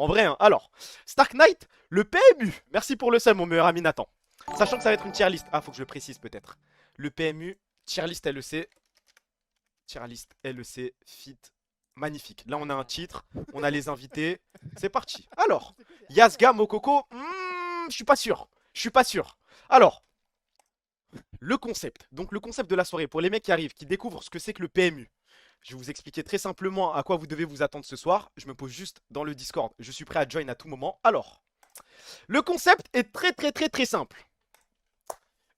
en vrai. Hein. Alors, Stark Knight, le PMU. Merci pour le seum, mon meilleur ami Nathan. Sachant que ça va être une tier list. Ah, faut que je le précise peut-être. Le PMU, tier list LEC. Tier list LEC, fit. Magnifique. Là, on a un titre, on a les invités. C'est parti. Alors, Yasga, Mokoko, je suis pas sûr. Je suis pas sûr. Alors, le concept. Donc, le concept de la soirée, pour les mecs qui arrivent, qui découvrent ce que c'est que le PMU. Je vais vous expliquer très simplement à quoi vous devez vous attendre ce soir. Je me pose juste dans le Discord. Je suis prêt à join à tout moment. Alors, le concept est très simple.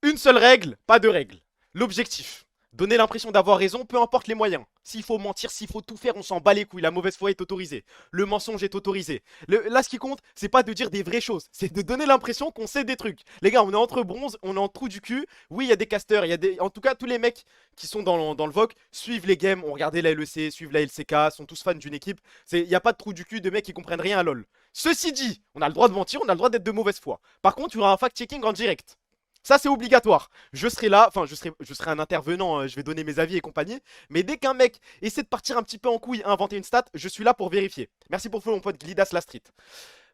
Une seule règle, pas de règle. L'objectif, donner l'impression d'avoir raison, peu importe les moyens. S'il faut mentir, s'il faut tout faire, on s'en bat les couilles. La mauvaise foi est autorisée. Le mensonge est autorisé. Là, ce qui compte, c'est pas de dire des vraies choses. C'est de donner l'impression qu'on sait des trucs. Les gars, on est entre bronze, on est en trou du cul. Oui, il y a des casters, il y a des... En tout cas, tous les mecs qui sont dans le VOC suivent les games, ont regardé la LEC, suivent la LCK, sont tous fans d'une équipe. Il n'y a pas de trou du cul de mecs qui comprennent rien à LoL. Ceci dit, on a le droit de mentir, on a le droit d'être de mauvaise foi. Par contre, il y aura un fact-checking en direct. Ça, c'est obligatoire. Je serai là, enfin, je serai un intervenant, je vais donner mes avis et compagnie. Mais dès qu'un mec essaie de partir un petit peu en couille, inventer une stat, je suis là pour vérifier. Merci pour follow mon pote Glidas la street.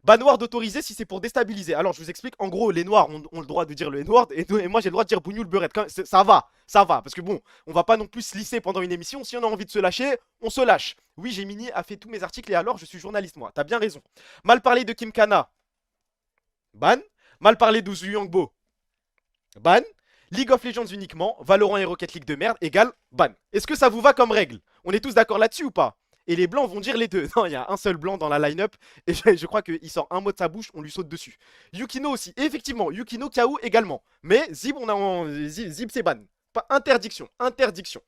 Bas noir d'autoriser si c'est pour déstabiliser. Alors, je vous explique. En gros, les noirs ont le droit de dire le N-word et moi, j'ai le droit de dire bougnou le beurette. Ça va, ça va. Parce que bon, on va pas non plus se lisser pendant une émission. Si on a envie de se lâcher, on se lâche. Oui, Gemini a fait tous mes articles et alors, je suis journaliste, moi. T'as bien raison. Mal parler de Kim Kana. Ban. Mal parler d'Uzu Yangbo. Ban. League of Legends uniquement, Valorant et Rocket League de merde égale ban. Est-ce que ça vous va comme règle? On est tous d'accord là-dessus ou pas? Et les blancs vont dire les deux. Non, il y a un seul blanc dans la line-up. Et je crois qu'il sort un mot de sa bouche, on lui saute dessus. Yukino aussi. Et effectivement, Yukino KO également. Mais Zib, Zib c'est ban. Pas interdiction. Interdiction.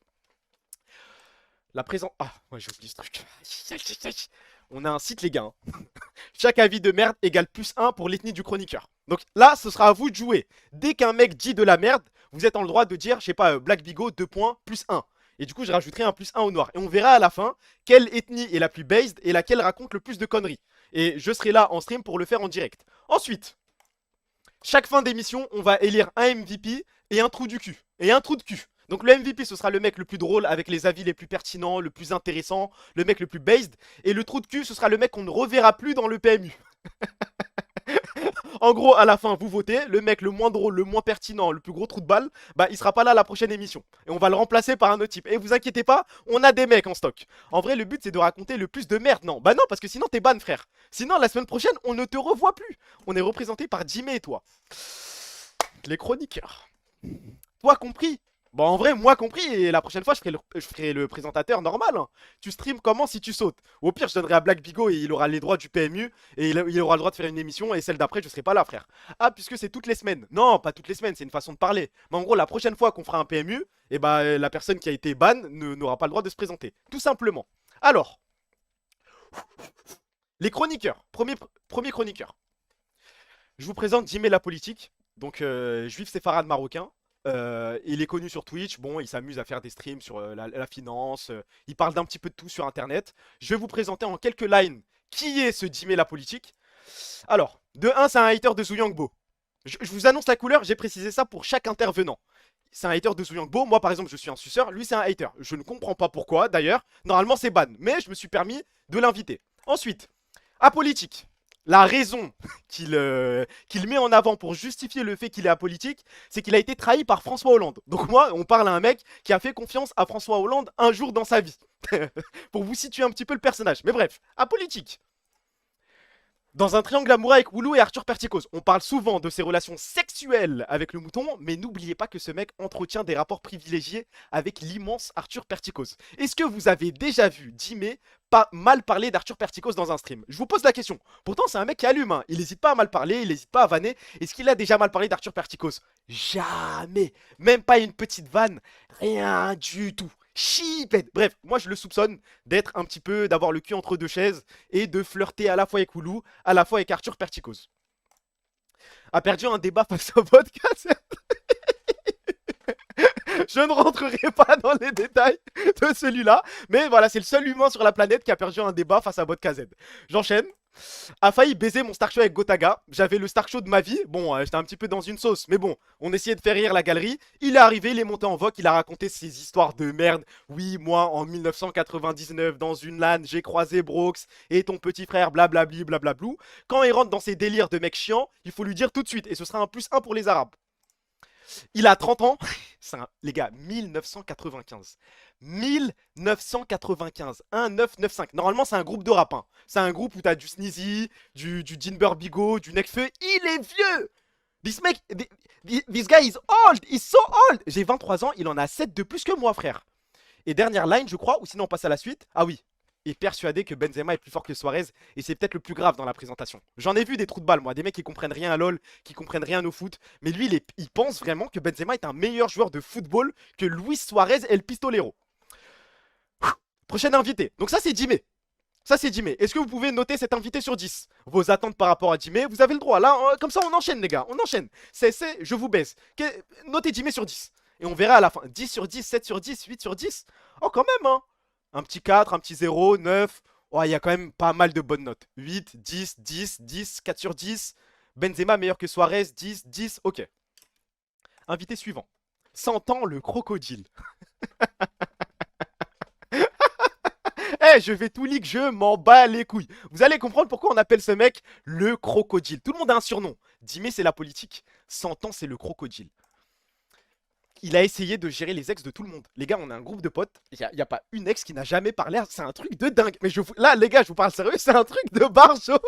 La présence. Ah, ouais, j'ai oublié ce truc. On a un site, les gars. Hein. Chaque avis de merde égale +1 pour l'ethnie du chroniqueur. Donc là, ce sera à vous de jouer. Dès qu'un mec dit de la merde, vous êtes en le droit de dire, je sais pas, Black Bigot, 2 points, +1. Et du coup, je rajouterai un +1 au noir. Et on verra à la fin quelle ethnie est la plus based et laquelle raconte le plus de conneries. Et je serai là en stream pour le faire en direct. Ensuite, chaque fin d'émission, on va élire un MVP et un trou du cul. Et un trou de cul. Donc le MVP, ce sera le mec le plus drôle, avec les avis les plus pertinents, le plus intéressant, le mec le plus based. Et le trou de cul, ce sera le mec qu'on ne reverra plus dans le PMU. En gros, à la fin, vous votez, le mec le moins drôle, le moins pertinent, le plus gros trou de balle, bah il sera pas là à la prochaine émission. Et on va le remplacer par un autre type. Et vous inquiétez pas, on a des mecs en stock. En vrai, le but c'est de raconter le plus de merde. Non, bah non, parce que sinon t'es ban, frère. Sinon, la semaine prochaine, on ne te revoit plus. On est représenté par Jimmy et toi. Les chroniqueurs. Toi compris? Bon, en vrai, moi compris, et la prochaine fois, je ferai le présentateur normal. Hein. Tu stream comment si tu sautes? Au pire, je donnerai à Black Bigot et il aura les droits du PMU, et il aura le droit de faire une émission, et celle d'après, je serai pas là, frère. Ah, puisque c'est toutes les semaines. Non, pas toutes les semaines, c'est une façon de parler. Mais en gros, la prochaine fois qu'on fera un PMU, et bah, la personne qui a été ban n'aura pas le droit de se présenter. Tout simplement. Alors, les chroniqueurs. Premier chroniqueur. Je vous présente Jimé la politique. Donc, juif séfarade marocain. Il est connu sur Twitch, bon, il s'amuse à faire des streams sur la finance, il parle d'un petit peu de tout sur internet. Je vais vous présenter en quelques lines qui est ce Jimé la politique. Alors, de 1, c'est un hater de Zuyangbo. Je vous annonce la couleur, j'ai précisé ça pour chaque intervenant. C'est un hater de Zuyangbo, moi par exemple je suis un suceur, lui c'est un hater. Je ne comprends pas pourquoi d'ailleurs, normalement c'est ban, mais je me suis permis de l'inviter. Ensuite, apolitique. La raison qu'il met en avant pour justifier le fait qu'il est apolitique, c'est qu'il a été trahi par François Hollande. Donc moi, on parle à un mec qui a fait confiance à François Hollande un jour dans sa vie. Pour vous situer un petit peu le personnage. Mais bref, apolitique. Dans un triangle amoureux avec Woulou et Arthur Perticos, on parle souvent de ses relations sexuelles avec le mouton, mais n'oubliez pas que ce mec entretient des rapports privilégiés avec l'immense Arthur Perticos. Est-ce que vous avez déjà vu Jimé pas mal parler d'Arthur Perticos dans un stream? Je vous pose la question. Pourtant, c'est un mec qui allume, hein. Il n'hésite pas à mal parler, il n'hésite pas à vanner. Est-ce qu'il a déjà mal parlé d'Arthur Perticos? Jamais. Même pas une petite vanne. Rien du tout. Chipette. Bref, moi je le soupçonne d'être un petit peu, d'avoir le cul entre deux chaises et de flirter à la fois avec Oulou, à la fois avec Arthur Perticos. A perdu un débat face au podcast. Je ne rentrerai pas dans les détails de celui-là, mais voilà, c'est le seul humain sur la planète qui a perdu un débat face à Vodka Z. J'enchaîne. a failli baiser mon Star Show avec Gotaga. J'avais le Star Show de ma vie. Bon, j'étais un petit peu dans une sauce, mais bon, on essayait de faire rire la galerie. Il est arrivé, il est monté en vogue, il a raconté ses histoires de merde. Oui, moi, en 1999, dans une LAN, j'ai croisé Brox et ton petit frère, blablabli, blablablou. Quand il rentre dans ses délires de mec chiant, il faut lui dire tout de suite, et ce sera un +1 pour les Arabes. Il a 30 ans. Les gars, 1995. 1995. 1995. Normalement, c'est un groupe de rap. Hein. C'est un groupe où t'as du Sneezy, du Jinber Bigo, du Nekfeu. Il est vieux. This guy is old. He's so old. J'ai 23 ans. Il en a 7 de plus que moi, frère. Et dernière line, je crois, ou sinon on passe à la suite. Ah oui. Est persuadé que Benzema est plus fort que Suarez. Et c'est peut-être le plus grave dans la présentation. J'en ai vu des trous de balle, moi. Des mecs qui comprennent rien à LoL, qui comprennent rien au foot. Mais lui, il pense vraiment que Benzema est un meilleur joueur de football que Luis Suarez et le Pistolero. Prochain invité. Donc ça, c'est Jimé. Ça, c'est Jimé. Est-ce que vous pouvez noter cet invité sur 10? Vos attentes par rapport à Jimé, vous avez le droit. Là, comme ça, on enchaîne, les gars. On enchaîne. Je vous baisse. Notez Jimé sur 10. Et on verra à la fin. 10 sur 10, 7 sur 10, 8 sur 10. Oh, quand même, hein. Un petit 4, un petit 0, 9. Oh, il y a quand même pas mal de bonnes notes. 8, 10, 10, 10, 4 sur 10. Benzema meilleur que Suarez, 10, 10. Ok. Invité suivant. 100 ans, le crocodile. Eh, je vais tout leak, je m'en bats les couilles. Vous allez comprendre pourquoi on appelle ce mec le crocodile. Tout le monde a un surnom. Dimé, c'est la politique. 100 ans, c'est le crocodile. Il a essayé de gérer les ex de tout le monde. Les gars, on a un groupe de potes. Il n'y a pas une ex qui n'a jamais parlé. C'est un truc de dingue. Mais là, les gars, je vous parle sérieux. C'est un truc de barjo.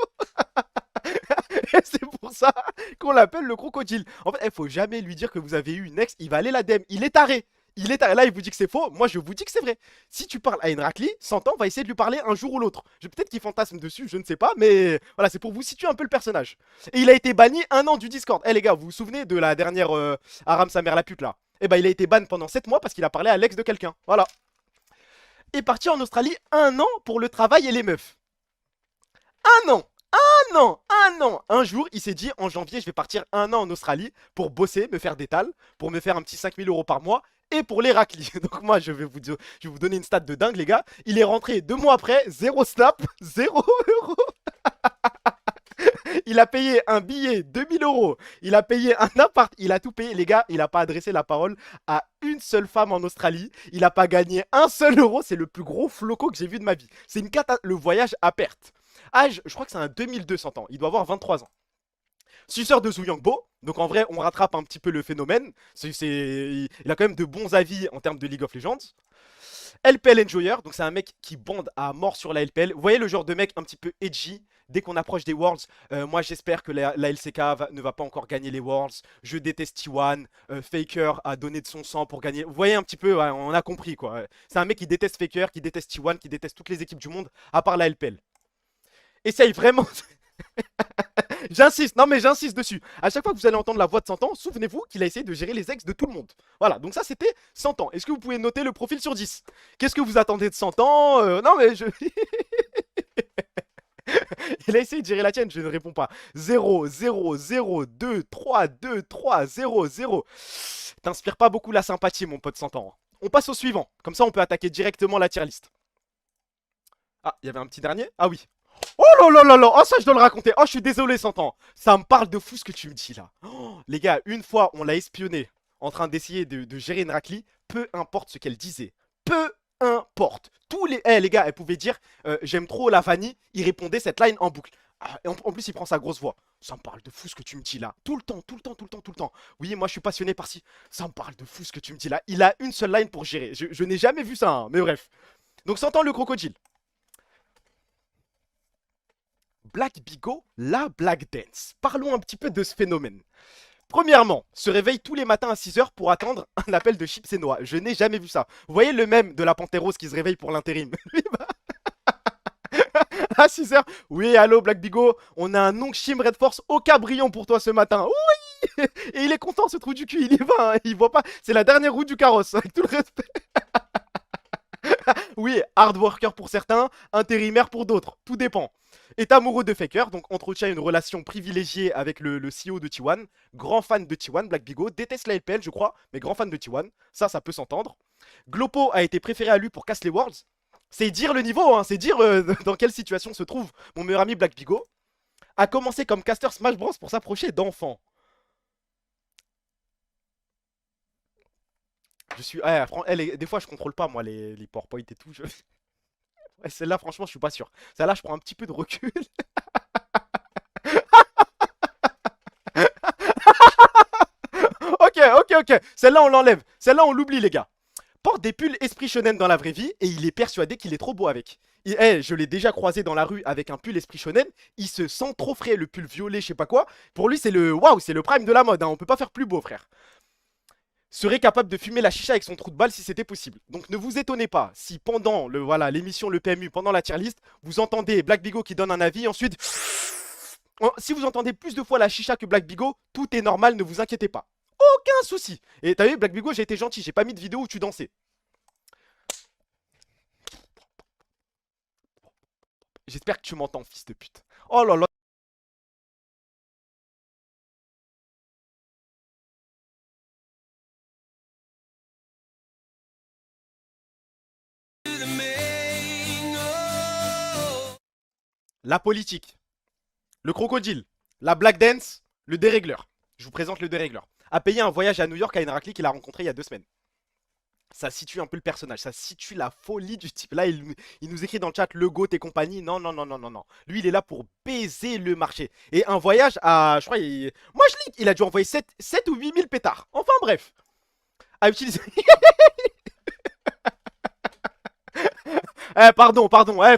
Et c'est pour ça qu'on l'appelle le crocodile. En fait, il faut jamais lui dire que vous avez eu une ex. Il va aller la DM. Il est taré. Il est taré. Là, il vous dit que c'est faux. Moi, je vous dis que c'est vrai. Si tu parles à une raclie, 100 ans va essayer de lui parler un jour ou l'autre. Peut-être qu'il fantasme dessus, je ne sais pas. Mais voilà, c'est pour vous situer un peu le personnage. Et il a été banni 1 an du Discord. Eh les gars, vous vous souvenez de la dernière Aram sa mère la pute là? Eh ben, il a été ban pendant 7 mois parce qu'il a parlé à l'ex de quelqu'un. Voilà. Et parti en Australie 1 an pour le travail et les meufs. 1 an. Un an. Un jour, il s'est dit, en janvier, je vais partir 1 an en Australie pour bosser, me faire des tals, pour me faire un petit 5000 € par mois et pour les raclis. Donc moi, je vais vous donner une stat de dingue, les gars. Il est rentré 2 mois après, 0 snap, 0 €. Il a payé un billet, 2000 €. Il a payé un appart. Il a tout payé. Les gars, il n'a pas adressé la parole à une seule femme en Australie. Il n'a pas gagné un seul euro. C'est le plus gros floco que j'ai vu de ma vie. C'est une le voyage à perte. Âge, je crois que c'est un 2200 ans. Il doit avoir 23 ans. Suceur de Zhu Yangbo. Donc en vrai, on rattrape un petit peu le phénomène. Il a quand même de bons avis en termes de League of Legends. LPL Enjoyer, donc c'est un mec qui bande à mort sur la LPL. Vous voyez le genre de mec un petit peu edgy. Dès qu'on approche des Worlds, moi j'espère que la LCK ne va pas encore gagner les Worlds. Je déteste T1. Faker a donné de son sang pour gagner. Vous voyez un petit peu, ouais, on a compris quoi. C'est un mec qui déteste Faker, qui déteste T1, qui déteste toutes les équipes du monde, à part la LPL. Essaye vraiment. J'insiste, non mais j'insiste dessus. À chaque fois que vous allez entendre la voix de 100 ans, souvenez-vous qu'il a essayé de gérer les ex de tout le monde. Voilà, donc ça c'était 100 ans. Est-ce que vous pouvez noter le profil sur 10? Qu'est-ce que vous attendez de 100 ans? Non mais je... Il a essayé de gérer la tienne, je ne réponds pas. 0, 0, 0, 2, 3, 2, 3, 0, 0. T'inspires pas beaucoup la sympathie, mon pote 100 ans. On passe au suivant. Comme ça, on peut attaquer directement la tier list. Ah, il y avait un petit dernier? Ah oui. Oh là là là là. Oh, ça, je dois le raconter. Oh, je suis désolé, 100 ans. Ça me parle de fou ce que tu me dis là. Oh, les gars, une fois, on l'a espionné en train d'essayer de gérer une raclie. Peu importe ce qu'elle disait. Peu importe. Tous les... Eh les gars, elle pouvait dire j'aime trop la vanille. Il répondait cette line en boucle. Ah, et en plus, il prend sa grosse voix. Ça me parle de fou ce que tu me dis là. Tout le temps, tout le temps, tout le temps, tout le temps. Oui, moi je suis passionné par ci. Ça me parle de fou ce que tu me dis là. Il a une seule line pour gérer. Je n'ai jamais vu ça, hein, mais bref. Donc, 100 ans le crocodile. Black Bigo, la Black Dance. Parlons un petit peu de ce phénomène. Premièrement, se réveille tous les matins à 6 h pour attendre un appel de Chips et Noah. Je n'ai jamais vu ça. Vous voyez le mème de la Panthère Rose qui se réveille pour l'intérim? À 6 h. Oui, allô Black Bigo, on a un oncle Chim Red Force au Cabrion pour toi ce matin. Oui. Et il est content ce trou du cul, il y va, hein. Il voit pas. C'est la dernière roue du carrosse, avec tout le respect. Oui, hard worker pour certains, intérimaire pour d'autres. Tout dépend. Est amoureux de Faker, donc entretient une relation privilégiée avec le CEO de T1. Grand fan de T1, Black Bigo. Déteste la LPL, je crois, mais grand fan de T1. Ça peut s'entendre. Glopo a été préféré à lui pour Casse les Worlds. C'est dire le niveau, hein, c'est dire dans quelle situation se trouve mon meilleur ami Black Bigo. A commencé comme caster Smash Bros pour s'approcher d'enfants. Je suis. Des fois, je contrôle pas, moi, les PowerPoint et tout. Ouais, celle-là, franchement, je suis pas sûr. Celle-là, je prends un petit peu de recul. Ok. Celle-là, on l'enlève. Celle-là, on l'oublie, les gars. Porte des pulls Esprit Shonen dans la vraie vie et il est persuadé qu'il est trop beau avec. Je l'ai déjà croisé dans la rue avec un pull Esprit Shonen. Il se sent trop frais, le pull violet, je sais pas quoi. Pour lui, c'est le waouh, c'est le prime de la mode. Hein. On peut pas faire plus beau, frère. Serait capable de fumer la chicha avec son trou de balle si c'était possible. Donc ne vous étonnez pas si pendant l'émission, le PMU, pendant la tier list, vous entendez Black Bigo qui donne un avis, ensuite... Si vous entendez plus de fois la chicha que Black Bigo, tout est normal, ne vous inquiétez pas. Aucun souci. Et t'as vu, Black Bigo, j'ai été gentil, j'ai pas mis de vidéo où tu dansais. J'espère que tu m'entends, fils de pute. Oh là là. La politique, le crocodile, la black dance, le dérégleur. Je vous présente le dérégleur. A payé un voyage à New York à Henrakli qu'il a rencontré il y a 2 semaines. Ça situe un peu le personnage, ça situe la folie du type. Là, il nous écrit dans le chat le GOAT et compagnie. Non. Lui, il est là pour baiser le marché. Et un voyage à. Je crois, moi je lis, il a dû envoyer 7 ou 8 000 pétards. Enfin bref. À utiliser. Pardon.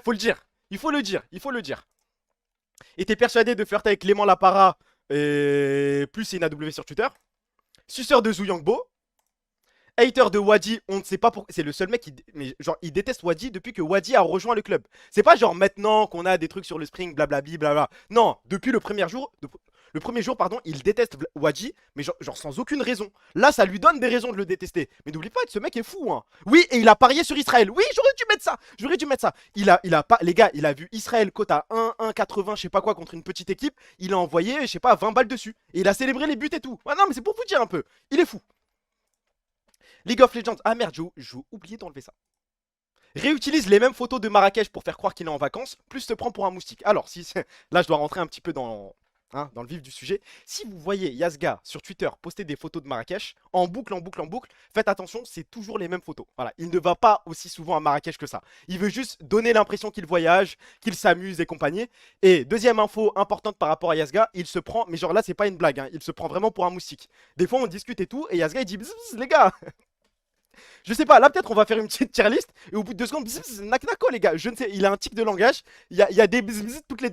Faut le dire. Il faut le dire. Était persuadé de flirter avec Clément Lapara. Et plus c'est une AW sur Twitter. Suceur de Zouyangbo. Hater de Wadi, on ne sait pas pourquoi. C'est le seul mec qui. Mais genre, il déteste Wadi depuis que Wadi a rejoint le club. C'est pas genre maintenant qu'on a des trucs sur le Spring, blablabli, blabla. Non, depuis le premier jour. Le premier jour, pardon, il déteste Wadi, mais genre sans aucune raison. Là, ça lui donne des raisons de le détester. Mais n'oublie pas que ce mec est fou, hein. Oui, et il a parié sur Israël. Oui, j'aurais dû mettre ça. Il a pas. Les gars, il a vu Israël cote à 1,80, je sais pas quoi, contre une petite équipe. Il a envoyé, je sais pas, 20 balles dessus. Et il a célébré les buts et tout. Ah non, mais c'est pour vous dire un peu. Il est fou. League of Legends. Ah merde, j'ai oublié d'enlever ça. Réutilise les mêmes photos de Marrakech pour faire croire qu'il est en vacances, plus se prend pour un moustique. Alors, si là, je dois rentrer un petit peu dans le vif du sujet. Si vous voyez Yazga sur Twitter poster des photos de Marrakech, en boucle, faites attention, c'est toujours les mêmes photos. Voilà, il ne va pas aussi souvent à Marrakech que ça. Il veut juste donner l'impression qu'il voyage, qu'il s'amuse et compagnie. Et deuxième info importante par rapport à Yazga, il se prend, mais genre là, c'est pas une blague, hein, il se prend vraiment pour un moustique. Des fois, on discute et tout, et Yazga, il dit, bzz, bzz, les gars. Je sais pas, là peut-être on va faire une petite tier list et au bout de 2 secondes, bzz, naknako les gars, je ne sais, il a un tic de langage, il y a des bzz toutes les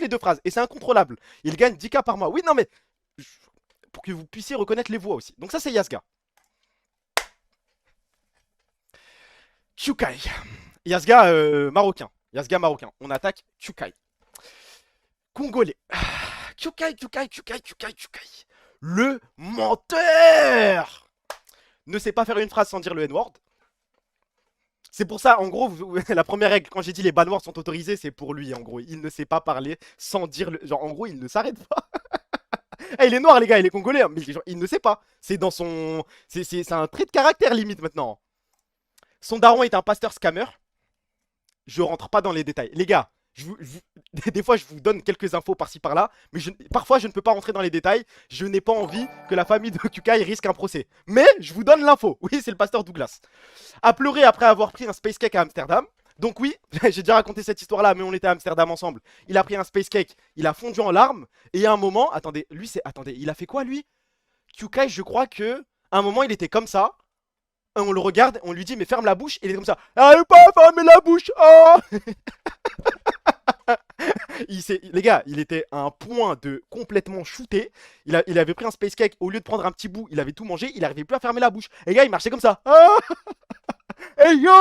deux phrases et c'est incontrôlable. Il gagne 10K par mois. Oui, non mais pour que vous puissiez reconnaître les voix aussi. Donc ça c'est Yazga. Kyukai. Yazga marocain. Yazga marocain. On attaque Kyukai. Congolais. Kyukai. Le menteur ne sait pas faire une phrase sans dire le N-word. C'est pour ça, en gros, la première règle, quand j'ai dit les banwords sont autorisés, c'est pour lui, en gros. Il ne sait pas parler sans dire le... Genre, en gros, il ne s'arrête pas. Il est noir, les gars, il est congolais, hein, mais genre, il ne sait pas. C'est dans son... C'est un trait de caractère, limite, maintenant. Son daron est un pasteur scammer. Je rentre pas dans les détails. Les gars, des fois, je vous donne quelques infos par-ci par-là, mais parfois, je ne peux pas rentrer dans les détails. Je n'ai pas envie que la famille de Kyukai risque un procès. Mais je vous donne l'info. Oui, c'est le pasteur Douglas. A pleuré après avoir pris un space cake à Amsterdam. Donc oui, j'ai déjà raconté cette histoire-là, mais on était à Amsterdam ensemble. Il a pris un space cake, il a fondu en larmes, et à un moment, attendez, il a fait quoi lui? Kyukai, je crois que, à un moment, il était comme ça. On le regarde, on lui dit mais ferme la bouche, et il est comme ça. Arrête pas, ferme la bouche. Oh les gars, il était à un point de complètement shooté. Il avait pris un space cake, au lieu de prendre un petit bout, il avait tout mangé, il n'arrivait plus à fermer la bouche. Et les gars, il marchait comme ça. Ah hey yo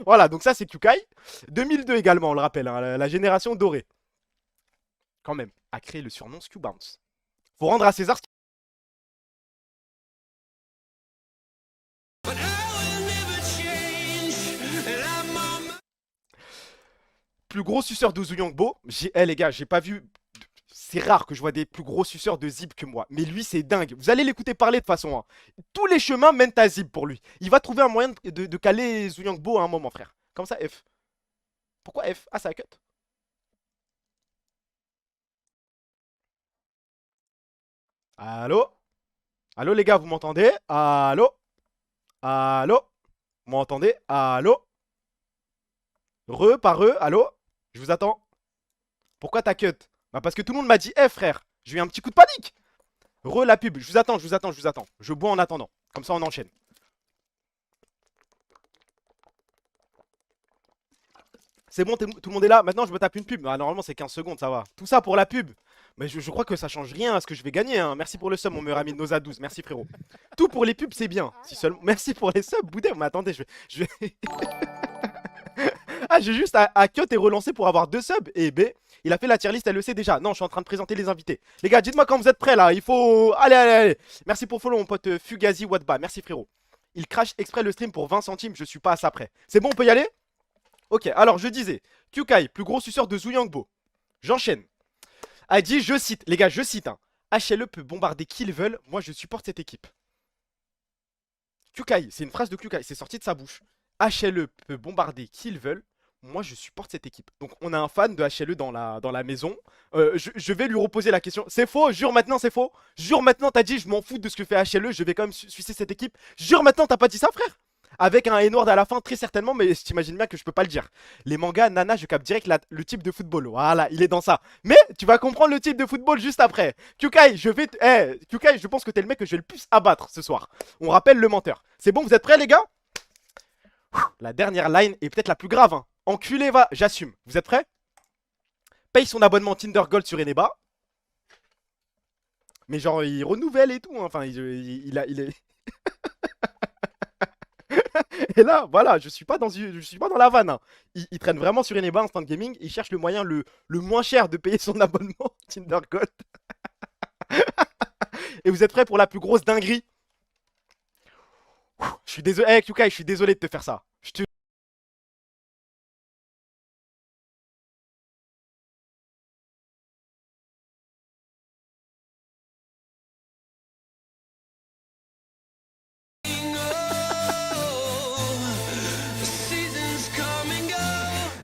Voilà, donc ça c'est Kyukai. 2002 également, on le rappelle, hein, la génération dorée. Quand même, a créé le surnom Scubounce. Faut rendre à César ce qui... Plus gros suceur de Zouyangbo. Les gars, j'ai pas vu... C'est rare que je vois des plus gros suceurs de Zip que moi. Mais lui, c'est dingue. Vous allez l'écouter parler de toute façon, hein. Tous les chemins mènent à Zip pour lui. Il va trouver un moyen de caler Zuyangbo à un moment, frère. Comme ça, F. Pourquoi F? Ah, c'est un cut. Allô? Allô, les gars, vous m'entendez? Allô? Allô? Vous m'entendez? Allô? Pas re, allô? Je vous attends. Pourquoi t'as cut? Bah parce que tout le monde m'a dit F, frère. J'ai eu un petit coup de panique. La pub, je vous attends, je vous attends, je vous attends. Je bois en attendant. Comme ça, on enchaîne. C'est bon, tout le monde est là. Maintenant, je me tape une pub. Ah, normalement, c'est 15 secondes, ça va. Tout ça pour la pub. Mais je crois que ça change rien à ce que je vais gagner, hein. Merci pour le sub, mon meilleur ami Noza 12. Merci, frérot. Tout pour les pubs, c'est bien. Si seulement... Merci pour les subs, Boudin. Mais attendez, je vais... Ah, j'ai juste à cut et relancer pour avoir 2 subs. Et B, il a fait la tier list, elle le sait déjà. Non, je suis en train de présenter les invités. Les gars, dites-moi quand vous êtes prêts là. Il faut. Allez, allez, allez. Merci pour follow, mon pote Fugazi Wadba. Merci, frérot. Il crache exprès le stream pour 20 centimes. Je suis pas à ça près. C'est bon, on peut y aller? Ok, alors je disais Kyukai, plus gros suceur de Zuyangbo. J'enchaîne. A dit, je cite, les gars, je cite, hein. HLE peut bombarder qui ils veulent. Moi, je supporte cette équipe. Kyukai, c'est une phrase de Kyukai. C'est sorti de sa bouche. HLE peut bombarder qui ils veulent. Moi, je supporte cette équipe. Donc, on a un fan de HLE dans la maison. Je vais lui reposer la question. C'est faux, jure maintenant, c'est faux. Jure maintenant, t'as dit, je m'en fous de ce que fait HLE. Je vais quand même sucer cette équipe. Jure maintenant, t'as pas dit ça, frère? Avec un N-word à la fin, très certainement, mais je t'imagine bien que je peux pas le dire. Les mangas, Nana, je capte direct le type de football. Voilà, il est dans ça. Mais tu vas comprendre le type de football juste après. Kyukai, Kyukai, je pense que t'es le mec que je vais le plus abattre ce soir. On rappelle le menteur. C'est bon, vous êtes prêts, les gars? La dernière line est peut-être la plus grave, hein. Enculé, va, j'assume. Vous êtes prêts? Paye son abonnement Tinder Gold sur Eneba. Mais genre, il renouvelle et tout, hein. Enfin, il est... Et là, voilà, je suis pas dans la vanne, hein. Il traîne vraiment sur Eneba Instant Gaming. Il cherche le moyen le moins cher de payer son abonnement Tinder Gold. Et vous êtes prêts pour la plus grosse dinguerie? Je suis désolé, hey, Kyukai, je suis désolé de te faire ça. Je te...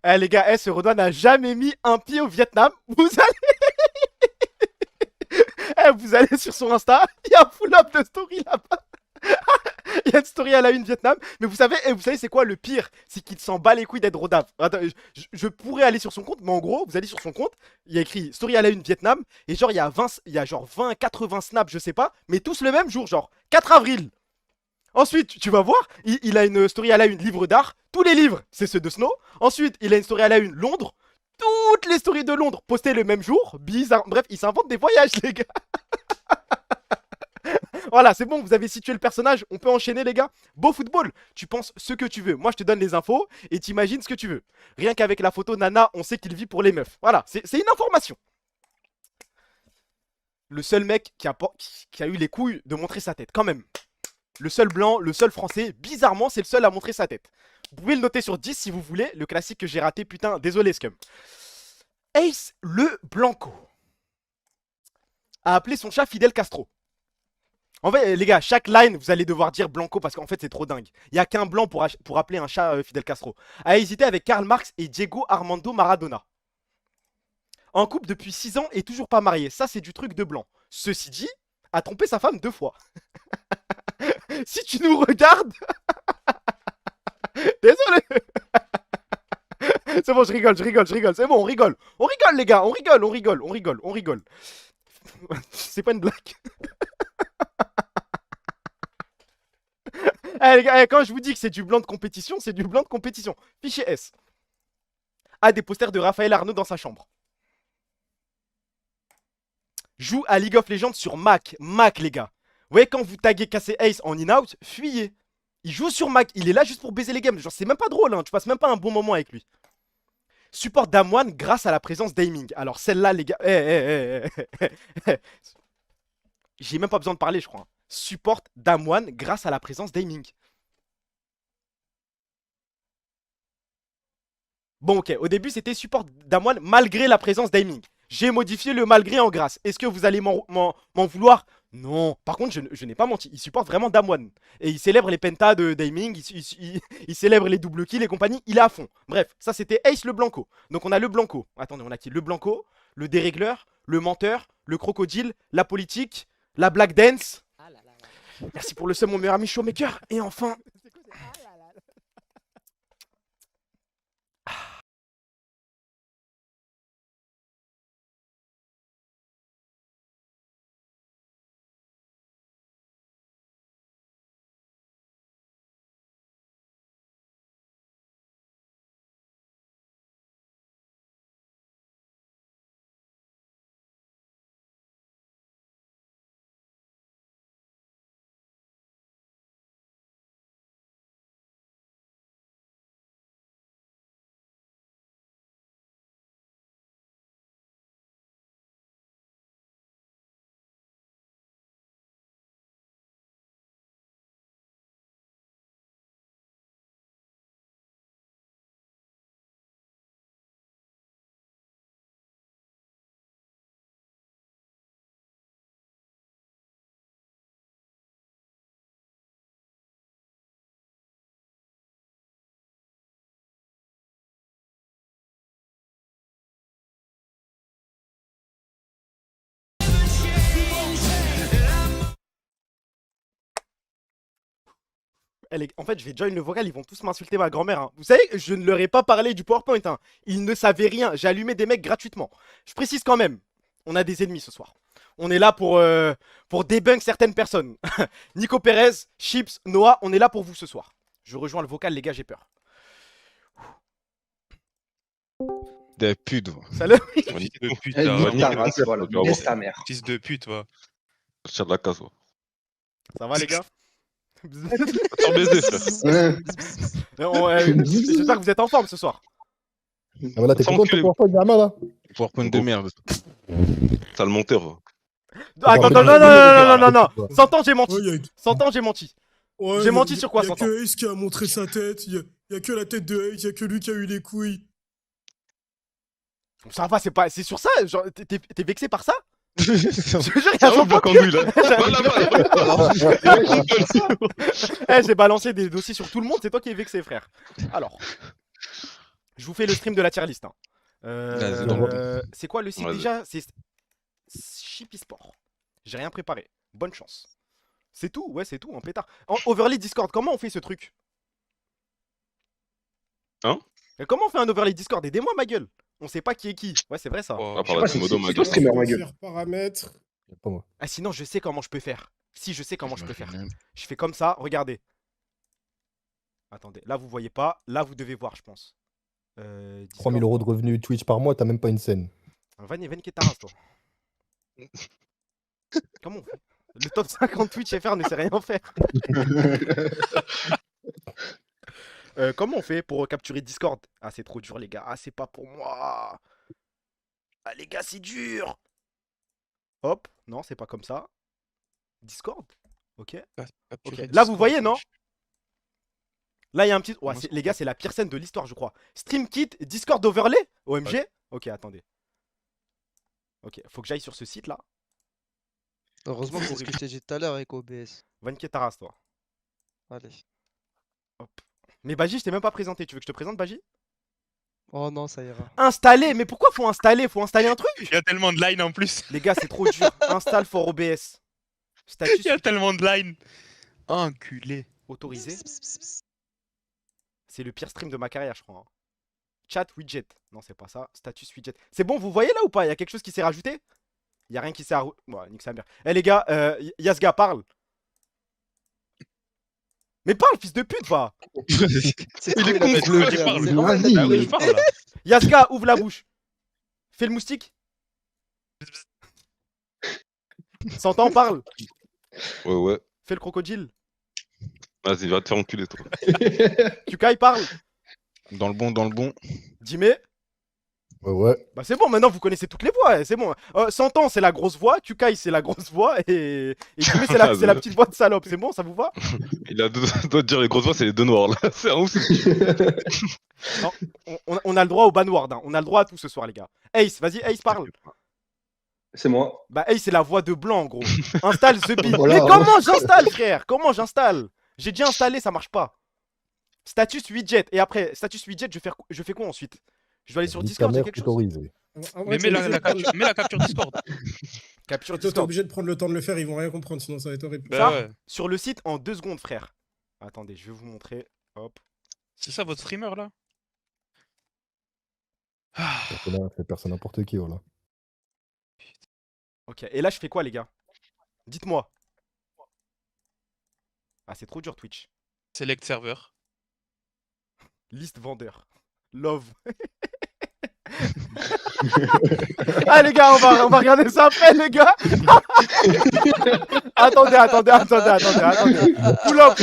Eh les gars, ce Renoir n'a jamais mis un pied au Vietnam. Vous allez sur son Insta, il y a un full-up de story là-bas. Il y a une story à la une Vietnam. Mais vous savez c'est quoi le pire? C'est qu'il s'en bat les couilles d'être Rodave. Attends, je pourrais aller sur son compte, mais en gros, vous allez sur son compte, il y a écrit story à la une Vietnam. Et genre, il y a genre 20, 80 snaps, je sais pas, mais tous le même jour, genre 4 avril. Ensuite, tu vas voir, il a une story à la une livre d'art. Tous les livres, c'est ceux de Snow. Ensuite, il a une story à la une Londres. Toutes les stories de Londres postées le même jour. Bizarre. Bref, il s'invente des voyages, les gars. Voilà, c'est bon, vous avez situé le personnage. On peut enchaîner, les gars. Beau football. Tu penses ce que tu veux. Moi, je te donne les infos et t'imagines ce que tu veux. Rien qu'avec la photo Nana, on sait qu'il vit pour les meufs. Voilà, c'est une information. Le seul mec qui a eu les couilles de montrer sa tête, quand même. Le seul blanc, le seul français, bizarrement, c'est le seul à montrer sa tête. Vous pouvez le noter sur 10 si vous voulez. Le classique que j'ai raté, putain, désolé, Scum. Ace le Blanco a appelé son chat Fidel Castro. En fait, les gars, chaque line, vous allez devoir dire Blanco parce qu'en fait, c'est trop dingue. Il n'y a qu'un blanc pour appeler un chat Fidel Castro. A hésité avec Karl Marx et Diego Armando Maradona. En couple depuis 6 ans et toujours pas marié. Ça, c'est du truc de blanc. Ceci dit, a trompé sa femme 2 fois. Si tu nous regardes... Désolé. C'est bon, je rigole. C'est bon, on rigole. On rigole, les gars. On rigole. C'est pas une blague. Eh, les gars, quand je vous dis que c'est du blanc de compétition, c'est du blanc de compétition. Fichier S. A des posters de Raphaël Arnaud dans sa chambre. Joue à League of Legends sur Mac. Mac, les gars. Vous voyez, quand vous taguez Cassé Ace en in-out, fuyez. Il joue sur Mac. Il est là juste pour baiser les games. Genre, c'est même pas drôle, hein. Tu passes même pas un bon moment avec lui. Support Damwon grâce à la présence d'Aiming. Alors, celle-là, les gars. J'ai même pas besoin de parler, je crois. Support Damwon grâce à la présence d'Aiming. Bon, ok. Au début, c'était support Damwon malgré la présence d'Aiming. J'ai modifié le malgré en grâce. Est-ce que vous allez m'en vouloir? Non. Par contre, je n'ai pas menti. Il supporte vraiment Damwon. Et il célèbre les pentas de Daming. Il célèbre les double kills et compagnie. Il est à fond. Bref, ça c'était Ace le Blanco. Donc on a le Blanco. Attendez, on a qui? Le Blanco, le dérégleur, le menteur, le crocodile, la politique, la black dance. Merci pour le seum, mon meilleur ami Showmaker. Et enfin. En fait, je vais join le vocal, ils vont tous m'insulter ma grand-mère. Hein. Vous savez, je ne leur ai pas parlé du PowerPoint. Hein. Ils ne savaient rien. J'ai allumé des mecs gratuitement. Je précise quand même, on a des ennemis ce soir. On est là pour débunk certaines personnes. Nico Perez, Chips, Noah, on est là pour vous ce soir. Je rejoins le vocal, les gars, j'ai peur. Des putes. Salut. Fils de pute, Eh, là, nique ta race, voilà. Bravo. Laisse ta mère. fils de pute, va. Tire de la case. Ça va les gars? Attends, baiser, frère. J'espère que vous êtes en forme ce soir. Ah, voilà, t'es Sans content de enculer. ton PowerPoint, gamin, là? PowerPoint de merde. T'as le monteur. Va. Attends, Bon, non. 100 ans j'ai menti. Ouais, 100 ans j'ai menti. ouais, J'ai menti sur quoi, Il y a 100 ans? que Ace qui a montré sa tête, il y a que la tête de Ace, il y a que lui qui a eu les couilles. Ça va, c'est sur ça? Genre, t'es vexé par ça? Je C'est te jure, il y a un son black andouille là. Va là-bas. Eh, j'ai balancé des dossiers sur tout le monde, c'est toi qui es vexé, frère. Alors, je vous fais le stream de la tier list. Hein. Vas-y, donne-moi. C'est quoi le site Vas-y. déjà? C'est Chippy Sport. J'ai rien préparé. Bonne chance. C'est tout, ouais, c'est tout, un pétard. Overlay Discord, comment on fait ce truc? Hein? Et comment on fait un overlay Discord? Aidez-moi, ma gueule. On sait pas qui est qui. Ouais, c'est vrai ça. Oh, Ah, Je sais par pas, la Komodo, ma c'est gueule. toi streamer, ma gueule. Faire paramètres. Pas moi. Ah, sinon, je sais comment je peux faire. Si, je sais comment je peux faire. Je fais comme ça, regardez. Attendez, là, vous voyez pas. Là, vous devez voir, je pense. 3000 € de revenus Twitch par mois, t'as même pas une scène. Vanny qui est ta race, toi. Comment on fait? Le top 50 Twitch FR ne sait rien faire. Comment on fait pour capturer Discord? Ah, c'est trop dur, les gars. Ah, c'est pas pour moi. Ah, les gars, c'est dur. Hop, non, c'est pas comme ça. Discord. Ok. Ok. Là, vous voyez, non? Là, il y a un petit. Ouais, les gars, c'est la pire scène de l'histoire, je crois. Stream kit, Discord overlay, OMG. Ok, attendez. Ok, faut que j'aille sur ce site là. Heureusement que c'est ce que je t'ai dit tout à l'heure avec OBS. Vanquier ta race, toi. Allez. Hop. Mais Baji, je t'ai même pas présenté. Tu veux que je te présente, Baji? Oh non, ça ira. Installer. Mais pourquoi faut installer? Faut installer un truc. Il y a tellement de line en plus. Les gars, c'est trop dur. Install for OBS. Statut Il y a tellement de line. Enculé. autorisé. C'est le pire stream de ma carrière, je crois. Hein. Chat widget. Non, c'est pas ça. Status widget. C'est bon, vous voyez là ou pas? Il y a quelque chose qui s'est rajouté? Il y a rien qui s'est rajouté. Ouais, nique sa mère. Eh les gars, Yasga, parle. Mais parle, fils de pute, va. C'est Il est quoi, con, appelle le ça gars. C'est Vas-y. Ah oui, je parle là. Yasga, ouvre la bouche. Fais le moustique. S'entend, parle. Ouais. Fais le crocodile. Vas-y, va te faire enculer, toi. Kukai, parle. Dans le bon. Dime. Ouais. Bah c'est bon, maintenant vous connaissez toutes les voix, c'est bon. 100 ans c'est la grosse voix, Kukai c'est la grosse voix et Dime c'est la petite voix de salope, c'est bon, ça vous va? Il a doit dire les grosses voix, c'est les deux noirs là. C'est un ouf. Non, on a le droit au ban ward, hein. On a le droit à tout ce soir les gars. Ace, vas-y Ace parle. C'est moi. Bah, hey, c'est la voix de blanc, gros. Installe The Beat. Voilà. Mais comment j'installe, frère? Comment j'installe? J'ai déjà installé, ça marche pas. Status widget. Et après, status widget, je fais quoi ensuite? Je dois aller sur Nique ta Discord, j'ai mère, quelque chose. autorisé. En Mais vrai, t'es mets obligé de prendre- mets la capture Discord. Capture Toi, t'es Discord. obligé de prendre le temps de le faire, ils vont rien comprendre, sinon ça va être horrible. Bah Ça, ouais. sur le site en 2 secondes, frère. Attendez, je vais vous montrer. Hop. C'est ça votre streamer là? Ah, Fais personne n'importe qui, voilà. Ok. Et là, je fais quoi, les gars? Dites-moi. Ah, c'est trop dur, Twitch. select server. Liste vendeur. Love. Ah les gars, on va regarder ça après les gars. attendez. Pull up.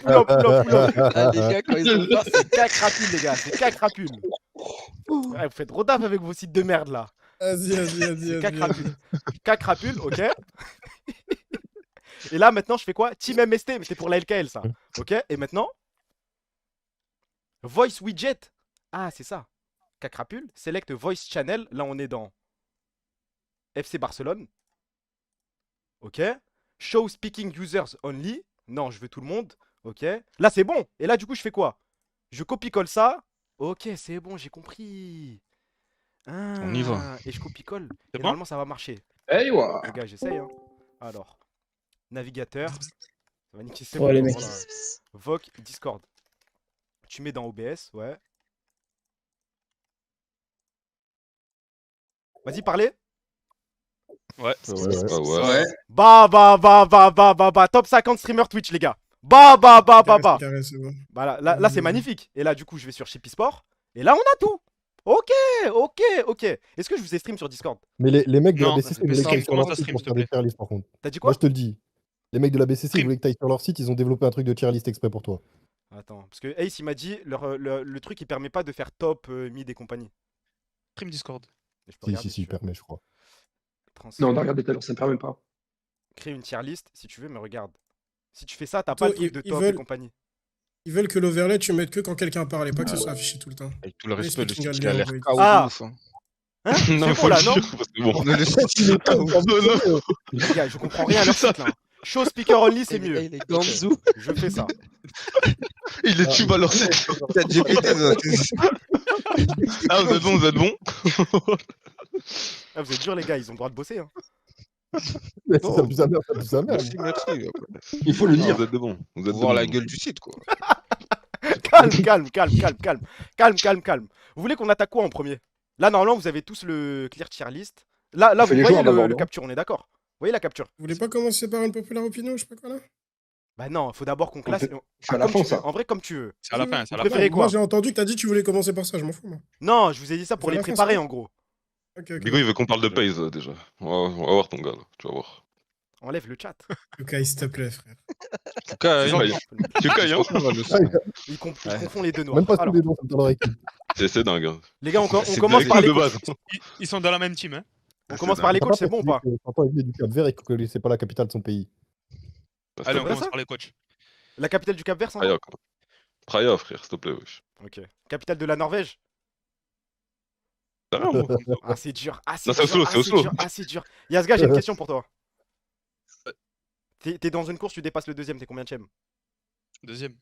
Ah, les gars, quand ils ont peur, C'est cac rapide les gars, c'est cac rapide. Ouais, vous faites trop taf avec vos sites de merde là. Vas-y. Cac rapide. Cac rapide, ok. Et là maintenant je fais quoi? Team MST, mais c'est pour la LKL ça. Ok, et maintenant Voice widget. Ah c'est ça. Cacrapule, select voice channel, là on est dans FC Barcelone. Ok. Show speaking users only. Non, je veux tout le monde. Ok. Là c'est bon. Et là du coup je fais quoi? Je copie-colle ça. Ok, c'est bon, j'ai compris. On y va. Et je copie-colle. C'est Et bon? normalement ça va marcher. Hey, ouais. Les gars, j'essaye. Hein. Alors, navigateur. Ça va niquer, c'est Ouais, bon, les mecs. voilà. Voc, Discord. Tu mets dans OBS, ouais. Vas-y, parlez. Ouais. Ah ouais. Bah. Top 50 streamer Twitch, les gars. Bah. Carré, c'est bon. Bah là c'est magnifique. Et là, du coup, je vais sur Chippy Sport. Et là, on a tout. Ok. Est-ce que je vous ai stream sur Discord? Mais les mecs de Non, la BCC, mais ils voulaient que stream, t'ailles sur commence leur à site stream, pour s'il te faire des plaît. tier lists, par contre. T'as dit Moi, quoi? je te le dis. Les mecs de la BCC, ils Stream. voulaient que t'ailles sur leur site, ils ont développé un truc de tier list exprès pour toi. Attends, parce que Ace, il m'a dit, le truc, il permet pas de faire top, mid et compagnie. Stream Discord. Et je peux Si, regarder il tu veux. permet, je crois. Transfert. Non, on a regardé tout à l'heure, ça me permet pas. Crée une tier list si tu veux, mais regarde. Si tu fais ça, t'as Toi, pas le truc de ils top et veulent- compagnie. Ils veulent que l'overlay, tu mettes que quand quelqu'un parle et pas que ce soit affiché tout le temps. Avec tout le Oui, respect, le speaking site il a l'air only, KO Ah. de ouf. Hein. Hein? Non, C'est faut bon là, le non? dire, parce que bon. Le site il est KO. Les gars, je comprends rien à leur site là. Show speaker only, c'est mieux. Et les Ganzu. Je fais ça. Il les tue alors c'est. ChatGPT, ça. Ah, vous êtes bon. Ah, vous êtes durs, les gars, ils ont le droit de bosser. Hein. Mais si ça pue sa mère, ça pue sa mère. Merci. Il faut le Ah, dire. vous êtes de bon. Vous êtes Faut de voir bon. la gueule du site, quoi. Calme. Vous voulez qu'on attaque quoi en premier? Là, normalement, vous avez tous le clear tier list. Là, On vous fait les voyez joueurs d'abord, le non? capture, on est d'accord? Vous voyez la capture? Vous voulez pas commencer par une populaire opinion, je sais pas quoi là? Bah non, faut d'abord qu'on classe. fait- C'est à la comme fin, tu veux. ça. En vrai, comme tu veux. C'est à la fin, c'est à la Vous fin. préférez quoi? Moi j'ai entendu que t'as dit que tu voulais commencer par ça, je m'en fous moi. Non, je vous ai dit ça pour C'est à les la fin, préparer ça en gros. Ok. Bigo, il veut qu'on parle de Paze déjà. On va voir ton gars là. Tu vas voir. Enlève le chat. Ok, s'il te plaît, frère. En tout cas, Ouais, Tu cailles, hein? Il confond les deux noirs. Même pas sous Alors, les dents, ça me t'en aurait écrit. C'est dingue. Hein. les gars, on C'est commence par les de coachs. base. Ils sont dans la même team, hein. On commence par les coachs, c'est bon ou pas? Tonton, il venait du Cap Vert et que c'est pas la capitale de son pays. Allez, on vrai, commence ça par les coachs. La capitale du Cap-Vert, c'est Praia, quoi. Praia, frère, s'il te plaît, wesh. Ok. Capitale de la Norvège? Sérieux, moi Ah, c'est dur. Ah, c'est Non, c'est dur. Oslo, c'est Oslo. Ah, c'est dur. Yasga, j'ai une question pour toi. T'es dans une course, tu dépasses le deuxième, t'es combien de Deuxième.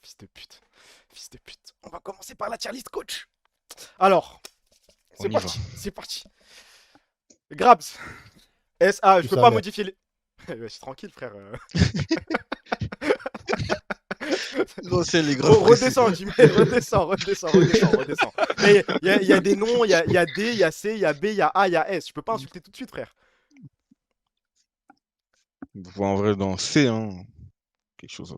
Fils de pute. On va commencer par la tier list coach. Alors, On c'est y parti. C'est parti. Grabs. SA, je peux Putain, pas merde. modifier les. Je suis tranquille, frère. Non, c'est les gros. Redescends, Jimmy. Redescends. Mais il y a des noms, il y a D, il y a C, il y a B, il y a A, il y a S. Je peux pas insulter tout de suite, frère. En vrai, dans C, hein. Quelque chose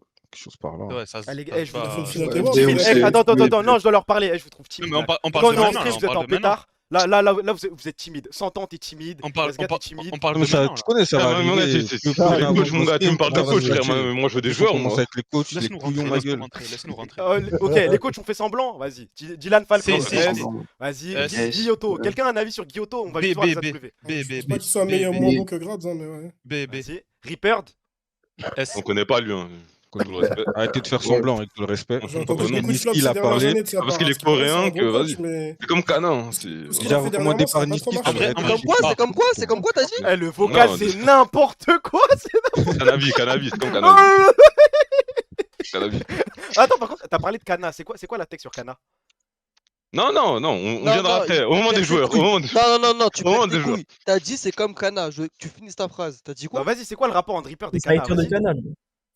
par là. Ouais, ça se Ah, les gars, passe je vous pas. trouve finir timide. tes mots, Timide. c'est- Eh, attends, oui. non, je dois leur parler. Je vous trouve Non, timide. mais là. on parle Quand de on est en maintenant, stream, on vous êtes parle en de maintenant. pétard. Là, vous êtes timide. Santant, t'es timide. On parle Yasga, t'es timide. on parle de Mais ça, maintenant. tu là. connais, ça va Ah, mais mon gars, arriver. c'est Plus pour on les avance coachs, mon dans gars. le Tu me parles de stream, coach, on va frère. là-dessus. Moi, je veux des On joueurs, commence moi. avec les coachs, les Laisse-nous couillons, rentrer, ma laisse-nous gueule. rentrer, laisse-nous rentrer. Ok, les coachs, on fait semblant. Vas-y. Dylan Falcon. C'est- S. c'est- Vas-y. S. Guilloto. Quelqu'un a un avis sur Guilloto? On va B, juste voir les B, AW. B, Je B, pense pas B, qu'il soit B, meilleur B, moins bon que Grabs, hein, mais ouais. B, B, Vas-y. Reapered. S. On connaît pas lui. Hein. Tout le respect. Arrêtez de faire semblant avec tout le respect. J'ai entendu non, beaucoup de flops il ces a dernières parlé. années de sa Parce part, qu'il est ce qui paraît, c'est un coréen bon que, coach, vas-y. mais C'est comme Kana. Hein. tout ce C'est qu'il a fait recommandé dernièrement, ça par a pas trop Niki, marché. En vrai, C'est comme quoi, c'est comme quoi, c'est comme quoi, t'as dit? Eh, le vocal, Non, c'est n'importe quoi. Cannabis, c'est comme Cannabis. Oh Cannabis. Attends, par contre, t'as parlé de Kana. C'est quoi la tech sur Kana? Non, on Non, viendra non, après, il au moment perd des ses joueurs. Au couilles. moment des... Non, tu Au moment perds des tes joueurs. couilles. T'as dit c'est comme Kana, je veux que tu finisses ta phrase. T'as dit Bah quoi? vas-y, c'est quoi le rapport entre Reaper et C'est un Kana? hater de Vas-y. canal.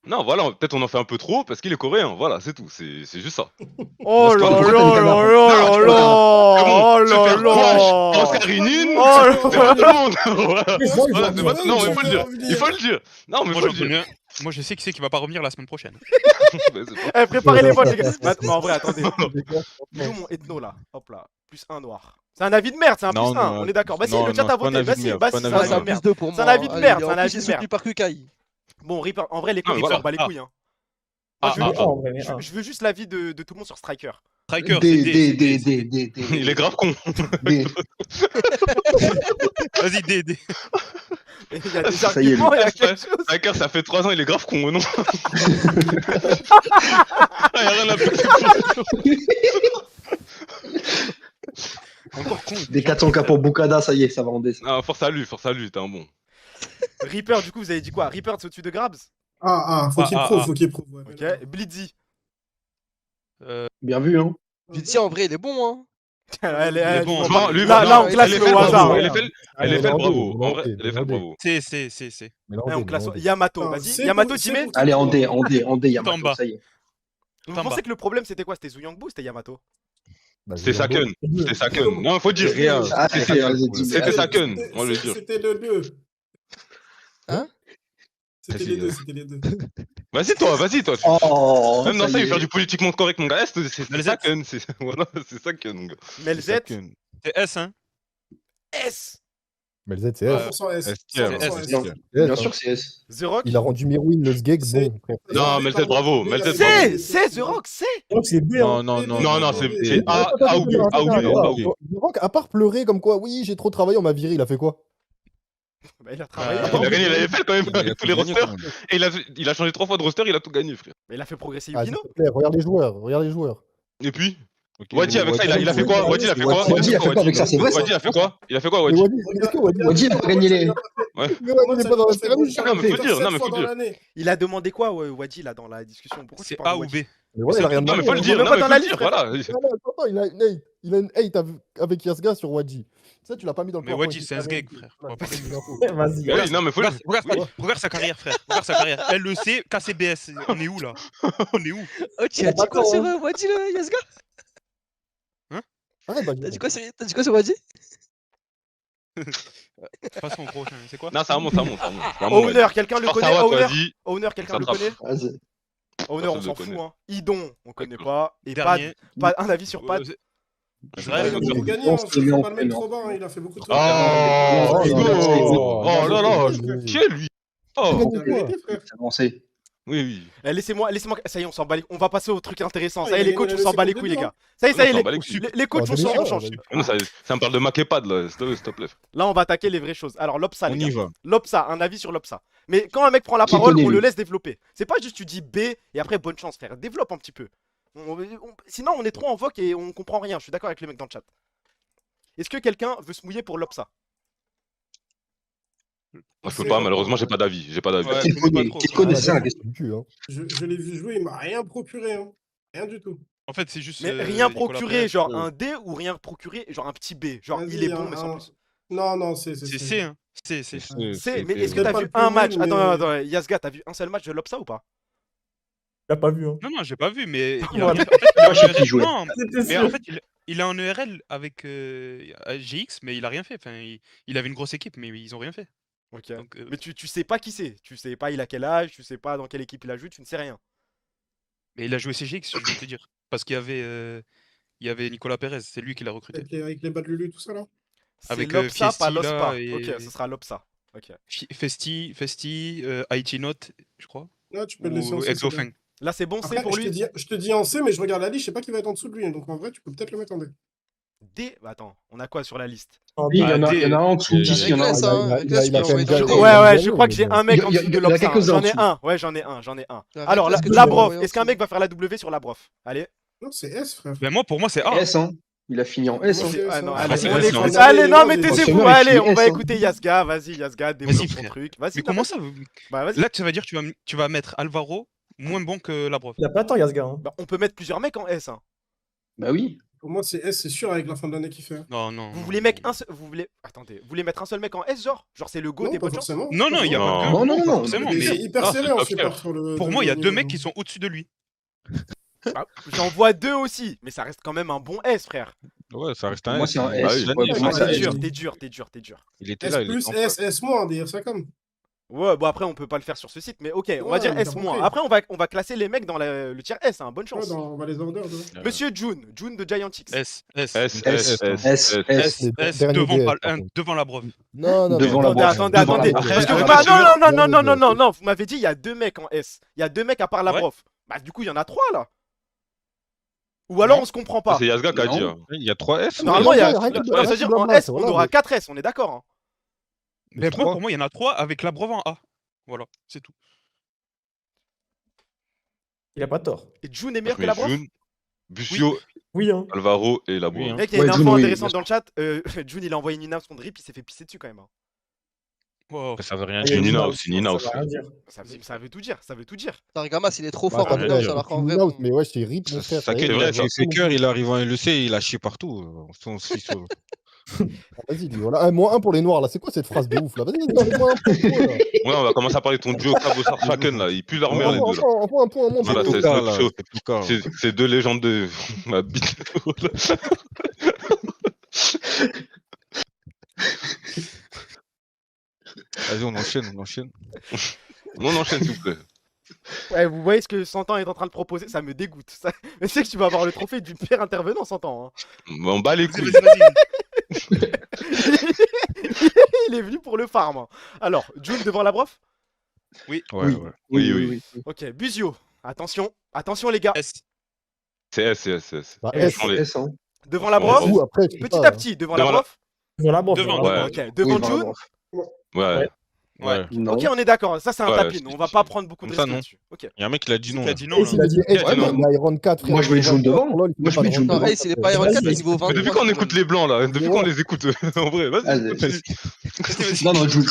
Non, voilà, peut-être on en fait un peu trop parce qu'il est coréen. Voilà, c'est tout. C'est juste ça. Oh là Parce que- là là là là là. Oh Se là faire là. Oscar Inin, Oh là devant tout le monde. Voilà. Mais Voilà, c'est c'est pas pas- vrai, non, tu il faut le vas dire. revenir. Il faut le dire. Non, mais Moi, faut j'en le dire. connais un. Moi, je sais qui c'est qui va pas revenir la semaine prochaine. Mais c'est pas- Eh, préparez les votes, les gars. Mais en vrai, attendez. Il est où mon ethno là? Hop là. Plus un noir. C'est un avis de merde, c'est un Non, plus un. non, On est d'accord. Bah si, non, le chat non, a c'est pas un voté. avis Bah de si, merde, bah c'est si, pas un c'est un avis avis de de merde. Plus 2 pour C'est un moi. avis de Allez, merde, en c'est un plus, avis il de souffle merde. plus par Kukai. Bon, Reaper, en vrai, les Non, couilles, mais on voilà. s'en bat les couilles. Hein. Ah, Moi, ah, En vrai, mais je veux juste l'avis de tout le monde sur Striker. Striker, c'est D. Il est grave con. Vas-y, D. Il y a des Ça y est, arguments, il y a quelque chose. Striker, ça fait 3 ans, il est grave con, non? Il y a rien à faire. Encore con. Des 400K pour Bukada, ça y est, ça va en descendre. Ah, force à lui, t'es un bon. Reaper, du coup, vous avez dit quoi? Reaper, c'est au-dessus de Grabs? faut qu'il prouve, faut qu'il prouve. Ouais, Ok. Blitzy. Bien vu, hein. Viti, en vrai, il est bon, hein. Elle Il est est bon. Franchement, lui, Là, vraiment, on classe elle est le fait au hasard. bravo, hein. Elle est fait le bravo. En vrai, elle est fait le bravo. C'est. Ouais, on classe Yamato. Non, Vas-y, c'est Yamato, pour- tu c'est mets. pour- Allez, en D, en bas. Yamato, ça y est. Vous Tamba. pensez que le problème c'était quoi? C'était Zuyangbu ou c'était Yamato? C'était Saken. C'était Saken. Non, faut dire. Réal. Ah, C'était allez, Saken. vas-y, dis. C'était Allez. Saken. Moi, je veux dire. C'était le 2. Hein? C'était Vas-y, les deux. Vas-y, toi. Oh, Même dans ça, y il est. fait du politiquement correct, mon gars. C'est Mais Saken. Voilà, c'est Saken, mon gars. Melzet. C'est S, hein. S. Mais le Z, c'est S. 100% S. S. 100% S. Non, bien sûr que c'est S. The Rock. Il a rendu Mirouine le Sgeg, C'est- bon. Non, Melzet, bravo. Melzet, C'est, bravo. c'est The Rock, c'est. Donc c'est B. Non, non, non. Non, c'est A ou B. A ou B. The Rock, à part pleurer comme quoi, oui, j'ai trop travaillé, on m'a viré, il a fait quoi? Bah, il a travaillé. Ah, Il a gagné, il avait fait quand même Il a avec tous tout les gagné, rosters. quand même. Et il a changé 3 fois de roster, il a tout gagné, frère. Mais il a fait progresser Ah, Yukino. s'il te plaît, regarde les joueurs. Et puis, Ok, Wadji, avec ça, il a fait quoi? Wadji, il a fait quoi? Wadji, il a fait quoi avec ça? C'est vrai, ça. Wadji, il a fait quoi? Il a fait quoi, Mais Wadji? Wadji, est-ce que Wadji Wadji, il a pas gagné les. Mais Wadji, il est pas dans la pyramide. Non, mais faut dire, non, mais faut dire. Il a demandé quoi, Wadji, là, dans la discussion? Pourquoi tu C'est parles A de ou Wadji? B. Mais voilà, il a rien Non, mais demandé. faut le on dire, est même non, pas mais dans faut la le liste, dire, voilà. Attends, il a une hate avec Yasga sur Wadji. Ça, tu l'as pas mis dans le Mais PowerPoint. Wadji, c'est un sgeg, frère. On va pas- Vas-y. Oui, non, mais faut le Regarde sa carrière, frère. Regarde sa carrière. LEC, KCBS. On est où, là? On est où? Oh, tu as dit quoi sur Wadji, là, Yasga? Arrête, Wadji. T'as dit quoi sur Wadji? Passons au prochain. C'est quoi? Non, ça remonte. Owner, quelqu'un le connaît? Owner, Vas-y. Owner, quelqu'un le Ça connaît? Vas-y. Owner, on Personne s'en le fout, connaît. hein. Idon, on connaît pas. Et Dernier. pas un avis sur Pad. Israël. Il a gagné, hein, je peux pas le mettre trop bas, hein, il a fait beaucoup de Oh, Oh, oh là là, frère. qui est lui? Oh, C'est la vérité, frère. C'est avancé. oui. Eh, laissez-moi, ça y est, on s'en bat les... On va passer au truc intéressant. Ah, Ça y est, il a les coachs, gagné on s'en le bat les seconde couilles, les de gars. Ça y est, On s'en les bat les couilles. les coachs, on change. Non, ça me parle de Makepad, là, s'il te plaît. Là, on va attaquer les vraies choses. Alors, Lopsa, On les y gars. va. Lopsa, un avis sur Lopsa. Mais quand un mec prend la Qui parole, connaît, on lui le laisse développer. C'est pas juste tu dis B et après bonne chance, frère. Développe un petit peu. Sinon, on est trop en vogue et on comprend rien. Je suis d'accord avec les mecs dans le chat. Est-ce que quelqu'un veut se mouiller pour Lopsa? Moi, je peux pas, malheureusement, j'ai pas d'avis. Ouais. Qui connaît, trop, qui quoi. connaît, Ah, c'est ça la c'est question. du cul, hein. Je l'ai vu jouer, il m'a rien procuré. Hein. Rien du tout. En fait, c'est juste. Mais rien Nicolas procuré, Pérez. genre un D ou rien procuré, genre un petit B. Genre Vas-y, il est bon, mais sans plus. Non, c'est C'est C, hein. C. C'est, mais est-ce que c'est t'as pas vu le plus un match? nul, mais- Attends, Yasga, t'as vu un seul match de Lopsa ou pas? T'as pas vu, hein. Non, j'ai pas vu, mais. Il Voilà. a rien fait. En fait, il a Moi, je sais un qui ERL. jouait. Non, C'était mais sûr. en fait, il a un ERL avec GX, mais il a rien fait. Enfin, il avait une grosse équipe, mais ils ont rien fait. Ok. Donc, Mais tu sais pas qui c'est. Tu sais pas il a quel âge, tu sais pas dans quelle équipe il a joué, tu ne sais rien. mais il a joué CGX, je vais te dire. Parce qu'il y avait Nicolas Pérez, c'est lui qui l'a recruté. Avec les bas de Lulu, tout ça là. C'est Avec, Lopsa, pas Fiesti, Lospa. là, et- Ok, ce sera Lopsa. Ok. Festi, Haïti Note, je crois. Là, tu peux le laisser en Ou C. Exofeng. Là, c'est bon, c'est Après, pour je lui. te dis en C, mais je regarde la liste, je sais pas qui va être en dessous de lui. Donc en vrai, tu peux peut-être le mettre en D. D. Bah, attends, on a quoi sur la liste? Oui, il y en a un en dessous. D, Si, il y en a un. Reckless, hein, Reckless, il a tu quand peux même envoyer gagné. dans le Ouais, dé. ouais, je crois que j'ai un mec en dessous de Il y a l'Obs. quelques-uns J'en en ai dessous. un. Ouais, j'en ai un. Il y a Alors, Reckless que tu la peux Brof. envoyer en Est-ce qu'un dessous. mec va faire la W sur la Brof? Allez. Non, c'est S, frère. Ben moi, pour moi, c'est A. S, hein. Il a fini en S, hein. C'est Ah S, non, hein. allez, c'est on S, écoute. hein. Allez, non, mais Vas-y, taisez-vous. Sommer, il Allez, finit on va S, hein. écouter Yasga. Vas-y, Yasga, développe Vas-y, ton frère. truc. Vas-y, Mais t'as comment pas- ça Bah, vas-y. Là, ça veut dire que tu vas mettre Alvaro moins bon que la Brof. Il a pas tort, Yasga. Hein. Bah, on peut mettre plusieurs mecs en S. Hein. Bah oui. Pour moi, c'est S, c'est sûr, avec la fin de l'année qu'il fait. Non, non. Vous voulez mettre un seul... Vous voulez... Attendez, vous voulez mettre un seul mec en S, genre? Genre, c'est le go Non, des pas bonnes chances? forcément. Non, non, il y a Non. pas Non, que. non, pas non. forcément, Mais mais c'est hyper Ah, serré c'est en top support tier. sur le. pour moi, il y a deux mecs qui sont au-dessus de lui. Bah, j'en vois deux aussi, mais ça reste quand même un bon S, frère. Ouais, ça reste Pour un moi, S. c'est un Bah S. oui. Ouais, pour moi, c'est un T'es S. dur, t'es dur, t'es dur, t'es dur. Il était S là, il plus, était en S, S moins, dire ça comme. Ouais, bon après on peut pas le faire sur ce site, mais ok, on va Ouais, dire mais S-. t'as compris. Après on va classer les mecs dans le tiers S, hein, bonne Ouais, chance. on va les order. de- Monsieur June de Giantix. S, S, S, S, S. S, Les S, derniers devant, DS, pas- par un- contre. devant la Brof. Non, non, Devant non. la Attendez, Brof. attendez, Devant la attendez. Brof. Parce que Ah, vous bah, non, vous m'avez dit il y a deux mecs en S. Il y a deux mecs à part la Ouais. Brof. Bah du coup il y en a trois là. Ou alors Non. on se comprend pas. C'est Yasga qui a dit. Non. hein. Il y a 3 S. Normalement il y a. Arrête de- Ouais, arrête c'est-à-dire de en blabla, S on voilà, aura mais- 4 S, on est d'accord. Hein. Mais trois. pour moi, il y en a 3 avec la Brof en A. Voilà, c'est tout. Il a pas tort. Et June est meilleur que Mais la Brof. June, Busio, Oui, hein. Alvaro et la Oui, Brof. hein. Mec, il y a une Ouais, info June, oui, intéressante bien dans le chat. June il a envoyé Nina son drip, il s'est fait pisser dessus quand même. Hein. Wow. Ça veut rien Il y dire. a Nina Nina House, c'est Nina Ça House. veut rien dire. Ça veut tout dire, ça veut tout dire. Targamas, il est trop Bah, fort en ouais, Nina House, ouais, alors qu'en vrai. Nina House, bon. mais ouais, c'est rip, mon frère. Ça y est, qu'il vrai, a ça. fait Faker, il arrive en LEC, il a chié partout. Son fils, Vas-y, dis, voilà. Moins un pour les noirs, là. C'est quoi cette phrase de ouf, là? Vas-y, moins un pour les noirs, là. Ouais, on va commencer à parler de ton duo Cabosar Shaken là. Il pue leur mère les deux là. Envoie un point, Voilà, c'est c'est Touka, notre là. show. C'est Touka, là. C'est deux légendes de ma bite. Vas-y, on enchaîne, on enchaîne. On enchaîne s'il vous plaît. Ouais, vous voyez ce que Santan est en train de proposer, ça me dégoûte. Ça... Mais c'est que tu vas avoir le trophée du pire intervenant, Santan. Hein. On bat les Vas-y, couilles. vas-y, vas-y. Il est venu pour le farm. Hein. Alors, June devant la Brof. Ouais, Oui. ouais. Oui. Ok, Busio. Attention, attention les gars. S. C'est S, c'est S, c'est S. Bah, S, Franchement, les- S, hein. Devant la Ouais, Brof. ouais. Ou après, je sais Petit pas, à petit, devant la Devant la- Brof. Devant la Brof. Devant. devant la Ouais. Brof. Ok, devant Oui, June. vraiment. Ouais. Ouais. Non. Ok, on est d'accord. Ça, c'est un Ouais, tapis. c'est- On va pas prendre beaucoup de Comme ça, risques non. là-dessus. Ok. Il y a un mec qui l'a dit non. Qui là. a dit non, Ace, il là. a dit Ace, Ouais, il non. a Iron 4, frère. Moi, je mets June devant. Lol, il Moi, je fait mets pas June de Non, Iron Ace, il est 4, pas Iron 4, il est Vas-y. niveau Mais 23. depuis quand on écoute les blancs là? Depuis Mais quand on ouais. les écoute? En vrai, vas-y. Vas-y. Non, June,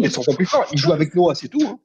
ils sont pas plus forts. Il joue avec Noah, c'est tout. Hein.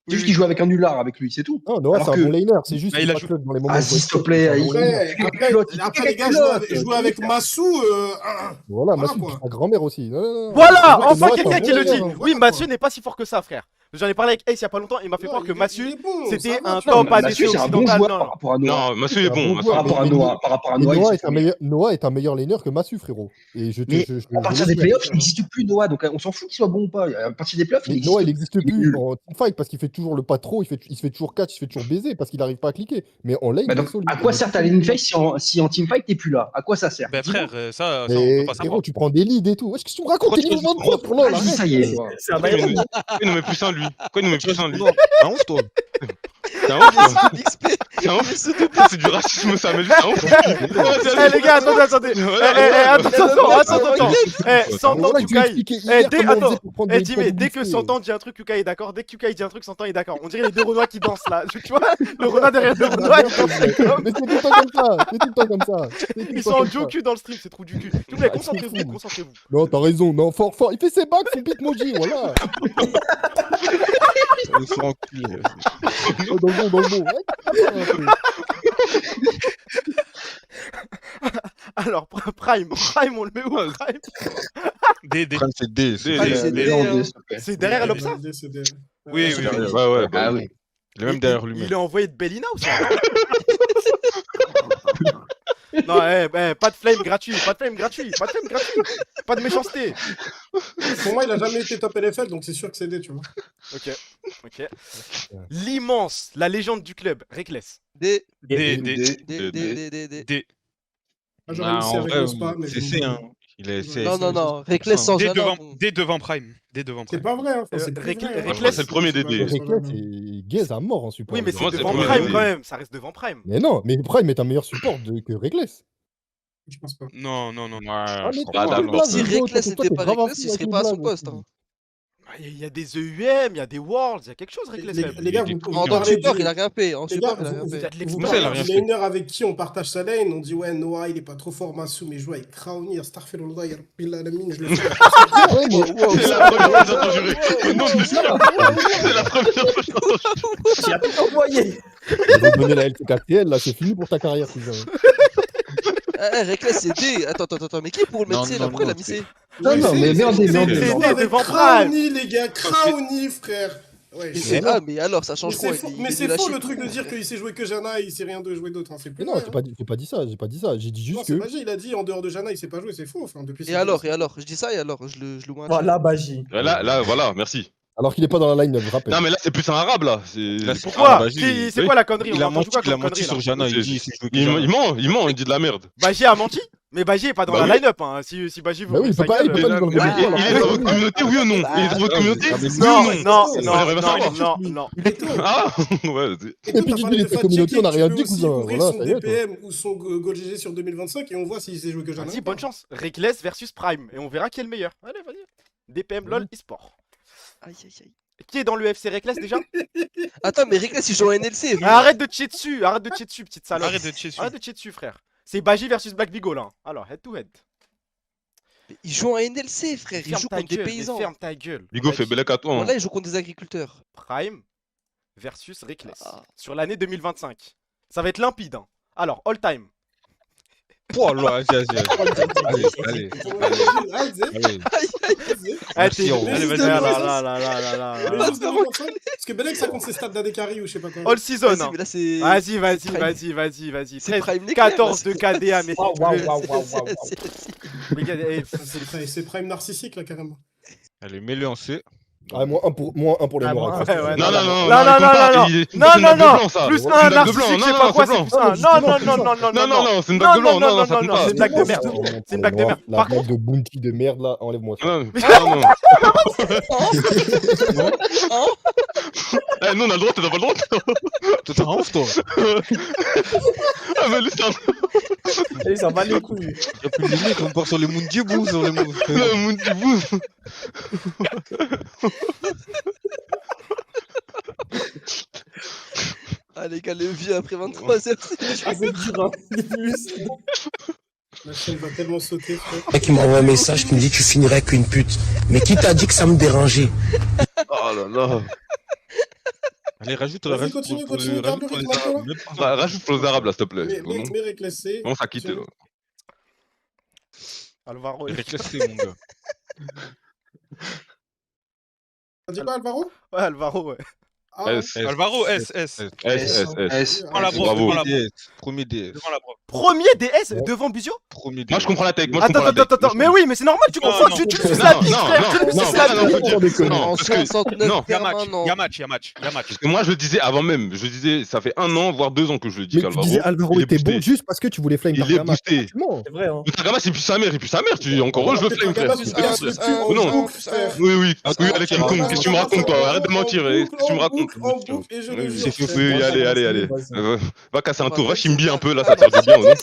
C'est juste qu'il joue avec un nulard avec lui, c'est tout. Non, Noah, Alors c'est un que- bon laner. C'est juste Ah, il qu'il a pas joué- clutch dans les moments. Ah, où s'il il te faut plaît, être il- Après, après, les gars, jouer avec Massou. Voilà, Voilà, Massou, quoi. sa grand-mère aussi. Non, non, non. Voilà, Ouais, enfin Noah, quelqu'un c'est un qui bon le dit. laner, hein. Oui, Voilà, Mathieu quoi. n'est pas si fort que ça, frère. J'en ai parlé avec Ace il y a pas longtemps. Il m'a fait croire que Mathieu, c'était un Non, top Non, ADC Mathieu, c'est un bon occidental. joueur Non, par non. rapport à Noah. Non, Massou il est C'est un bon. bon Massou joueur. Par rapport à Mais- Noah, par rapport à Mais Noah, Noah il est un meilleur, Noah est un meilleur laner que Massu, frérot. Et je te. Mais je à partir le des dis. playoffs, il n'existe plus Noah, donc on s'en fout qu'il soit bon ou pas. À partir des playoffs, il Mais existe Noah, il n'existe il est plus nul. en teamfight parce qu'il fait toujours le pas trop, il se fait toujours catch, il se fait toujours baiser parce qu'il n'arrive pas à cliquer. Mais en lane, Bah il est donc, solide. à quoi sert ta lane face si en teamfight t'es plus là? À quoi ça sert? Ben Dis-moi. frère, ça, on peut Mais pas savoir. frérot, tu prends des leads et tout. Wesh, qu'est-ce que tu me racontes? T'es niveau 23 pour l'an, Vas-y, ça y est. C'est un Pourquoi il Iron. nous- pourquoi il nous met plus un lui? Pourquoi il nous met plus un lui? T'as honte, toi? C'est un ouf, toi. XP. C'est un ouf. C'est du racisme ça, mais juste un ouf. Eh les gars, attendez. Attends. Eh, Santan, Voilà, je lui ai Kukai. expliqué Eh, hier dès- comment on attends. faisait pour prendre Eh, des dis-moi, points dès que bouffés. Santan dit un truc, Kukai est d'accord. Dès que Kukai dit un truc, Santan est d'accord. On dirait les deux Renois qui dansent là. Tu vois, le Renoi derrière le Renois, ils dansent comme- Mais c'est tout le temps comme ça. C'est tout le temps comme ça. C'est tout le Ils temps sont en comme ça. Joku dans le stream, c'est trou du cul. S'il vous plaît, Ah, ils sont concentrez-vous, fous. concentrez-vous. Non, t'as raison. Non, fort. Il fait ses bacs, son bitmoji, voilà. Ils sont enculés. Oh, dans le bon. Ouais. Alors, Prime, on le met où, Prime? D. Prime, c'est D. c'est D, D. D. C'est D, D en hein. D, s'il te plaît. C'est derrière l'Obsa? Oui, c'est oui, derrière. oui. Ouais, bah Ah oui. oui. Il est même derrière lui-même. Il est envoyé de Bellina ou ça? Non, pas de flame gratuit, pas de méchanceté. Pour moi, il a jamais été top LFL, donc c'est sûr que c'est D, tu vois. Ok. L'immense, la légende du club, Reckless. D. D. D. Ah, j'aurais Bah, mis C en avec vrai, le spa, mais c'est je C, me- hein. Il est C. Non. Reckless sans D gêne. devant Prime. D devant C'est Prime. pas vrai, hein. Enfin, Euh, c'est plus Reckless- vrai, hein. Reckless, c'est le premier des D. Reckless et Gaze à mort en support. Oui, mais Moi, c'est c'est devant le premier Prime des- quand même, ça reste devant Prime. Mais non, mais Prime est un meilleur support que Reckless. Je pense pas. Non, non, non. Ouais, Ah, mais je toi, crois pas, t'es non. grave, Si Hugo, Reckless toi, n'était t'es pas grave Reckless, fou il avec serait les pas à son blagues poste. aussi. Hein. Il y a des EUM, il y a des Worlds, il y a quelque chose, Reckless. quand même. Les gars, Il est vous tout En bien. tant que support, il a rien fait. En Les support, gars, il a rien vous, fait. Il y a de vous l'expérience. il a parlez rien du fait. laner avec qui on partage sa lane, on dit ouais, Noah il est pas trop fort, Massoum, il joue avec Kraouni, Astaghfirullah, ya Rabbil Alamin, je le fais. Ouais, mais- C'est la première fois que j'entends jurer. Au nom du ciel. C'est la première fois que j'entends jurer. Tu as tout envoyé. Ils vont te donner la LTKTL, là, c'est fini pour ta carrière, cousin. Reckless, c'est D. Attends, mais qui est pour le Non, mettre C non, là? Pourquoi il a non, mis C? Non, non, mais merdez, Il merdez. joue C'est avec devant Prime. Kraouni, les gars, Kraouni, frère. Ouais, Mais je- c'est Ah, mais alors, ça change mais quoi? c'est faux, Il mais est c'est nul à faux chier le tout truc de court, dire frère. qu'il sait jouer que Jana, il sait rien de jouer d'autre. Hein. C'est plus Mais non, vrai, j'ai pas dit ça, j'ai pas dit ça. J'ai dit Non, juste c'est que. Baji, il a dit en dehors de Jana, il sait pas jouer, c'est faux. Enfin, depuis Et alors? Je dis ça et alors? Je le vois. Voilà, Baji. Là, voilà, merci. Alors qu'il est pas dans la line, je rappelle. Non, mais là, c'est plus un arabe, là. Là, c'est- Pourquoi Ah, Baji, C'est oui. quoi la connerie? Il On a entend menti, quoi il a comme menti connerie, sur là Jana, il dit il sait jouer que Il Jana. ment, il dit de la merde. Baji a menti? Mais Baji est pas dans Bah la oui. line-up. Hein. Si Baji veut Bah oui, il peut sa pas gueule, dire dans le Il groupe. est dans votre communauté, oui ou non? Il est dans votre communauté? Ah, mais Oui Non, ou non, non? non, J'aimerais bien savoir. non. Et toi, Ah ouais, et Et toi, puis, t'as tu parlé dis de les Fat communautés, Checky, on a rien tu dit, peux aussi cousin. ouvrir Voilà, son ça y est, toi. DPM ou son Gold GG sur 2025 et on voit s'il sait jouer que Jana. Vas-y, bonne chance. Reckless versus Prime. Et on verra qui est le meilleur. Allez, vas-y. DPM LOL eSport. Aïe. Qui est dans le FC Reckless déjà? Attends, mais Reckless, il joue en NLC. Arrête de cheat dessus, petite salope. Arrête de chier dessus. Arrête de cheat dessus, frère. C'est Baji versus Black Bigo là. Alors, head to head. Il joue en NLC, frère. Il Ferme joue ta contre des gueule, mais paysans. ferme ta gueule. Bigo fait belek à toi. Hein. Voilà, il joue contre des agriculteurs. Prime versus Reckless. Ah. Sur l'année 2025. Ça va être limpide. Hein. Alors, all time. Oh là, vas-y. Allez. Allez, Merci, t'es- on- Allez, vas-y. Mais là. juste 2025, parce que Belek ça compte ses stats d'Adekari ou je sais pas quoi. All season. Vas-y, Hein. mais là, c'est. Vas-y. C'est 13, Prime League, 14 là, de KDA, mais. Waouh. Mais gars, eh, C'est Prime narcissique là carrément. Allez, mets-le en C. Ah, moins un pour les Ah, noirs. moi, ça, ouais, c'est- Non, non, non, non, il compte pas, non. il- Non, c'est une non, blague de non. blanc, ça. Plus C'est une un blague de blanc. narcissique, je sais Non, pas non, quoi, c'est c'est blanc. plus un. Non, c'est une blague de blanc. Non, ça compte pas. c'est une blague de merde. Vraiment, C'est une blague de merde. La Par blague de Bounty de merde là, enlève-moi ça. Non. Eh, nous, on a le droit, t'as pas le droit. Toi, t'as un ouf, toi. Ah, mais lui, c'est un Allez, ça va les couilles. Y'a plus de limite, on part sur les Moundibou, sur les mots. monde du bout. Ah, les gars, le vieux après 23h. Ah, c'est dur, hein. Il est lucide. La chaîne va tellement sauter, frère. mec qui m'envoie un message qui me dit tu finirais avec une pute. Mais qui t'a dit que ça me dérangeait? Oh là là. Allez, rajoute, Vas-y, rajoute. continue, pour continue, le- garde le rajoute rythme pour un peu, les- là. Bah, rajoute pour les arabes là, s'il te plaît. Mais réclassé. On s'est quitté là. Alvaro. Et réclassé, mon gars. T'as dit quoi, Alvaro? Ouais, Alvaro, ouais. Ah, ouais. S, Alvaro, S. S. Bravo, Bravo. devant la Premier DS. devant la preuve. Premier DS devant Busio? Premier DS. Moi, je comprends la tech. Moi, je comprends la tech. Attends, mais oui, mais c'est normal, tu Non, confonds, non. tu me suces la Non, bite, non, frère, tu me non, suces non, la non, bite. non, En parce que- 69 non. Il y a match, permanent. il y a match. Parce que moi, je le disais avant même. Je disais, ça fait 1 an, voire 2 ans que je le dis Mais tu qu'Alvaro. disais Alvaro il est était boosté. bon juste parce que tu voulais flame Il est Targama. boosté. Franchement. C'est vrai, hein. Mais Tagama, c'est plus sa mère, et puis sa mère, tu encore eux, je le flame, frère. Tagama, Plus tu un, casses le plus cul un, en plus un. boucle, frère. Oui, Ah, allez, King Kong, qu'est-ce que tu me racontes, toi? Arrête de mentir, qu'est-ce que tu me racontes? En boucle, et je le jure, Oui, frère. allez. Vas-y. Va casser un tour, va chimbi un peu, là, ça tire du bien, non?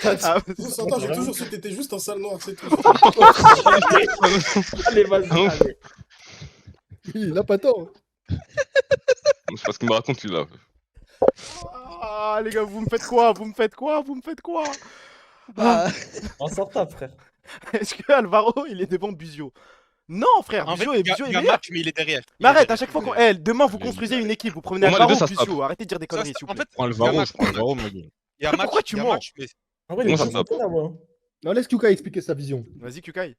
Ah, Vous s'entend, j'ai toujours su que t'étais juste en salle noire, c'est tout. Allez, vas-y. Ah, Allez. Il a pas tort. Je sais pas ce qu'il me raconte, lui, là. Ah, les gars, vous me faites quoi? Bah, On s'en tape, frère. Est-ce que Alvaro, il est devant Busio? Non, frère, En fait, Busio il est y a meilleur. match, mais il est derrière. Mais arrête, à chaque fois qu'on. Eh, demain, vous construisez une équipe, vous prenez Pour moi, les Alvaro deux, ou ça se Busio. Arrêtez de dire des conneries, s'il vous En plaît. fait, Prends il y a Alvaro, match, je prends Alvaro, ma gueule. il y a match, Pourquoi tu il y a mens? match, mais En vrai, Comment il est ça pas champion, là, moi. Non, laisse Kuka expliquer sa vision. Vas-y, Kukai.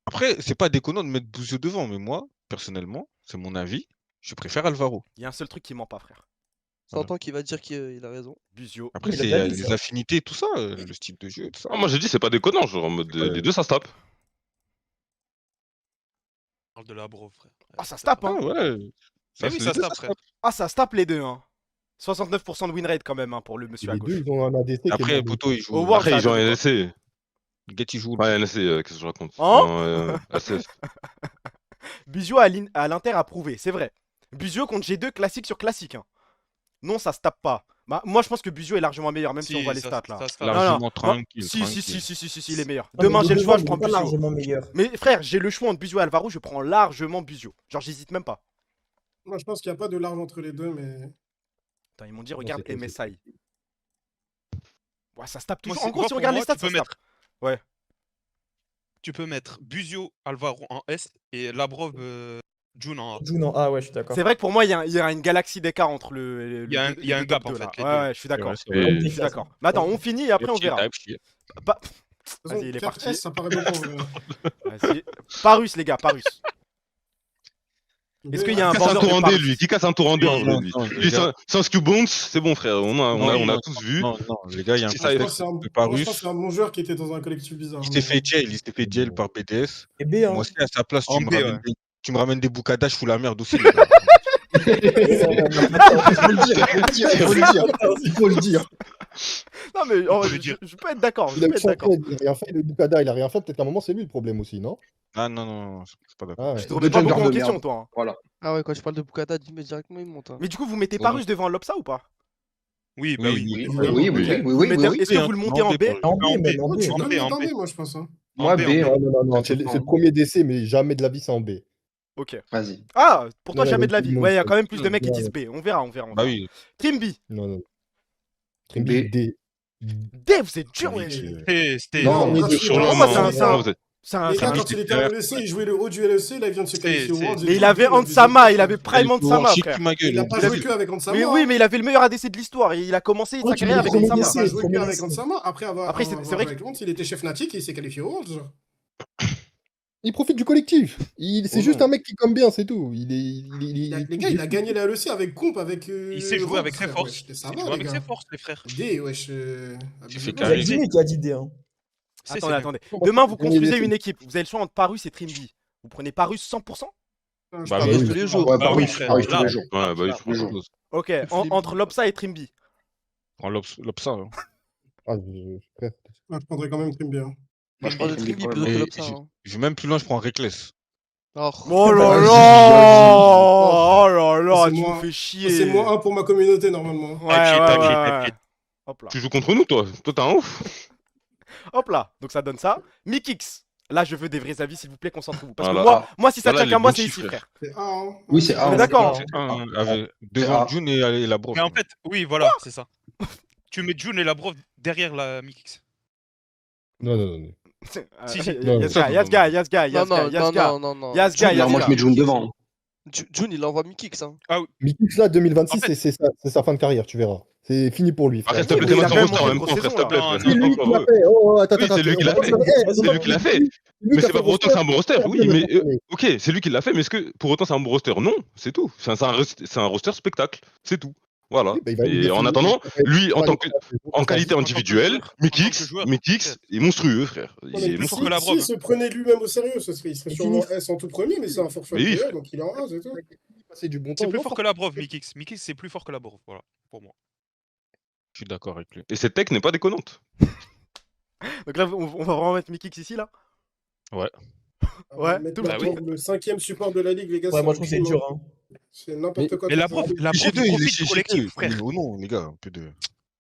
Après, c'est pas déconnant de mettre Bouzio devant, mais moi, personnellement, c'est mon avis, je préfère Alvaro. Il y a un seul truc qui ment pas, frère. s'entend qu'il va dire qu'il a raison. Busio. Après, Il a c'est déjà dit les ça. affinités, tout ça, le style de jeu, tout ça. Ah, moi, j'ai dit, c'est pas déconnant, genre, en mode, les deux, ça se tape. parle de la bro, frère. Ah, ça se tape, Ah hein. ouais. Mais oui, les ça se deux, tape, frère. Ah, ça se tape les deux, hein. 69% de win rate quand même, hein, pour le monsieur à Les gauche. deux, ils ont un ADC qui est Après, bon. Poto, il joue. Au World, Après, ça ils ont donne un quoi? NSC. Get, il joue. Ouais, NSC, qu'est-ce que je raconte? Hein Non, ACF. Busio à l'Inter a prouvé, c'est vrai. Busio contre G2 classique sur classique. Hein. Non, ça se tape pas. Bah, moi, je pense que Buzio est largement meilleur, même si on voit les stats là. Ça se tape. Non, non, Largement moi- tranquille. Si, il est meilleur. Ah, mais Demain, j'ai le choix, je il est prends pas Buzio. largement meilleur. Mais frère, j'ai le choix entre Buzio et Alvaro, je prends largement Buzio. Genre, j'hésite même pas. Moi, je pense qu'il n'y a pas de large entre les deux, mais. Attends, ils m'ont dit, Non, regarde c'est possible. MSI. Ouais, ça se tape Moi, toujours. En c'est- gros, moi, si on pour regarde moi, les stats, tu ça peux se tape. mettre. Ouais. Tu peux mettre Buzio, Alvaro en S et Labrov, June en A. Juno, ah ouais, je suis d'accord. C'est vrai que pour moi, il y a une galaxie d'écart entre le. Il y a un- deux- il y a les un deux top gap, en deux, fait, là. les Ouais, deux. ouais, je suis d'accord. C'est vrai, Je suis d'accord. Mais attends, on finit et après on verra. Bah, De toute façon, Vas-y, il est 4 parti. S, ça paraît beaucoup. Vas-y. Parus, les gars, Parus. Est-ce qu'il y a un Qui casse un vendeur tour de en D, Parus? lui. Qui casse un tour en D, en vrai, Non, lui. non, Lui, les gars. sans Q-Bounce, c'est bon, frère. On a Non, tous vu. Non, non, les gars, il y a un Si ça Je est- pense contexte que c'est un- de moi, je Parus. pense que c'est un bon joueur qui était dans un collectif bizarre. Il s'est fait jail par BDS. Et B, hein. Moi aussi, à sa place, En B, ouais. tu me ramènes des boucadas, je fous la merde aussi. Les gars. Il faut le dire. Non, mais On peut le dire. je peux être d'accord. Je Il a peux eu être son d'accord. trade, il a rien fait, le Bukada, il a rien fait, peut-être qu'à un moment c'est lui le problème aussi, non? Ah non, non, je suis pas d'accord. Ah ouais. Tu te remets pas jungle beaucoup en de question, merde. toi. Hein. Voilà. Ah ouais, quand je parle de Bukada, dis-moi directement, il monte. Hein. Mais du coup, vous mettez Ouais. Parus devant Lopsa ou pas? Oui, bah oui. Oui, oui, oui, Ok. oui, Vous oui, mettez- oui. Est-ce que vous le montez en B? En B, En B. même en Oh, B. tu En peux B, le mettre en en B. B, moi, je pense. Hein. Moi, En B, B, en B. hein. Non, c'est le premier décès, mais jamais de la vie c'est en B. Ok. Vas-y. Ah, pour toi, Non, jamais non, de la tout le vie. monde Ouais, il y a sait. quand même plus de mecs qui Ouais. disent B. On verra, on verra. Bah oui. Trimby. Non. Trimby, B. D. D, vous êtes dur, ouais. C'était. Non, mais mais Sur Pour l'homme, moi, hein, c'est un- vous êtes- C'est un. Les c'est un- gars, quand il était en LEC, il jouait le haut du LEC, là, il vient de se qualifier au c'est- Worlds. Mais il avait Ansama, il avait Prime Ansama, frère. Il a pas joué que avec Ansama. Mais oui, mais il avait le meilleur ADC de l'histoire. Il a commencé sa Ouais, tu carrière veux avec le Il premier a Ansama. pas joué que premier avec essai. Ansama. Après avoir Après, c'est vrai avec Worlds, il était chef Fnatic et il s'est qualifié au Worlds. genre. Il profite du collectif. C'est Oh juste non. un mec qui comme bien, c'est tout. Les gars, il a gagné la LEC avec Comp, avec. Il sait jouer Worlds, avec ses frère, forces. wesh. Ça Il va, joue les avec gars. ses forces, les frères. D, wesh. fait Il y a carré. Jimmy qui a dit D. Hein. Attendez, attendez. Bon, Demain, vous premier construisez décès. une équipe. Vous avez le choix entre Parus et Trimby. Vous prenez Parus 100%? Je Bah parle oui. de Tous les jours. Ouais, Bah bah oui, oui, frère. Paris tous Là. les jours. Ouais, bah oui, Tous les jours. Ok, entre Lopsa et Trimby. En Lopsa. Hein. Ah, frère. Moi, je prendrais quand même Trimby. Hein. Moi, je parle de Trimby plutôt que Et Lopsa. Hein. je vais même plus loin, je prends Reckless. Oh. Oh là Vas-y, là! Oh là là, C'est tu moi- nous fais chier. C'est moins 1 pour ma communauté, normalement. Ouais, Type shit, ouais, type shit, ouais, type ouais. shit. Hop là. Tu joues contre nous, toi. Toi, t'es un ouf. Hop là. Donc ça donne ça. Mikix. Là, je veux des vrais avis, s'il vous plaît, concentrez-vous. Parce Voilà. que moi, si ça Voilà tient qu'à les moi, bons c'est chiffres, ici, frère. frère. C'est A. Hein. Oui, c'est A. On est hein. d'accord. Devant A. June et la broche. Mais en fait, oui, voilà, c'est ça. Tu mets June et Labrov derrière la Mikix. Non. Si, si. Non, Non, moi, je mets June devant. June, il envoie Mikix. Hein. Mikix là, 2026, En fait- c'est sa fin de carrière, tu verras. C'est fini pour lui, frère. Arrête, s'il te Oui, plaît, mais il a t'es quand même dans son roster en montré même une temps, grosse frère, s'il te saison, plaît. là. C'est lui qui l'a fait. Oh, attends, Oui, c'est lui qui l'a fait. C'est lui qui l'a fait. Mais c'est pas pour autant que c'est un bon roster, oui, mais ok, c'est lui qui l'a fait, mais est-ce que pour autant c'est un bon roster? Non, c'est tout. C'est un roster spectacle, c'est tout. Voilà. Et en attendant, lui, en qualité individuelle, Mikix est monstrueux, frère. Il est plus fort Si que la s'il Brove, se prenait lui-même au sérieux, il serait sûrement S en tout premier, mais c'est un forfait Mais oui, player, donc il est en A, c'est tout. C'est du bon temps. C'est plus fort que Labrov, Mikix. Mikix, c'est plus fort que Labrov, voilà, pour moi. Je suis d'accord avec lui. Et cette tech n'est pas déconnante. Donc là, on va vraiment mettre Mikix ici, là. On Ouais, va mettre tout bah oui. le 5ème support de la ligue, les gars. Ouais, moi je trouve que c'est dur. Hein. C'est n'importe quoi. Mais Labrov, il G2, il est profite chez du collectif, G2. frère. Oh non, les gars, un peu de.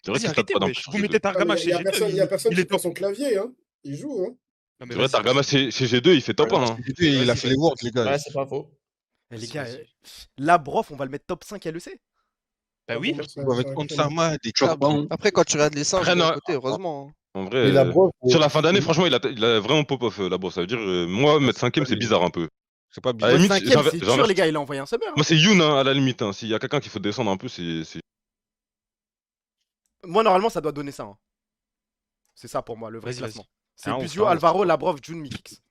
C'est vrai Vas-y, qu'il tape arrêtez, pas dans wesh. Vous mettez Targama Il chez y a personne, G2. il y a personne il qui est prend top. son clavier, hein. Il joue, hein. Non, mais C'est vrai, vas-y, Targama chez G2, il fait top 1. Hein. Il a fait les Worlds, les gars. Ouais, c'est pas faux. Les gars, Vas-y. Labrov, on va le mettre top 5 LEC. Bah oui. Avec Onsama, des Je câbles. crois pas, hein. Après, quand tu regardes les singes, Après, de non. l'autre côté, heureusement. Hein. En Mais vrai, la Brove, sur la fin d'année, franchement, il a vraiment pop-off la bourse. Ça veut dire, moi, mettre 5ème, c'est bizarre un peu. C'est pas À la bizarre. Le limite, 5ème, c'est dur, j'inverse. les gars, il a envoyé un summer. hein. Moi, c'est Yoon, hein, à la limite. Hein. S'il y a quelqu'un qu'il faut descendre un peu, c'est. Moi, normalement, ça doit donner ça. hein. C'est ça pour moi, le vrai Vas-y, classement. vas-y. C'est Ah, on Buzio, fera un Alvaro, Labrov, June, Mikix.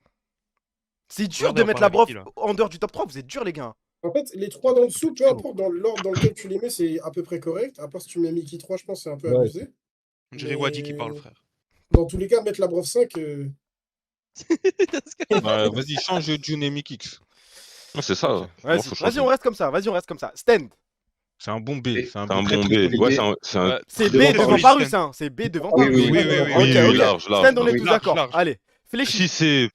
C'est dur Regarde, de on mettre parle Labrov avec qui, là en dehors du top 3, vous êtes durs, les gars. En fait, les trois d'en dessous, peu importe dans l'ordre dans lequel tu les mets, c'est à peu près correct. À part si tu mets Mickey 3, je pense que c'est un peu Ouais. abusé. On dirait Wadi qui parle, frère. Dans tous les cas, mettre la Brove 5, Bah, vas-y, change June et Mikix. Ouais, c'est ça. Vas-y, Faut vas-y, changer. on reste comme ça. Vas-y, on reste comme ça. Stand. C'est un bon B. Et- C'est un C'est un très, bon très B. bon Ouais, B. c'est un. C'est B Devant devant Parus, Parus, hein. C'est B devant Oui, Parus. oui, oui, oui, Ok, oui, Oui, ok. large. Stand, on est oui. tous Large, d'accord. large. Allez, fléchis. Si c'est.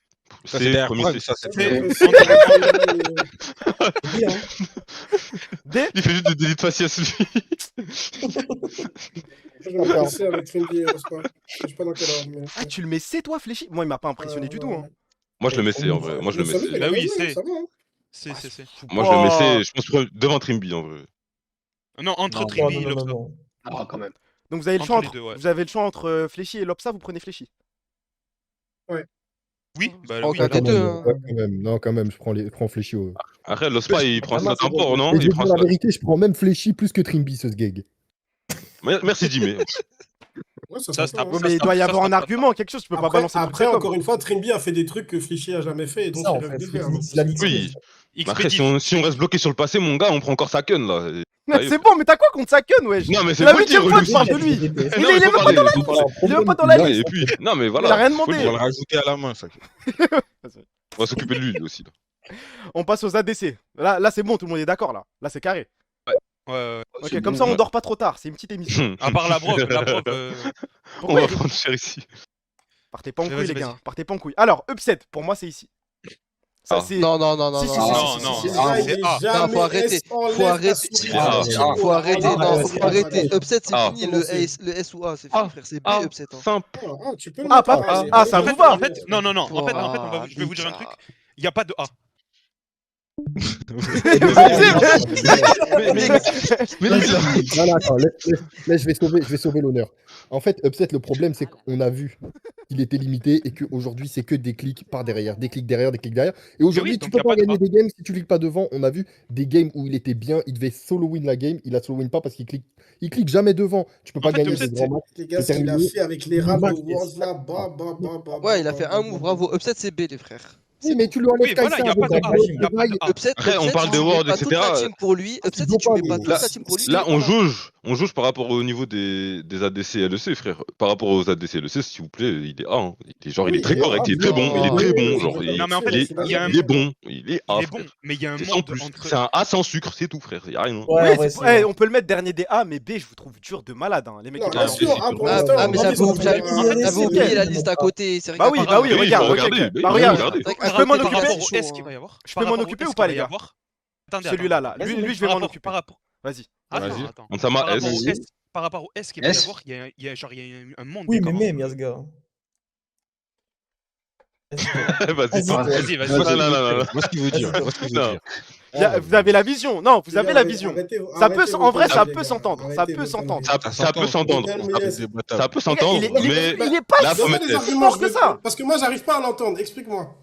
Ça, c'est C, derrière premier Prague, C. ça, c'est C'est- Bien, hein. D. Il fait juste des délits de faciès, lui. Je vais me passer avec Trinity et Rospa. Je sais pas dans quel ordre, mais. Ah, tu le mets C, toi, Fléchi? Moi, il m'a pas impressionné du tout. Hein. Moi, je le mets C, en vrai. Moi, je le mets C. Bah oui, c'est. c'est. Ça va, hein. C'est. Moi, je le mets C, je pense devant Trimby, en vrai. Non, entre Non, Trimby et non, non, Lobsa. non. Ah, quand même. Donc, vous avez le Entre choix les entre, deux, ouais. vous avez le choix entre Fléchi et Lopsa, vous prenez Fléchi. Oui, bah Oh, oui. quand Quand les même, deux, hein. ouais, quand même. Non, quand même, je prends Fléchi. Après, l'Ospa, il prend ça c'est d'import, non? Et je Il vais prend dire la ça. vérité, je prends même Fléchi plus que Trimby, ce gag. Merci, Jimmy. Ouais, ça Ça, s'entend, hein. Ouais, mais il doit y avoir un argument, quelque chose. Tu peux pas balancer Après, truc comme. encore une fois, Trimby a fait des trucs que Flichy a jamais fait, et donc Ça, en il rêve fait, de le faire. c'est la mixité. Oui. Mais après, Expédief. si on reste bloqué sur le passé, mon gars, on prend encore sa queue, là. C'est bon, mais t'as quoi contre Saken, wesh? Non, mais C'est c'est la faut le dire, 8ème fois que lui je parle de aussi. lui. Non, Il est mais même faut pas parler, dans la faut liste. parler. Il est même pas dans la Ouais, liste. et puis, non, mais Il a voilà. rien On va demandé. le rajouter à la main, ça. On va s'occuper de lui aussi, là. On passe aux ADC. Là c'est bon, tout le monde est d'accord, là. Là, c'est carré. Ouais. Ok, comme ça, on dort pas trop tard. C'est une petite émission. À part la brogue. On Pourquoi va il- prendre cher ici. Partez pas en Vas-y, couille, les vas-y. gars. Partez pas en couille. Alors, upset, pour moi, c'est ici. Ça, Ah. c'est. Non, non, non, non, Si, non. si, non, si, non, si, non, si, si. non. Ah, c'est A. Non, faut arrêter. Faut arrêter. Faut arrêter. Non, faut arrêter. Upset, c'est Ah. fini. Le S ou A, c'est fini, frère. C'est B, Ah, upset. hein. simple. Tu peux le Ah, mettre pas- en A, ah, c'est- ça En vous fait, va. en fait, non. Je vais vous dire un truc. Il n'y a pas de A. Mais lui, là. Non, non, attends, laisse, je vais sauver l'honneur. En fait, Upset, le problème, c'est qu'on a vu qu'il était limité et qu'aujourd'hui, c'est que des clics par derrière, des clics derrière, des clics derrière. Et aujourd'hui, oui, tu donc peux y a pas pas de gagner pas. des games si tu cliques pas devant. On a vu des games où il était bien, il devait solo win la game, il a solo win pas parce qu'il clique jamais devant. Tu peux pas fait, gagner Upset, des grands matchs. Les gars, ce qu'il a fait avec les raps de World là, bah. Ouais, il a fait un move, bravo. Upset, c'est B, les frères. Oui, mais tu lui enlèves Oui, voilà, Kai'Sa y a pas avec de un A, gros y a pas de A. Upset, Après, on parle si de tu mets World, pas toute etc. la team pour lui. Upset, si dois tu pas, mets pas mais toute là- la team pour lui. Là, il est on pas là. juge par rapport au niveau des ADC et LEC, frère. Par rapport aux ADC et LEC, s'il vous plaît, il est A. Hein. Il est très correct, il est très bon, il est très bon. Genre, Non, mais en fait, il y a un- est bon, il est A. Il est bon, frère. mais il y a un C'est sans monde plus. entre. C'est un A sans sucre, c'est tout, frère. Y a rien. Ouais, Oui, en vrai, c'est- c'est- on peut le mettre dernier des A, mais B, je vous trouve dur de malade. Hein. Les mecs Non, qui bien parlent. sûr, pour Ah, l'instant, ah, mais on va j'avais dire j'avais- qu'on va- j'avais oublié la liste à côté. c'est Bah oui, vrai bah oui, Oui, regarde. faut ok, regarder, ok. oui, Bah faut regarde, regarder. je peux m'en Par Par occuper. rapport au chaud, S hein. qu'il va y avoir. Je Par peux m'en rapport au occuper S ou qu'il pas, va les y gars? avoir. Attendez, Celui-là, attends. là. Vas-y, Lui, je vais Par m'en rapport- occuper. Par rapport. Vas-y. Attends, Vas-y. attends. Ansama Par rapport S. au S, par rapport au S qu'il va y S. avoir, il y a un monde Oui, mais d'écart. même, Yasga. Vas-y. Vas-y, vas-y. Non, non, non, non. Moi, ce qu'il veut dire. Moi, ce qu'il veut Non. dire. Vous avez la vision. Non, vous avez la vision. Ça peut, en vrai, ça peut arrêtez s'entendre. Ça peut s'entendre. Ça peut s'entendre. Ça peut s'entendre, Les gars, mais il est pas là, si faut Donne-moi mettre des S. arguments, fort que ça. parce que moi, j'arrive pas à l'entendre. Explique-moi.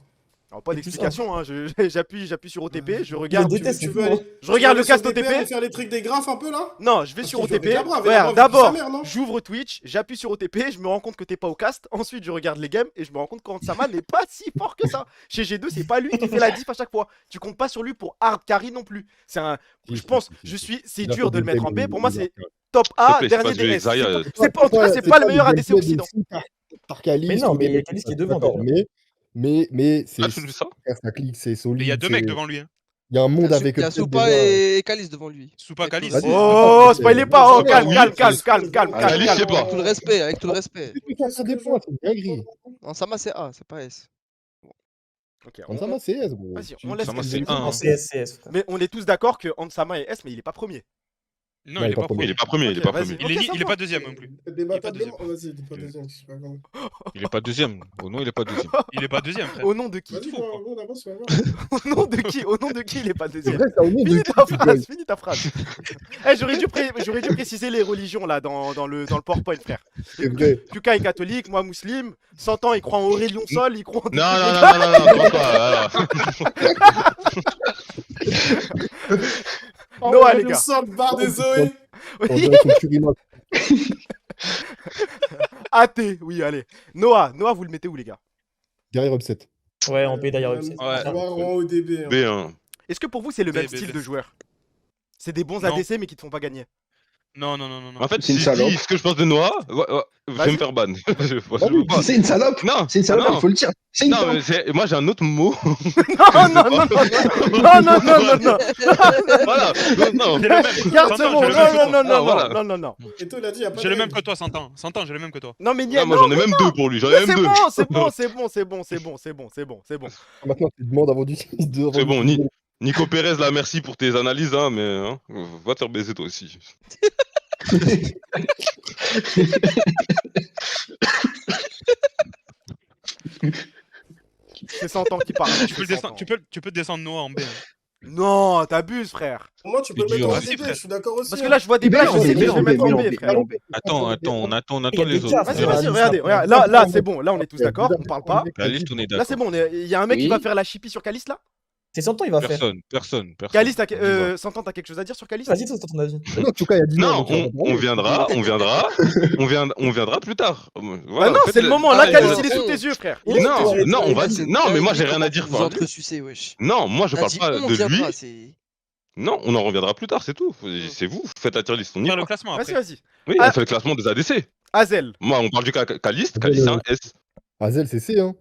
Alors, pas d'explication, hein. J'appuie sur OTP, je Je regarde. déteste Tu ce veux fou, aller hein. Je regarde le sur cast des OTP. paires et faire les trucs des graphes un peu là? Non, je vais Parce sur qu'il veut OTP. avec Gabra, avec Regarde, Gabra, d'abord, avec sa mère, non j'ouvre Twitch, j'appuie sur OTP, je me rends compte que t'es pas au cast. Ensuite, je regarde les games et je me rends compte qu'Ansama n'est pas si fort que ça. Chez G2, c'est pas lui qui fait la diff à chaque fois. Tu comptes pas sur lui pour hard carry non plus. C'est un. Je pense, c'est dur de le mettre en B. Pour moi, c'est top A, S'il te plaît, dernier c'est pas du DS. Xayah. C'est pas, en tout cas, c'est pas le meilleur ADC occident. Mais non, mais il y a Kalis qui est devant, Mais c'est Ah, tu fais ça? ça clique, c'est solide. Mais il y a deux c'est- mecs devant lui. Hein. Il y a un monde avec Il y a Upset Soupa déjà. et Kalis devant lui. Soupa Kalis. Vas-y. Oh, spoilez pas. Oh, calme, Oui, calme, calme, oui. calme, calme, Allez, calme, je sais calme. pas. Avec tout le respect, avec tout le respect. Ça dépend, c'est une dinguerie. Non, Sama c'est A, c'est pas S. Ok, Ansama, c'est S, gros. Vas-y, on laisse. Ansama, les c'est deux. un, hein. En CS, CS. frère. Mais on est tous d'accord que Ansama est S, mais il est pas premier. Non, il est pas Il premier. est pas premier, il est Ok, pas vas-y. premier. Il est pas deuxième non plus. Débattable. Vas-y, il est pas deuxième. c'est pas grave. Il est pas deuxième. Oh non, il est pas deuxième. Il est pas deuxième, frère. Au nom de qui? Vas-y, fou, quoi. on avance, on va voir. Au nom de qui? Au nom de qui il est pas C'est deuxième? vrai, ça au nom de Finis qui ta tu phrase, gueules. finis ta phrase. Eh, j'aurais dû préciser les religions là dans le PowerPoint, frère. C'est vrai. Puka est catholique, moi musulman. 100 ans, il croit en Aurélien Sol, il croit en. Non, non, non, non, non, non, pas. Noah, les gars. Sort barre des Zoé. On dirait son Curima. Athée, oui, allez. Noah, vous le mettez où, les gars? Derrière Upset. Ouais, en B derrière Upset. Ouais. Voir en ODB. B1. Est-ce que pour vous, c'est le même B, style B. de joueur? C'est des bons Non. ADC, mais qui te font pas gagner. Non. En fait, C'est une si je dis salope. ce que je pense de Noah, je vais me faire ban. Je veux pas. C'est une salope. Non, C'est une salope, non. il faut le dire. C'est une Non, salope. mais moi j'ai un autre mot. Non. Voilà. Non. J'ai le même. Garde ce Santan, mot. j'ai le même que toi. Non. Et toi, il a dit, il y a pas J'ai le de même règle. que toi, Santan. Santan, j'ai le même que toi. Non, mais Non, moi j'en ai même deux pour lui. J'en ai même deux. c'est bon. Maintenant, tu demandes avant du. C'est bon, Nico Pérez, là, merci pour tes analyses, hein, mais hein, va te faire baiser toi aussi. C'est 100 ans qui parle. Tu peux descendre Noah en B. Non, t'abuses, frère. Pour moi, tu peux le C'est mettre en dur. DD, je suis d'accord aussi. Parce que là, je vois des Mais blagues, en je sais B, que je vais mettre en mais B, frère. Attends, on attend Il y a les des autres. cas, Vas-y, regardez, là, c'est bon, là, on est tous d'accord, on parle pas. Caliste, on est Là, d'accord. c'est bon, il y a un mec qui Oui. va faire la chippie sur Caliste, là. C'est 100 ans, il va faire. Personne. Caliste, On y va. Santan, t'as quelque chose à dire sur Caliste? Vas-y, toi, c'est ton avis. Non, en tout cas, il a dit Non, non. on viendra plus tard. Bah Voilà, non, c'est le moment, là, Ah, Caliste, ouais. il est sous tes yeux, frère. Il est sous tes Non, yeux. non, on va dire. Non, mais moi j'ai rien à dire. Vous par lui. entresucez, wesh. Non, moi je T'as parle dit pas on de lui. viendra, c'est. Non, on en reviendra plus tard, c'est tout. C'est vous, faites la tier list. On y Faire va. le classement après. Vas-y. Oui, Ah. on fait le classement des ADC. Azel. Moi, on parle du Caliste, Caliste, hein, S. Azel, c'est C, hein.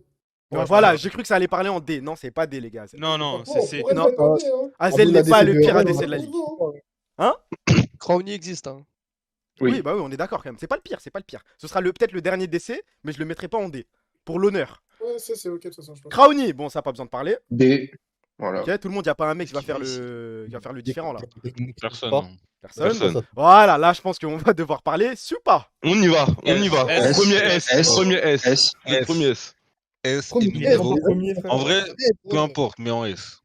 Ouais, voilà, j'ai cru que ça allait parler en D. Non, c'est pas D, les gars. Azel. Non, Pourquoi c'est. on non. pourrait le mettre en D, hein. Azel Ah, n'est bon, pas l'ADC le de pire Rennes, ADC de la ligue. Crowny existe, hein. Oui, bah oui, on est d'accord quand même. C'est pas le pire. Ce sera peut-être le dernier DC, mais je le mettrai pas en D. Pour l'honneur. Ouais, ça, c'est ok, de toute façon, je pense. Crowny, bon, ça pas besoin de parler. D. Voilà. Ok, tout le monde, y a pas un mec qui va faire le différent là. Personne. Personne. Voilà, là, je pense qu'on va devoir parler. Supa. On y va. S. Premier S. Premier S. S. Le premier S. S, Premier et S, numéro. Premier, frère. En vrai, peu importe, mais en S.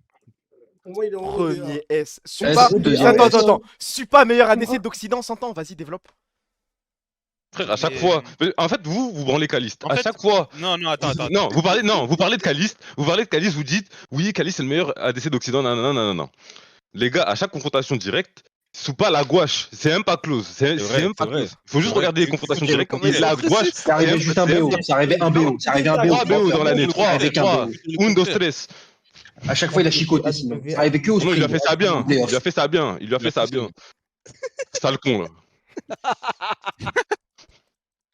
Pour moi, il est en haut des Premier A. S. Supa. deuxième Attends. Supa, meilleur ADC d'Occident, 100 ans. Vas-y, développe. Frère, à chaque Et- fois. En fait, vous branlez Caliste. En À fait- chaque fois. Non, attends. Non, vous parlez de Caliste. Vous dites, oui, Caliste c'est le meilleur ADC d'Occident. Non. Les gars, à chaque confrontation directe, Soupa la gouache. C'est même pas close. C'est vrai, même pas c'est vrai. close. Faut juste C'est vrai. regarder les confrontations directes. Comment Il il est la précis. gouache. C'est arrivé juste un BO. C'est arrivé un BO. C'est arrivé un BO. 3 BO dans l'année. 3 Avec un BO. Un dos stress. À chaque fois, il a chicoté sinon. C'est arrivé que au Non, il a sprint. fait ça bien. Il Playoff. a fait ça bien. Sale con là.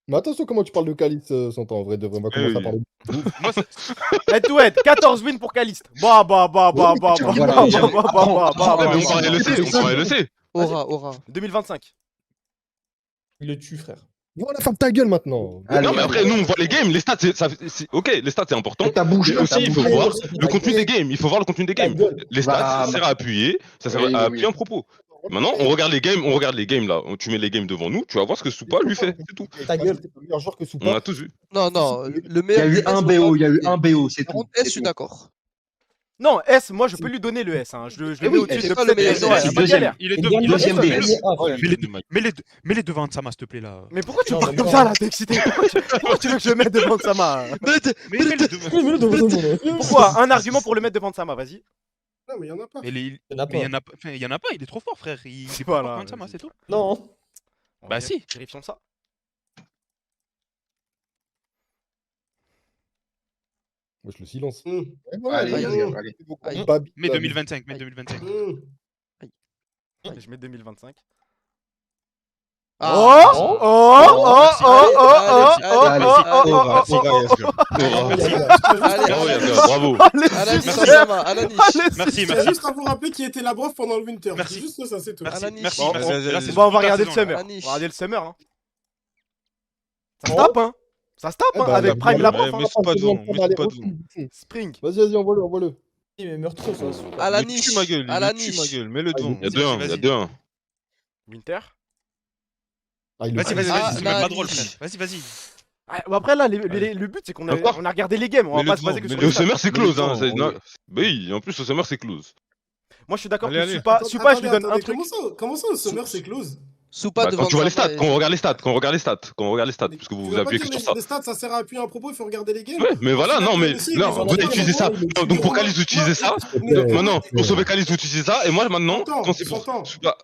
Mais attention, comment tu parles de Calice, Santan, en vrai, de vrai. On va commencer à oui. parler. Moi, c'est- Head to head, 14 wins pour Caliste. Bah. Voilà. Mais on parlait le C. Aura. 2025. Il le tue, frère. Voilà, ferme ta gueule maintenant. Allez, Non, mais après, nous, on voit les games. Les stats, ok, les stats, c'est important. Ta bouche. Mais aussi, il faut voir le contenu des games. Il faut voir le contenu des games. Les stats, Bah, ça sert à appuyer. Ça sert oui, à oui, appuyer un propos. Maintenant, on regarde les games là. Tu mets les games devant nous, tu vas voir ce que Soupa lui fait. C'est tout. Ta gueule. C'est le meilleur joueur que On Soupa. a tous vu. Non, le Il y meilleur. a eu un BO. Il y a eu un BO. C'est Par tout. contre, S, je suis d'accord. Non, S, moi je peux lui donner le S. Hein. Je le Eh mets oui, au-dessus c'est de pas le meilleur S. Ouais, joueur, y a c'est pas de deuxième. galère. il est Deuxième deux. DS. Mets-les devant Sama, s'il te plaît, là. Mais pourquoi tu me Non, parles mais comme non. ça là? T'es excité? Pourquoi tu veux que je le mette devant Sama? Mets-les devant. Mais le devant tout le monde. Pourquoi? Un argument pour le mettre devant Sama, vas-y. Non, mais il y en a pas. Mais Il y en a il y pas. en a pas. Enfin, il y en a pas, il est trop fort, frère. Il est Voilà. pas loin de Sama, c'est tout. Non. Bah si. Vérifions ça. Moi, je le silence. Hum, Et voilà, Allez, il y a- allez. c'est beaucoup. Aïe. Babi, Mais Babi. 2025, mais 2025. hum. Je mets 2025. Ah. Bravo. Alanis, Sama, Alanis. Merci, C'est juste à vous rappeler qui était la prof pendant le winter. Merci. C'est juste ça, c'est tout. Merci, Alanis. merci. Bon, merci. Là, c'est Bon, on va toute la regarder le saison, là. summer. Anish. On va regarder le summer. Hein. Ça se tape, hein. Ça se tape, Eh hein, ben, avec Prime la prof. mais Hein. c'est pas devant, mais c'est pas devant. Spring. Vas-y, envoie-le. Il est meurtrier, ça. Alanis. Il tue ma gueule, mets-le devant. Il y a 2-1. Il y a 2-1. Winter. Ah, il le Vas-y, fait. c'est même pas drôle, Alanis. frère. Vas-y. Ah, bon, après là, le but c'est qu'on a, Encore on a regardé les games, on va Mais pas le se baser que devant, sur Le les stats. summer, c'est close. Hein. Mais Non. Oui, en plus, le summer, c'est close. Moi je suis d'accord Allez, que allez. Supa, je lui donne un Attendez, truc. comment ça, au summer, c'est close? Soupa devant Quand tu vois les Sama stats, et- quand on regarde les stats, parce que vous Tu vous vas pas appuyez dire, que sur ça. les stats, ça sert à appuyer un propos, il faut regarder les games. Ouais, mais voilà, non, mais Si, non, mais vous ça, utilisez ça. mais- Donc pour Caliste, vous utilisez ça. plaît. Maintenant, pour sauver Caliste, vous utilisez ça. Et moi, maintenant, Attends, quand c'est pour. attends. Soupa-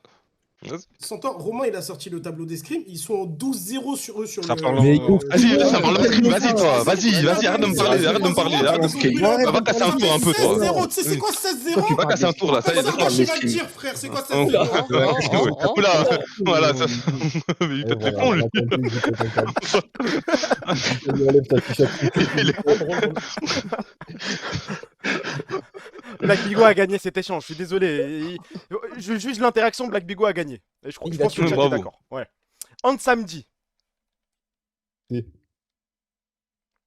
Centaure, Romain, il a sorti le tableau d'escrime. Ils sont en 12-0 sur eux sur Ça le. parle en- Vas-y, ça parle de crime, vas-y, toi. Vas-y, arrête de me parler, arrête de me parler. Va casser un tour un peu, toi. 16-0, tu sais, c'est quoi 16-0? Va casser un tour, là, ça y est, Moi, je vais te dire, frère, c'est quoi 16-0? Oula, voilà, ça. Mais il peut te répondre, lui. Black Bigo a gagné cet échange, je suis désolé. Je juge l'interaction, Black Bigo a gagné. Et je pense que le chat est d'accord. Ouais. En samedi.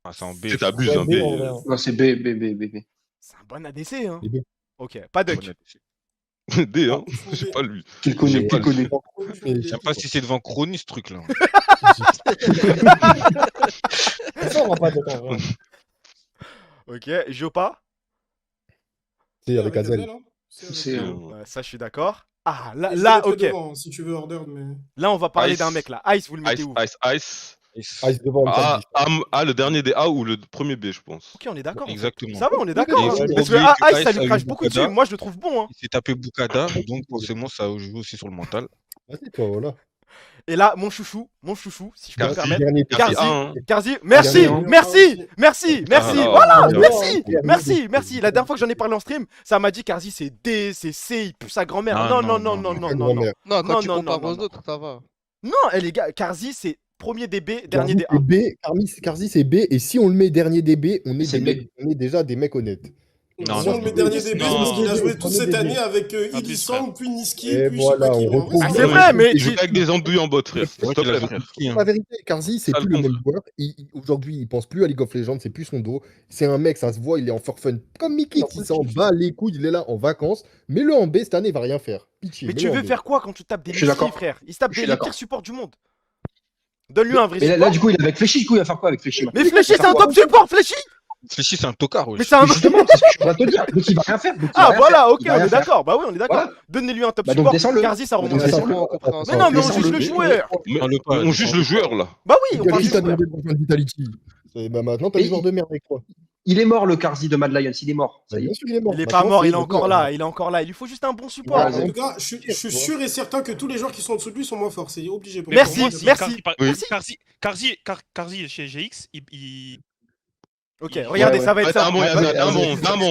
Ah, c'est en B. C'est t'abuses, un B. Non, c'est B. C'est un bon ADC, hein. Ok, pas Duck. D, hein. Je sais pas lui. Tu le connais, tu le connais. Je sais pas si c'est devant Chrony ce truc là. Ça, on va pas d'accord. Ok, Jopa. C'est avec Azel. C'est. Ouais, ça, je suis d'accord. Ah, là, ok. Si tu veux order, mais. Là, on va parler Ice. d'un mec là. Ice, vous le mettez où? Ice. Ice devant le Ah, le dernier des A ou le premier B, je pense. Ok, on est d'accord. Exactement. Ça va, on est d'accord. Et Hein. faut Parce oublier que que Ice, ça Ice lui a crache eu beaucoup dessus. Bukada. Moi, je le trouve bon. Hein. Il s'est tapé Bukada, donc forcément ça joue aussi sur le mental. Vas-y, toi, voilà. Et là, mon chouchou, si je peux me Karzi. permettre. Karzi, Karzi, merci, Dernier, merci. Ah, Voilà, merci. merci. La dernière fois que j'en ai parlé en stream, ça m'a dit Karzi, c'est D, c'est C, il pue sa grand-mère. Non. Non, quand tu non, compares non, aux non. autres, ça va. Non, les gars, Karzi, c'est premier DB, dernier Karzi, DA. c'est B. Karzi, c'est B. Et si on le met dernier DB, on C'est est déjà des mecs honnêtes. Si on met dernier DB, parce qu'il a joué toute cette année avec Ilissang, puis Niski, Et puis voilà, je sais pas on qui. retrouve- Ah, c'est vrai, mais. Il joue avec des andouilles en bot, frère. S'il te plaît, frère. La vérité, Karzi, c'est Ça plus le le compte. même joueur. Aujourd'hui, il pense plus à League of Legends, c'est plus son dos. C'est un mec, ça se voit, il est en for fun. Comme Mickey, il s'en bat les couilles, il est là en vacances. Mais le en B, cette année, il va rien faire. Pitié, Mais mets-le tu en veux B. faire quoi quand tu tapes des Je suis Niski, d'accord. frère? Il se tape Je suis les d'accord. pires supports du monde. Donne-lui un vrai Mais là, support. du coup, il est avec Fléchi, du coup, il va faire quoi avec Fléchi? Mais Fléchi, c'est un top support, Fléchi! Fléchi, c'est un tocard, Mais wesh. c'est un. Justement, c'est ce que je suis en train de te dire. Donc il va rien faire. donc il va Ah rien voilà, faire, ok, il va on rien est faire. d'accord. Bah oui, on est d'accord. Voilà. Donnez-lui un top Bah donc support. descends-le. Karzi, ça remonte. Donc descends-le. Mais non, mais on juge Descends-le. le joueur. Mais On on juge le joueur, là. Bah oui, on parle Karzi du t'a joueur. demandé de rejoindre Vitality. Bah maintenant, t'as Et des joueurs de merde avec toi. Il est mort, le Karzi de Mad Lions. Il est mort. Ça y Bien est. sûr, il est mort. Il est Maintenant, pas mort, c'est il est le encore joueur. là. Il est encore là. Il lui faut juste un bon support. Ouais, En tout cas, je suis sûr et certain que tous les joueurs qui sont en dessous de lui sont moins forts. C'est obligé pour Merci, moi. merci. Karzi chez GX, il. Ok, regardez, ouais. ça va être ça. Un bon,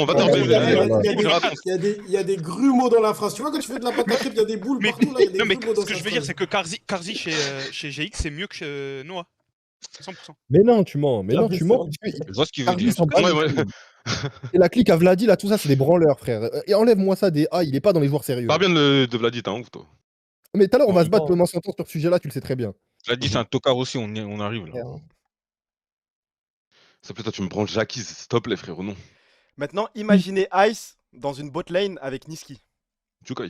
va t'en Il y a des grumeaux dans la phrase. Tu vois, quand tu fais de la pâte à crêpes, il y a des boules partout. Là, il y a des Non, mais grumeaux dans ce que je veux dire, c'est que Karzi chez GX, c'est mieux que Noah. 100%. Mais non, tu mens. Mais La non, tu mens. Je vois ce qu'il veut Karzi dire. s'en bat. Et la clique à Vladi, là, tout ça, c'est des branleurs, frère. Et enlève-moi ça des A, il est pas dans les joueurs sérieux. Pas bien de Vladi, t'es un ouf, toi. Mais tout à l'heure, on va Non, se battre non. pendant 100 ans sur ce sujet-là, tu le sais très bien. Je l'ai dit, c'est un tocard aussi, on arrive là. S'il te plaît, toi, tu me branches Jackie, s'il te plaît, frérot, non. Maintenant, imaginez Ice dans une bot lane avec Niski. Jukai.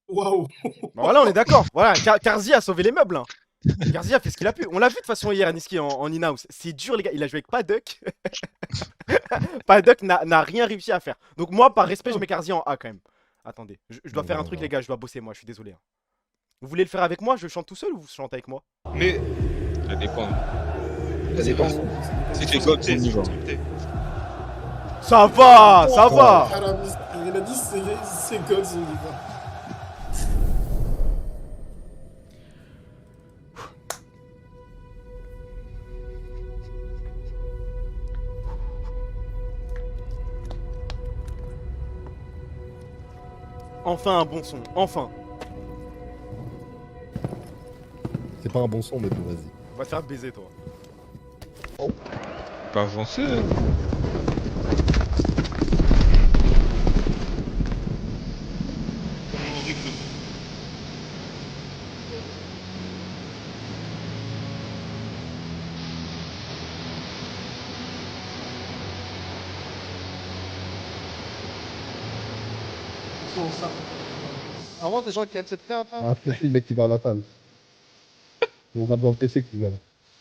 Waouh. Bah voilà, on est d'accord. Voilà, Karzi a sauvé les meubles. Hein. Karzi a fait ce qu'il a pu. On l'a vu de toute façon hier à Niski en in-house. C'est dur, les gars. Il a joué avec Paddock. Paddock n'a rien réussi à faire. Donc, moi, par respect, je mets Karzi en A quand même. Attendez, je dois faire un truc, les gars. Je dois bosser, moi. Je suis désolé. Hein. Vous voulez le faire avec moi? Je chante tout seul ou vous chantez avec moi? Mais. Ça dépend. Ça dépend. Si c'est God, on y va. Ça va, ça va. Il a dit c'est God, c'est va. Enfin un bon son, enfin. C'est pas un bon son, mais bon, vas-y. On va te faire baiser, toi. Pas avancer. Avant, des gens qui aiment cette faire. Ah, c'est le mec qui va à la salle. On va devant le PC qui va.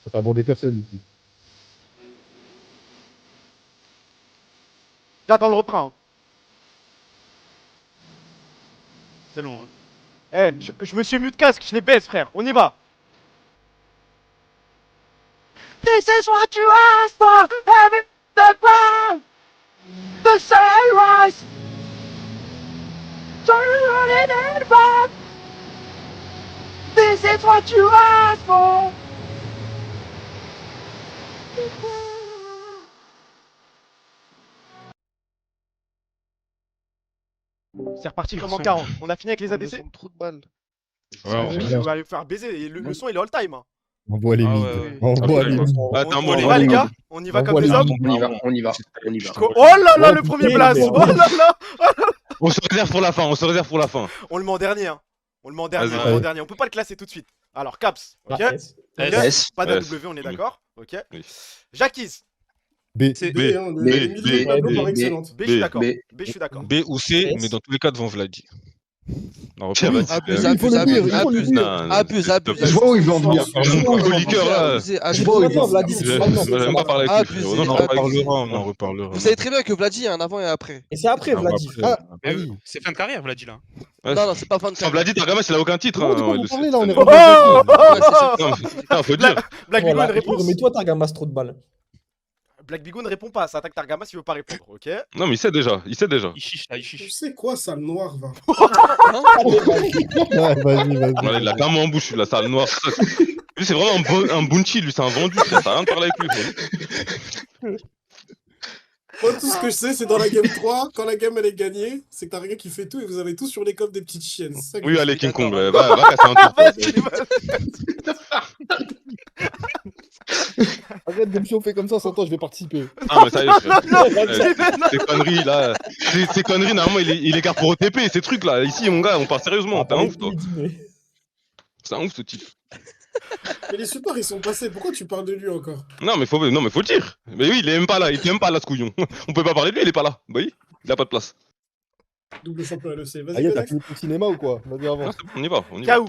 Ça fait aborder personne ici. J'attends le refrain. C'est long. Hein. Eh, je me suis mis de casque, je les baisse, frère. On y va. This is what you asked for, having the ground, the sunrise. Turn it in back. Et c'est toi tu réponds. C'est reparti comme en 40. On a fini avec les ADC. Trop de balles. On va le faire baiser. Et le son il est all time. Hein. Envoie les Ah mids. ouais, ouais. Envoie les mids. Attends, On moi, y les va les gars. gars. On y va Envoie comme des les hommes. mids. On y va. Oh là là, le premier place. Oh là là. On se réserve pour la fin, on se réserve pour la fin. On le met en dernier. Hein. On le met en dernier. Vas-y. On le met en dernier. On peut pas le classer tout de suite. Alors Caps. Ok. S. Ok. S. Pas S. d'AW, on est d'accord. Ok. Oui. Jackies. B. C'est B, hein, le milieu du tableau paraît excellente. B, je suis B, d'accord. B. B, je suis d'accord. B ou C, S. mais dans tous les cas devant Vladi. On en Tiens, reparle. vas-y. Abuse, Il faut le dire, il faut le abuse, dire. abuse, abuse. Je vois où il veut en venir. Mon coliqueur là. Abusez, Je abusez. vois où il veut en Vladi, venir. c'est Je maintenant, vais même pas parler avec lui. Abusé, Non, non, On en pas avec lui. reparlera, on en reparlera. Vous savez très bien que Vladi, il y a un avant et un après. Et c'est après, Ah, bah, Vladi. après, Ah, Mais oui. c'est fin de carrière, Vladi là. Ouais. Non, non, c'est pas fan de Sans Vladi, Targamas, il a aucun titre. Comment Hein, vous parlez là? On est Oh rendu. Non, faut dire. Black Bigo, Voilà. une réponse. Mais toi, t'as gamas trop de balles. Black Bigo ne répond pas. Ça attaque Targamas, il veut pas répondre. Ok. Non, mais il sait déjà. Il sait déjà. Il chiche là, il Tu chiche. sais quoi, ça, le noir, va. Ouais, vas-y, vas-y. Voilà, il a clairement en bouche, la salle noire. Lui, c'est vraiment un bounty, lui, c'est un vendu. Ça sert à rien de parler avec lui. Moi, tout ce que je sais, c'est dans la game 3, quand la game elle est gagnée, c'est que t'as rien qui fait tout et vous avez tous sur les coffres des petites chiennes. C'est ça que Oui, je allez, sais. King Kong, D'accord. va casser un tour. Vas-y, Arrête de me chauffer comme ça, 100 ans, je vais participer. Ah, mais ça y est, frère. non, Ces conneries là, ces conneries, normalement, il est gars pour OTP, ces trucs là. Ici, mon gars, on parle sérieusement. T'es un ouf, toi. C'est un ouf, ce type. Mais les supports ils sont passés, pourquoi tu parles de lui encore? Non, mais faut le dire. Mais oui, il est même pas là, il était même pas là, ce couillon. On peut pas parler de lui, il est pas là. Bah oui, il a pas de place. Double champion LEC, vas-y, Aïe, t'as Alex. fini ton cinéma ou quoi? Vas-y, Non, avance. c'est bon, on y va, on y va. Kaou.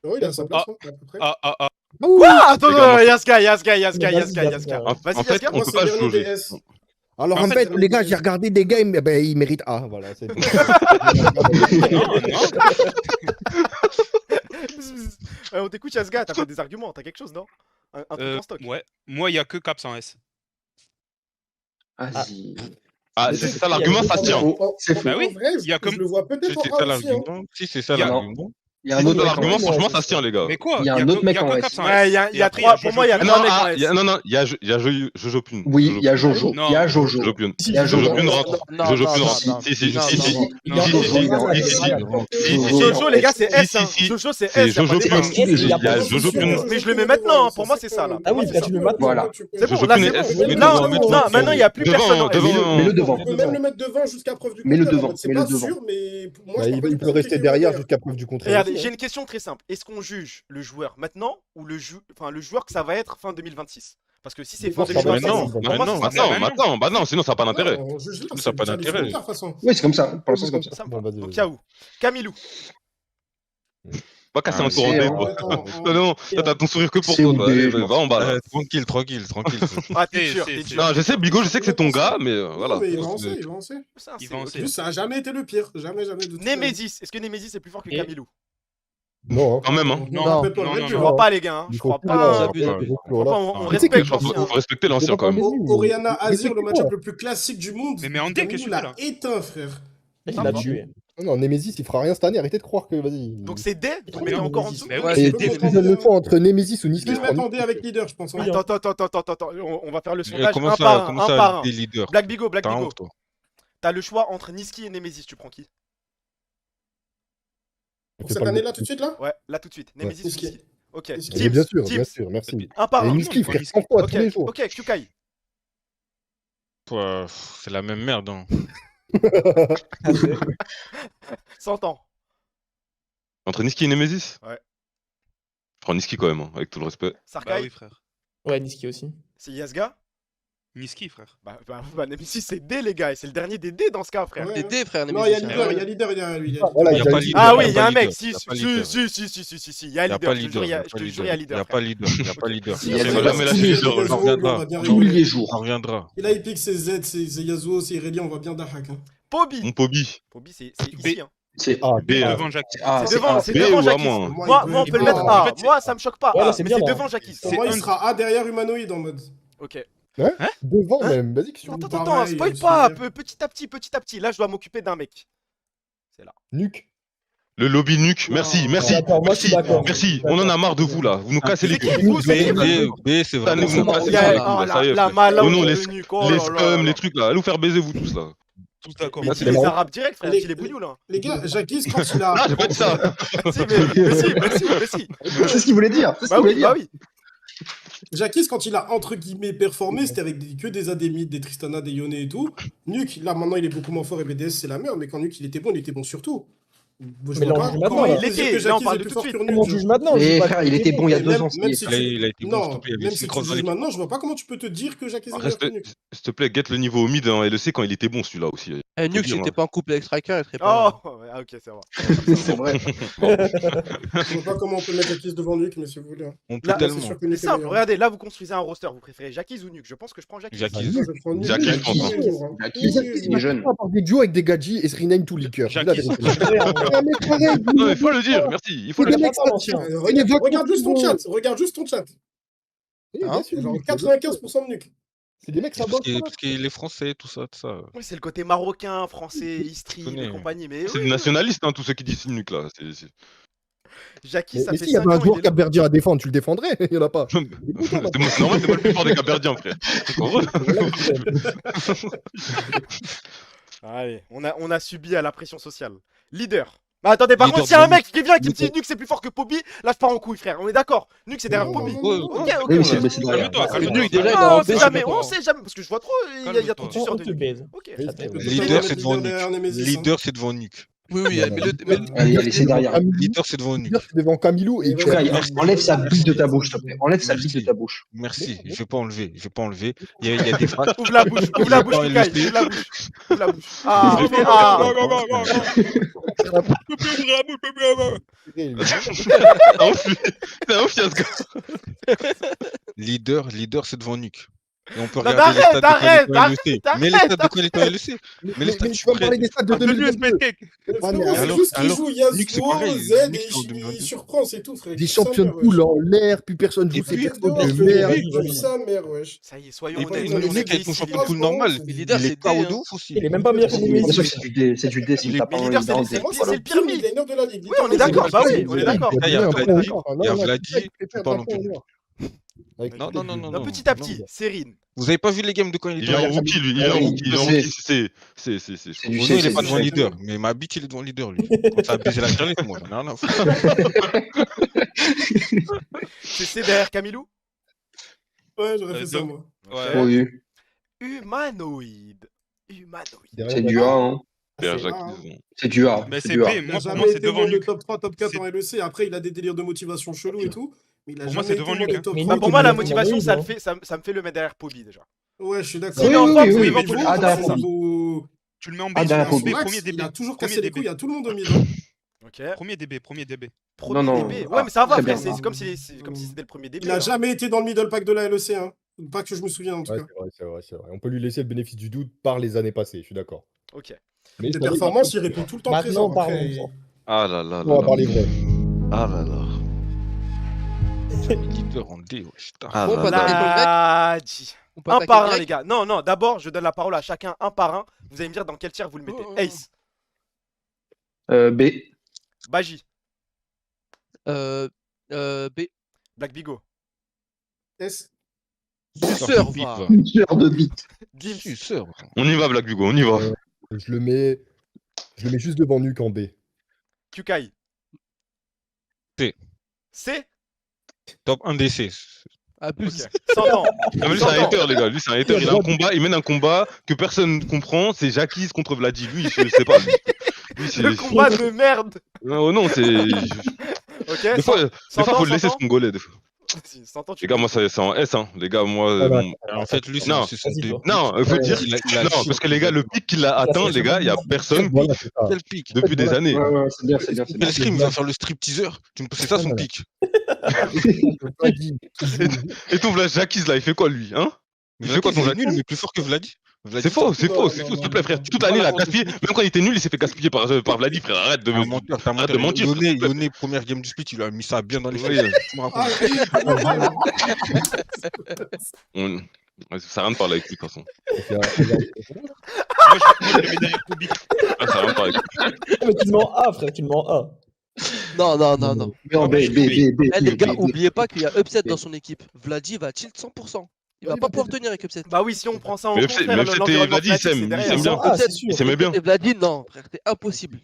Oh, il a sa place, hein, à peu près. Quoi? Attends, Les gars, moi, Yaska. En Vas-y, fait, Yaska. on Moi, peut c'est pas le le dernier jauger. DS. Alors, En en fait, fait, les gars, j'ai regardé des games, eh ben, ils méritent A. Voilà, c'est tout. On t'écoute, Yasga. T'as pas des arguments, t'as quelque chose, non? Un truc en stock. Ouais. Moi, il y a que Caps en S. Vas-y. Ah, c'est ça l'argument, ça se tient. C'est faux. Bah oui, En vrai, il y a comme- je le vois Si peut-être c'est en ça A aussi. Hein. l'argument, si c'est ça Il y a- l'argument. Il y a un Si c'est autre ça mec en l'argument, S. franchement, ça se tient, les gars. Mais quoi? Il y a un autre mec en que S. Caps en Ouais, S. il y a Et après, trois. Pour moi, il y a Non, trois mecs en S. non, il y a Jojo Pune. Oui, il y a Jojo. Non. Il y a Jojo. Jojo Pune. Il y a Jojo Jojo. Pune rentre. Non, Jojo non, Pune non, rentre. non. Si, si, Non, si, non, si. non. Il y a Si, Jojo. si, il y a si, si. Jojo. Jojo, les gars, c'est S. Si, Hein. si, si. Jojo, c'est C'est S. y a pas Jojo débat. Pune. S, Il y a pas Jojo Pune. Mais je le mets maintenant, hein. Pour moi, c'est ça, là. Ah oui, Pour moi, là, c'est tu ça. le mets maintenant. Voilà. C'est bon, Jojo là, Pune c'est est S. bon. Mais Non, devant, non, maintenant, il n'y a plus personne en S. Mets-le devant. On peut même le mettre devant jusqu'à preuve du Mets-le contraire. devant, C'est mets-le pas devant. sûr, mais pour moi, Bah, je il pense peut que rester c'est derrière Jojo. jusqu'à preuve du contraire. Regardez, aussi, j'ai hein. une question très simple. Est-ce qu'on juge le joueur maintenant ou le joueur que ça va être fin 2026? Parce que si c'est fin Non, ça va 2026, être- pour bah moi, non, c'est ça. Bah non, sinon ça n'a pas d'intérêt. On juge là, Ça a c'est pas déjà d'intérêt. différent, de toute façon. Oui, c'est comme ça. Pour l'instant, c'est comme ça. Ça me Bon, va. vas-y, Donc, vas-y. Yaou. Camilou. Pas casser un Ah, tour en c'est- D, ouais, toi. Attends, Non, non, toi, t'as ton sourire que pour C'est toi. ou Toi. D, Allez, je m'en va en bas là. Tranquille. Ah, t'es C'est- dur, c'est- t'es c'est- dur. Non, je sais, Bigo, je sais que c'est ton gars, mais Non, voilà. mais il va avancer, il va avancer. C'est un Il C, va ok. avancer. Juste, ça a jamais été le pire. Jamais de toute Nemesis. Est-ce que Nemesis est plus fort que Et- Camilou? Non, hein. Quand même, hein. Non, rappelle-toi, non, le non, mec, Je non. crois pas, les gars. hein. Il Je faut crois plus pas. loin, hein. abuse. il faut plus Franchement, loin. on Mais tu sais respecte que- aussi. Faut hein. respecter l'ancien quand même. Oriana Mais Azir, c'est le quoi match-up le plus classique du monde. Mais en D, qu'est-ce que tu l'a fais, là éteint, frère. Il l'a tué. Non, Nemesis, il fera rien cette année. Arrêtez de croire que. Vas-y. Donc c'est D, trop mais bien, encore en Nemesis. dessous. Mais Ouais, oui, Et c'est peut tu monter me donnes le choix entre Nemesis ou Je Niski. vais je mettre prends en D avec leader, je pense. hein. Attends. On va faire le sondage Comment un par ça, un. Un par un. des leaders? Black Bigo. T'as un ouf, toi. T'as le choix entre Niski et Nemesis. Tu prends qui? Pour cette année-là, tout de suite, là Ouais, là tout de suite. Nemesis ou Niski. Niski. Ok. Niski. Mais bien sûr, Tips. merci. Un par Et un. Niski, frère, Niski. 100 fois Ok, tous les jours. ok, Kyukai. Ouais, c'est la même merde. Hein. 100 ans. Entre Niski et Nemesis? Ouais. Je prends Niski quand même, hein, avec tout le respect. Bah Sarkai. oui, frère. Ouais, Niski aussi. C'est Yasga. Niski, frère. Bah, Nemesis c'est D, les gars. Et c'est le dernier des D dans ce cas, frère. Ouais, Des ouais. D, frère. Non, il y a Nemesis, leader, hein. il y a leader, il y a lui. Voilà, Il y a il pas a- leader. Ah y oui, a il y a pas un mec. leader, Si, y a pas leader. si. Il y a Il y a pas leader. leader. Je te jure, il y a Il leader. y a pas leader. Il y a pas leader. Il y a C'est leader. jamais la Tous les suite. jours. On reviendra. Tous les jours. On reviendra. Et là, il pique ses Z, c'est Yasuo, c'est Irelia, on va bien Dahak. Hein. Pobi. Mon Pobi. Pobi, c'est ici. Hein. C'est Ah, B, Devant Jacques. Ah, C'est devant, A. c'est B devant ou Jackie. à moins. Moi, on peut le mettre En A. fait, c'est- Moi, ça me choque pas. Ouais, là, A, c'est mais bien, c'est là. devant Jackie. Pour moi, il sera A derrière humanoïde en mode. Ok. Devant même, vas-y, que tu Attends, Pareil, attends, spoil je pas. sais. Petit à petit. Là, je dois m'occuper d'un mec. Nuke. Le lobby nuque, merci, merci, D'accord, moi, je suis merci, d'accord. merci. On en a marre de vous là, vous nous cassez les C'est qui, couilles. vous, c'est qui, B, c'est Vous vraiment. nous cassez Il y a- les couilles, oh, là, ça y est, la frère. malade Oh non, de les nuque, oh là là scums, là. les trucs là, allez vous faire baiser vous tous là. Tous d'accord. Mais Moi, dis c'est les marrant. arabes direct, frère, Les- dis les bougnous là. Les gars, Jackies, quand il a. Ah, j'ai pas dit ça. Si, mais si. C'est ce qu'il voulait dire. C'est ce Bah qu'il voulait oui, dire. bah oui. Jackies, quand il a entre guillemets performé, c'était avec que des Adémites, des Tristana, des Yone et tout. Nuke, là maintenant il est beaucoup moins fort et BDS c'est la merde, mais quand Nuke il était bon surtout. Je Mais vois là, on pas juge comment maintenant, il là. peut dire Il que était, là, on Jackies parle est de plus tout de fort que suite. On Nuke. juge maintenant. on Mais juge pas frère, que il était bon il y a 2 ans. Même si Là, tu... il a été bon, Non, s'il te plaît, il y avait même six si tu crosses dans juges l'équipe. maintenant, je vois pas comment tu peux te dire que Jackies est meilleur Reste, que Nuke. s'il te plaît, get le niveau au mid en LEC quand il était bon celui-là aussi. Eh, Nuke, dire, s'il était hein. pas en couple avec Striker, il serait pas. Oh, ouais, ok, c'est vrai. C'est vrai. Je vois pas comment on peut mettre Jackies devant Nuke, mais si vous voulez. On peut Là, C'est tellement. sûr que C'est Nuke est simple, meilleur. regardez, là vous construisez un roster, vous préférez Jackies ou Nuke? Je pense que je prends Jackies. Jackies. Moi, je prends Nuke. Jackies, je pense, hein. Jackies, il est jeune. On va avoir des duos avec des gadgets et se rename tout leaker. Dis la Jackies. vérité. C'est vrai, hein. Un mec pareil, Non, il faut le dire, merci. Il faut c'est le des dire. mecs pas l'ancien. Regarde juste ton chat. Regarde juste ton chat. Oui, bien sûr, Genre Nuke. 95% de Nuke. C'est des mecs ça bosse. Parce qu'il est français, tout ça, tout ça. Oui, c'est le côté marocain, français, history connais, et ouais. compagnie, mais C'est oui, des nationalistes, hein, tous ceux qui disent nuque là. Jackies, ça Mais fait s'il y 5 avait un ans, joueur il est... capverdien à défendre, tu le défendrais? Il y en a pas. C'est normal, c'est pas le plus fort des Capverdiens, frère. C'est heureux. Allez, on a subi à la pression sociale. Leader. Bah attendez, par Leader contre, s'il y a un de mec qui vient et qui me dit Leader. Nuke c'est plus fort que Pobi, là je pars en couille, frère. On est d'accord. Nuke c'est derrière Non, Pobi. non, Ouais, non, non. Ok, Oui, mais c'est ok. derrière. Calme-toi, calme-toi. Nuke, déjà, il Ah, est en on sait baisse. jamais, on sait jamais. Parce que je vois trop, il y a trop de On suceurs de te Nuke. baise. Ok. Oui, On peut c'est totalement Leader, mettre c'est devant Leader derrière Nuke. Nemesis, hein. Leader, c'est devant Nuke. Oui, oui, mais Allez, c'est derrière. Leader, c'est devant Nuke. Leader, c'est devant Camilo et Frère, Enlève sa bite de ta bouche, s'il te plaît. Enlève sa bite de ta bouche. Merci, je vais pas enlever, je vais pas enlever. Il y a des phrases. Ouvre la bouche, Kukai, ouvre la bouche. Ouvre la bouche. Ah, Go, fais go, ah. go, go, go, go, go. C'est un fiasco. Leader, c'est devant Nuke. Et on peut Non, regarder les mais stades de arrête, Connector LEC. arrête, Mais les stades de Connector LEC. Mais les stades, tu vas me parler des stats de Devenu 2022. SPTech. Ah, mais C'est alors- juste qu'il alors, joue Nuke, c'est Yasuo, pareil, Z Nuke, et c'est en 2022. il surprend, c'est tout, frère. Des champions de poule en l'air, puis personne joue Et ces puis, persos Non, de merde. joue sa mère, wesh. Ça y est, soyons Et honnêtes. puis, soyons Nuke avec son honnêtes. champion de poule normal. Mais Leader, Il est c'est pas D, au hein. de ouf aussi. Il est même pas meilleur que Bien Nemesis. sûr que c'est du dé, s'il Il tape est- en Leader, dans le c'est dé. Moi, c'est le le pire mid mid. laner de la ligue. Oui, on est d'accord. Bah oui, on est d'accord. Là, il y a Vladi, il y a Vladi, on parle en public. Non, Non, petit à petit, Serine. Vous avez pas vu les games de quand il Il était est en en rookie, lui. Il est en rookie. Il est en rookie. C'est du Renaud, il est pas devant leader, mais ma bite, il est devant leader, lui. Quand ça a baisé la charlette, moi, j'en ai rien à foutre. C'est derrière Camilou. Ouais, j'aurais fait ça, donc- moi. Ouais. Oui, Humanoïde. c'est du A, hein. Derrière C'est Jacques. A, hein. C'est du A. Mais c'est c'est du A. B, Il a moi pour jamais moi c'est été devant dans le Nuke. top 3, top 4 C'est- en LEC. Après, il a des délires de motivation chelou et tout. Mais il a Pour moi, jamais c'est été devant dans Nuke, les hein. top Mais 3. Bah, pour moi, la Nuke, motivation, il ça est me fait le mettre derrière Pobi déjà. Ouais, je suis d'accord. S'il est en forme, oui, c'est oui, devant mais Pobi. vous, Ah, derrière c'est Pobi. vous- Tu le mets en B, Ah, tu le derrière mets en Pobi. B, Max, premier DB. il a toujours Premier cassé les DB. couilles à tout le monde au mid. Hein. Ok. Premier DB, premier DB. Premier non. DB. Ouais, mais ça va, Très frère. bien. C'est comme si c'était le premier DB. Il a là. jamais été dans le middle pack de la LEC. Hein. Pas que je me souviens en tout Ouais, cas. c'est vrai. On peut lui laisser le bénéfice du doute par les années passées, je suis d'accord. Ok. Mais Des ça, performances, il répond tout le temps Maintenant, présent. parlons. Après, Ah là là on va là parler là. vrai. Ah là là. Leader en D, ouais, putain. Ah Bon, là pas là. Là, dit. On peut Un attaquer par un, direct. les gars. Non, d'abord, je donne la parole à chacun un par un. Vous allez me dire dans quel tiers vous le mettez. Ace, B. Baji, B. Black Bigo, S. Suceur, va. Une sueur de bite. Gims, Suceur. On y va, Black Hugo, on y va. Je le mets juste devant Nuke en B. Kukai. C. C. Top 1 DC. Abuse. Ok. 100 ans. Non, mais lui, c'est un hater, les gars. Lui, c'est un hater. Il mène un combat que personne comprend. C'est Jackies contre Vladi. Lui, je sais pas. Lui, c'est. Le combat de merde. Non, non, c'est. Ok. Des fois, faut le laisser 100 ce congolais. Des fois. Vas-y, 100 ans, tu Les gars, moi, c'est en S. Hein. Les gars, moi. Ah bah. En fait, lui, Non. c'est son Vas-y, début. toi. Non, il faut dire. Il a Non, parce que les gars, le pic qu'il a atteint, les gars, il y a personne Voilà, c'est ça. Quel pic. depuis des années. Ouais, ouais, c'est bien, c'est bien, c'est bien. Quel stream, il va faire le strip teaser. C'est ça son pic. Vladi, Et ton Vlad Jackies, là, il fait quoi, lui, hein? Il fait quoi, ton est Jackies? nul, mais plus fort que Vladi. C'est faux, s'il te plaît, frère. Toute l'année, il a gaspillé. Même quand il était nul, il s'est fait gaspiller par Vladi, frère. Arrête de T'as un menteur, t'as un Arrête de mentir. mentir. Yone, première game du split, il a mis ça bien dans les Oui. fesses. Tu me racontes. Ça sert à rien de parler avec lui, de toute façon. Moi, je le mets derrière Pobi. Ça sert à rien de parler avec lui. Mais tu le mets en A, frère, tu le mets en A. Non, non, non, non. Non, B. Eh, les gars, oubliez pas qu'il y a Upset dans son équipe. Vladi va tilt 100%. Il va pas pouvoir tenir avec Upset. Bah oui, si on prend ça en Mais compte, Upset, frère, mais Upset et l'environnement Vladi, ils Fnatic, s'aiment, c'est ils derrière. s'aiment bien. Upset, Ils s'aimaient bien. Et Vladi, non, frère, c'est impossible.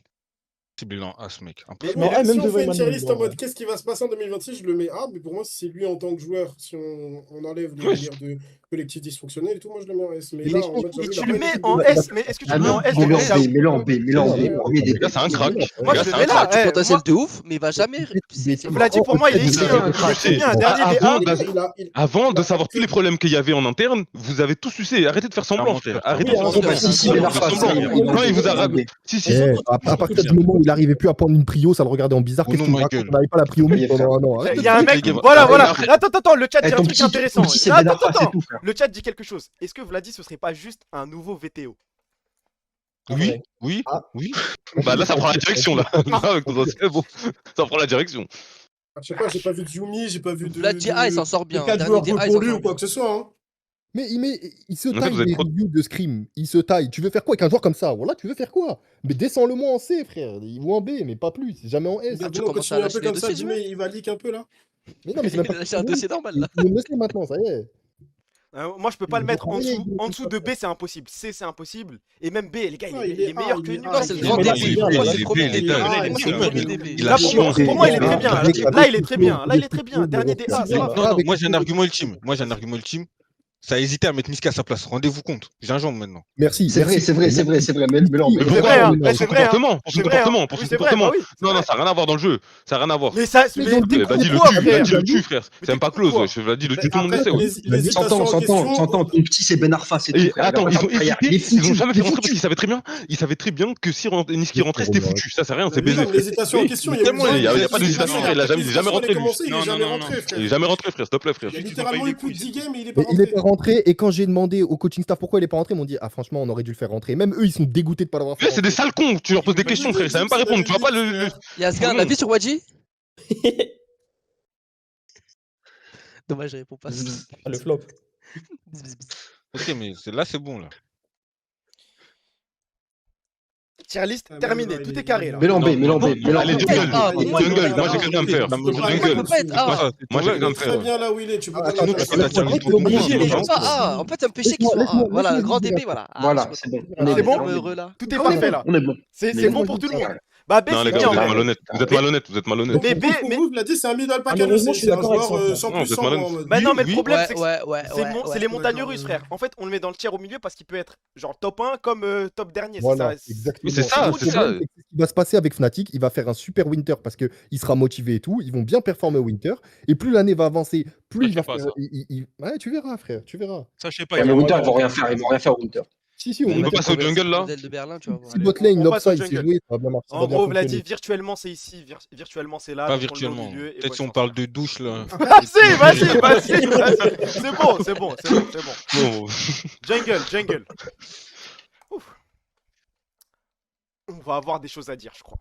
C'est bilan as, mec. Mais Non, là, même si on de fait une Wayman tier list en Miller. mode qu'est-ce qui va se passer en 2026, je le mets A, mais pour moi, si c'est lui en tant que joueur, si on enlève les délires de collectif dysfonctionnel et tout, moi je le mets en S. Mais Il là, est en mode, Et j'avoue, il tu a le pas mets une en équipe de- S, mais est-ce que tu le mets en S de Mets-le en Jaoui B, mets-le en B, mets-le en B. Les gars, c'est un crack. Moi, Les je gars, le c'est mets un là. crack. Du Ouais, potentiel moi, de ouf, mais il va jamais. Vladi, pour moi, il est ici. hein. Il est très bien. Dernier des A. Avant de savoir tous les problèmes qu'il y avait en interne, vous avez tous sucé. Arrêtez de faire semblant, frère. Arrêtez de faire semblant. Si, mais la face, Non, il vous a raconté. Si, si. À partir du moment où il arrivait plus à prendre une prio, ça le regardait en bizarre. Oh Qu'est-ce non, qu'il me ma raconte gueule. On n'avait pas la prio mid pendant un an. Arrête de Il y a un te mec. les gars. Voilà, Ah, voilà. après- Attends, le chat dit un ton truc petit- intéressant. ton petit, c'est Attends, Ben Arfa, c'est attends. tout, frère. Le chat dit quelque chose. Est-ce que Vladi, ce serait pas juste un nouveau VTO? Oui, oui, Ah. oui. Bah là, ça prend la direction, là. Là, avec ton ancien, bon, ça prend la direction. Je sais pas, j'ai pas vu de Yumi, j'ai pas vu de. Vladi A, il s'en sort bien. de 4 Dernier joueurs des A, il pour s'en lui sort ou quoi bien. que ce soit. Hein. Mais il se En fait, taille vous êtes les trop- reviews de Scream. Il se taille. Tu veux faire quoi avec un joueur comme ça? Voilà, tu veux faire quoi? Mais descends-le-moi en C, frère. Ou en B, mais pas plus. Jamais en S. Bien, tu on commences continue à un peu lâcher comme les ça, dossiers, Jimmy, il va leak un peu là. Mais non, mais c'est même Il a pas. lâché un dossier normal là. Il me laisse maintenant, ça y est. Moi, je peux pas le mettre en travailler dessous. avec En des dessous de B, c'est impossible. C, c'est impossible. Et même B, les gars, Ah, il est meilleur que nous. Non, c'est le Il est grand meilleur, début. il est Moi, meilleur, c'est il le est premier meilleur, début. il est Moi, c'est le meilleur. premier début. Il Là, a pour chianté. moi, il est très bien. Avec- Là, il est très avec- bien. Là, il est très bien. Dernier des A, ça va. Non, non, moi j'ai un argument ultime. Moi j'ai un argument ultime. Ça a hésité à mettre Miska à sa place. Rendez-vous compte. Gingembre maintenant. Merci. C'est vrai, merci. c'est vrai, c'est vrai, c'est vrai. Mets-le en B. Mais C'est pourquoi vrai, hein. Mais Mais Pour c'est son vrai, hein. comportement, pour son C'est vrai, hein. comportement, pour Oui, son c'est vrai, comportement. bah oui, c'est Non, non, vrai. ça n'a rien à voir dans le jeu. Ça n'a rien à voir. Mais ça, Mais mais dans le t'es jeu, Vladi con le quoi, tue, frère? Vladi le tue, frère. C'est même pas close, quoi. wesh. Vladi le Mais tue, tout le monde le après, sait, wesh. les hésitations en question. S'entend, ton petit c'est Ben Arfa, c'est tout. Et frère. attends, Il a ils pas ont de carrière. hésité, Il est ils ont foutu, jamais il est fait rentrer parce foutu. qu'ils savaient très bien que si Niski rentrait, c'était foutu. Ça, c'est rien, c'est Mais baisé. non, mais l'hésitation en Oui, question, mais il y a eu tellement, il y a pas d'hésitation, frère. Il est jamais l'hésitation, rentré, elle est lui. commencée, il est Non, jamais non, rentré, non. frère. Il est jamais rentré, frère, s'il te plaît, frère. Il y a Juste, ils ont littéralement pas eu eu plus de les 10 games et il est pas Et il est rentré. pas rentré, et quand j'ai demandé au coaching staff pourquoi il est pas rentré, ils m'ont dit ah franchement on aurait dû le faire rentrer. Même eux ils sont dégoûtés de pas l'avoir fait. Mais c'est des rentrer. sales cons, tu leur poses des questions, frère, ils savent même pas répondre. Tu vois pas le. Yasga, un avis sur Wadji? Dommage, je réponds pas. Ah, le flop. Ok, mais là c'est bon là. Tier list Ah, terminé, mais tout il est carré là. Mets-le en B, mets-le en B, mets-le en Allez, B. jungle, Ah, jungle, moi j'ai quelqu'un à me faire. Jungle, peut pas être A. moi j'ai quelqu'un à Il est me très faire. bien là où il est, tu peux pas Attends, mettre attends, un- attends, Il est pas A. En fait, ça me fait chier qu'il soit A. Voilà, le grand DB, voilà. Ah, Voilà, je suis c'est bon. content. On est C'est bon. bon Heureux là. Tout est parfait là. On est bon. C'est Mais bon bon, pour tout le ça monde. va. Bah B, Non, c'est les gars, bien. vous êtes Ouais. malhonnêtes. Vous êtes malhonnêtes, vous êtes malhonnêtes. Mais B, mais Vous, Vladi, c'est un middle pack à Malheureusement, je suis c'est un d'accord avec joueur ça. 100% Non, vous êtes en malhonnête. mode. Bah non, mais le Oui, problème ouais, c'est que ouais, c'est les montagnes d'accord, russes, ouais. frère. En fait, on le met dans le tiers au milieu parce qu'il peut être genre top 1 comme top dernier. Voilà, C'est ça. exactement. Mais c'est ça, Le c'est ça. problème, c'est que ce qui va se passer avec Fnatic, il va faire un super winter parce qu'il sera motivé et tout. Ils vont bien performer au winter. Et plus l'année va avancer, plus Ça, il va je sais pas, faire. ça. Ouais, tu verras, frère, tu verras. Ça, je sais pas. Ouais, il mais va- Winter, ils vont rien faire, ils vont rien faire au Winter. Si, au On peut winter, passer au jungle là. Modèle de Berlin, tu vois. si botlane, On passe au Lopside, c'est jungle. joué, ça va bien marcher. ça En va bien gros, Vladi, fonctionner. virtuellement c'est ici, virtuellement c'est là. Pas donc on le met au virtuellement. milieu et Peut-être si voici. on parle de douche là. Ah si, vas-y. C'est bon, c'est bon. Bon, Jungle. Ouf. On va avoir des choses à dire, je crois.